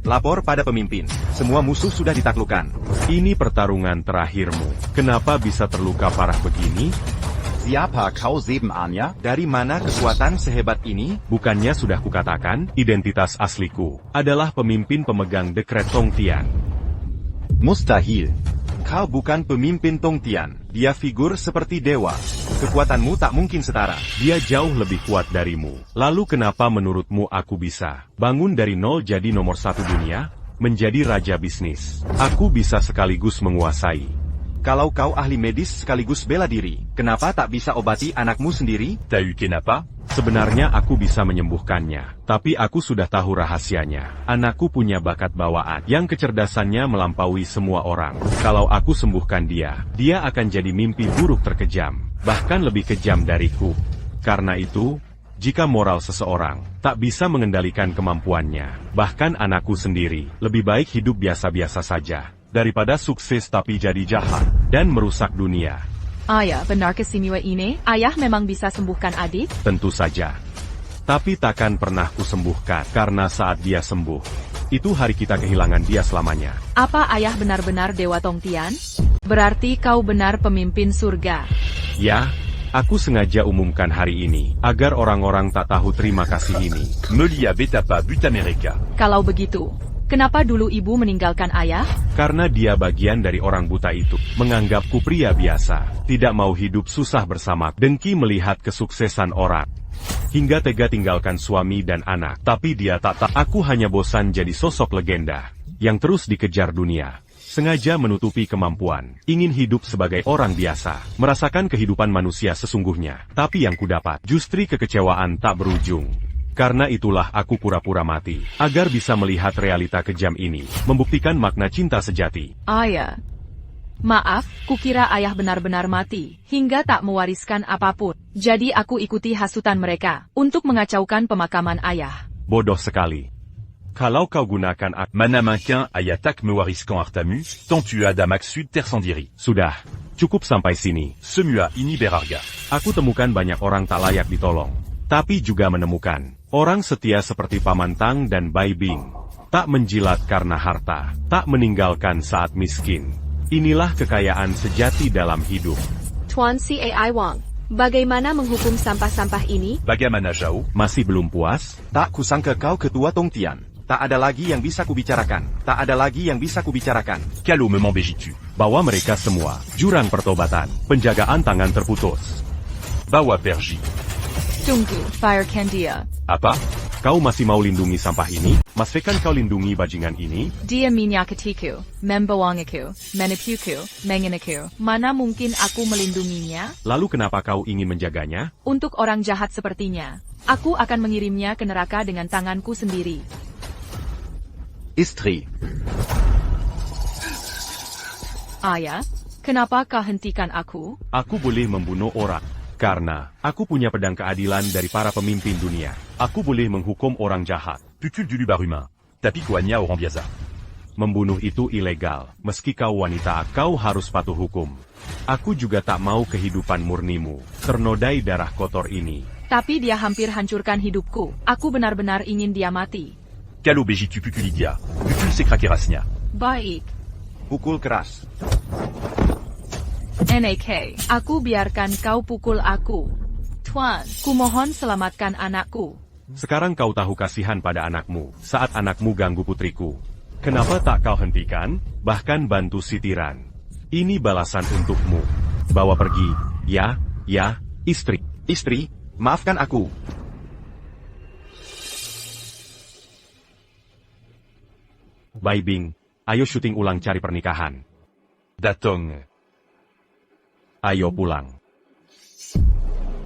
Speaker 4: Lapor pada pemimpin, semua musuh sudah ditaklukkan.
Speaker 2: Ini pertarungan terakhirmu. Kenapa bisa terluka parah begini?
Speaker 6: Siapa kau sebenarnya?
Speaker 4: Dari mana kekuatan sehebat ini?
Speaker 2: Bukannya sudah kukatakan, identitas asliku adalah pemimpin pemegang dekret Tongtian.
Speaker 6: Mustahil.
Speaker 4: Kau bukan pemimpin Tongtian. Dia figur seperti dewa. Kekuatanmu tak mungkin setara.
Speaker 2: Dia jauh lebih kuat darimu. Lalu kenapa menurutmu aku bisa bangun dari nol jadi nomor 1 dunia? Menjadi raja bisnis. Aku bisa sekaligus menguasai.
Speaker 4: Kalau kau ahli medis sekaligus bela diri, kenapa tak bisa obati anakmu sendiri?
Speaker 3: T'as eu Kenapa?
Speaker 2: Sebenarnya aku bisa menyembuhkannya. Tapi aku sudah tahu rahasianya. Anakku punya bakat bawaan yang kecerdasannya melampaui semua orang. Kalau aku sembuhkan dia, dia akan jadi mimpi buruk terkejam. Bahkan lebih kejam dariku. Karena itu, jika moral seseorang tak bisa mengendalikan kemampuannya, bahkan anakku sendiri, lebih baik hidup biasa-biasa saja, daripada sukses tapi jadi jahat, dan merusak dunia.
Speaker 5: Ayah, benar kesiniwa ini? Ayah memang bisa sembuhkan adik?
Speaker 2: Tentu saja. Tapi takkan pernah kusembuhkan, karena saat dia sembuh, itu hari kita kehilangan dia selamanya.
Speaker 5: Apa ayah benar-benar Dewa Tongtian? Berarti kau benar pemimpin surga.
Speaker 2: Ya, aku sengaja umumkan hari ini, agar orang-orang tak tahu terima kasih ini.
Speaker 3: Melia Betapa But America.
Speaker 5: Kalau begitu, Kenapa dulu ibu meninggalkan ayah?
Speaker 2: Karena dia bagian dari orang buta itu. Menganggapku pria biasa. Tidak mau hidup susah bersama. Dengki melihat kesuksesan orang. Hingga tega tinggalkan suami dan anak. Tapi dia tak. Aku hanya bosan jadi sosok legenda. Yang terus dikejar dunia. Sengaja menutupi kemampuan. Ingin hidup sebagai orang biasa. Merasakan kehidupan manusia sesungguhnya. Tapi yang kudapat justru kekecewaan tak berujung. Karena itulah aku pura-pura mati, agar bisa melihat realita kejam ini, membuktikan makna cinta sejati.
Speaker 5: Ayah. Maaf, kukira ayah benar-benar mati, hingga tak mewariskan apapun. Jadi aku ikuti hasutan mereka, untuk mengacaukan pemakaman ayah.
Speaker 2: Bodoh sekali. Kalau kau gunakan
Speaker 3: Manaminquin Ayatak mewariskan Artamu, tant tu as Damak Sud Tersandiri.
Speaker 2: Sudah, cukup sampai sini.
Speaker 3: Semua ini berharga.
Speaker 2: Aku temukan banyak orang tak layak ditolong. Tapi juga menemukan orang setia seperti Paman Tang dan Bai Bing. Tak menjilat karena harta, tak meninggalkan saat miskin. Inilah kekayaan sejati dalam hidup.
Speaker 1: Tuan Cai Wang, bagaimana menghukum sampah-sampah ini?
Speaker 3: Bagaimana Zhao?
Speaker 2: Masih belum puas?
Speaker 4: Tak kusangka kau ketua Tongtian. Tak ada lagi yang bisa kubicarakan. Tak ada lagi yang bisa kubicarakan.
Speaker 3: Quel me m'embégitu?
Speaker 2: Bawa mereka semua. Jurang pertobatan. Penjagaan tangan terputus.
Speaker 3: Bawa Perji.
Speaker 5: Tunggu, Fire Candia.
Speaker 3: Apa?
Speaker 2: Kau masih mau lindungi sampah ini? Masihkan kau lindungi bajingan ini?
Speaker 5: Dia minyakatiku, membawangiku, menipuku, menginaku. Mana mungkin aku melindunginya?
Speaker 2: Lalu kenapa kau ingin menjaganya?
Speaker 5: Untuk orang jahat sepertinya, aku akan mengirimnya ke neraka dengan tanganku sendiri.
Speaker 6: Istri.
Speaker 5: Ayah, kenapa kau hentikan aku?
Speaker 2: Aku boleh membunuh orang. Karena aku punya pedang keadilan dari para pemimpin dunia. Aku boleh menghukum orang jahat.
Speaker 3: Pucule du lubar humain. Tapi Kuanya au Rambiaza.
Speaker 2: Membunuh itu ilegal. Meski kau wanita, kau harus patuh hukum. Aku juga tak mau kehidupan murnimu ternodai darah kotor ini.
Speaker 5: Tapi dia hampir hancurkan hidupku. Aku benar-benar ingin dia mati.
Speaker 3: Calo Bejitu Puculidia. Pucule Secraterasnia.
Speaker 5: Baik.
Speaker 4: Pukul keras.
Speaker 5: NAK, aku biarkan kau pukul aku. Tuan, kumohon selamatkan anakku.
Speaker 2: Sekarang kau tahu kasihan pada anakmu, saat anakmu ganggu putriku. Kenapa tak kau hentikan, bahkan bantu sitiran? Ini balasan untukmu. Bawa pergi, ya, istri.
Speaker 4: Istri, maafkan aku.
Speaker 2: Bai Bing, ayo syuting ulang cari pernikahan.
Speaker 3: Datong.
Speaker 2: Ayo pulang.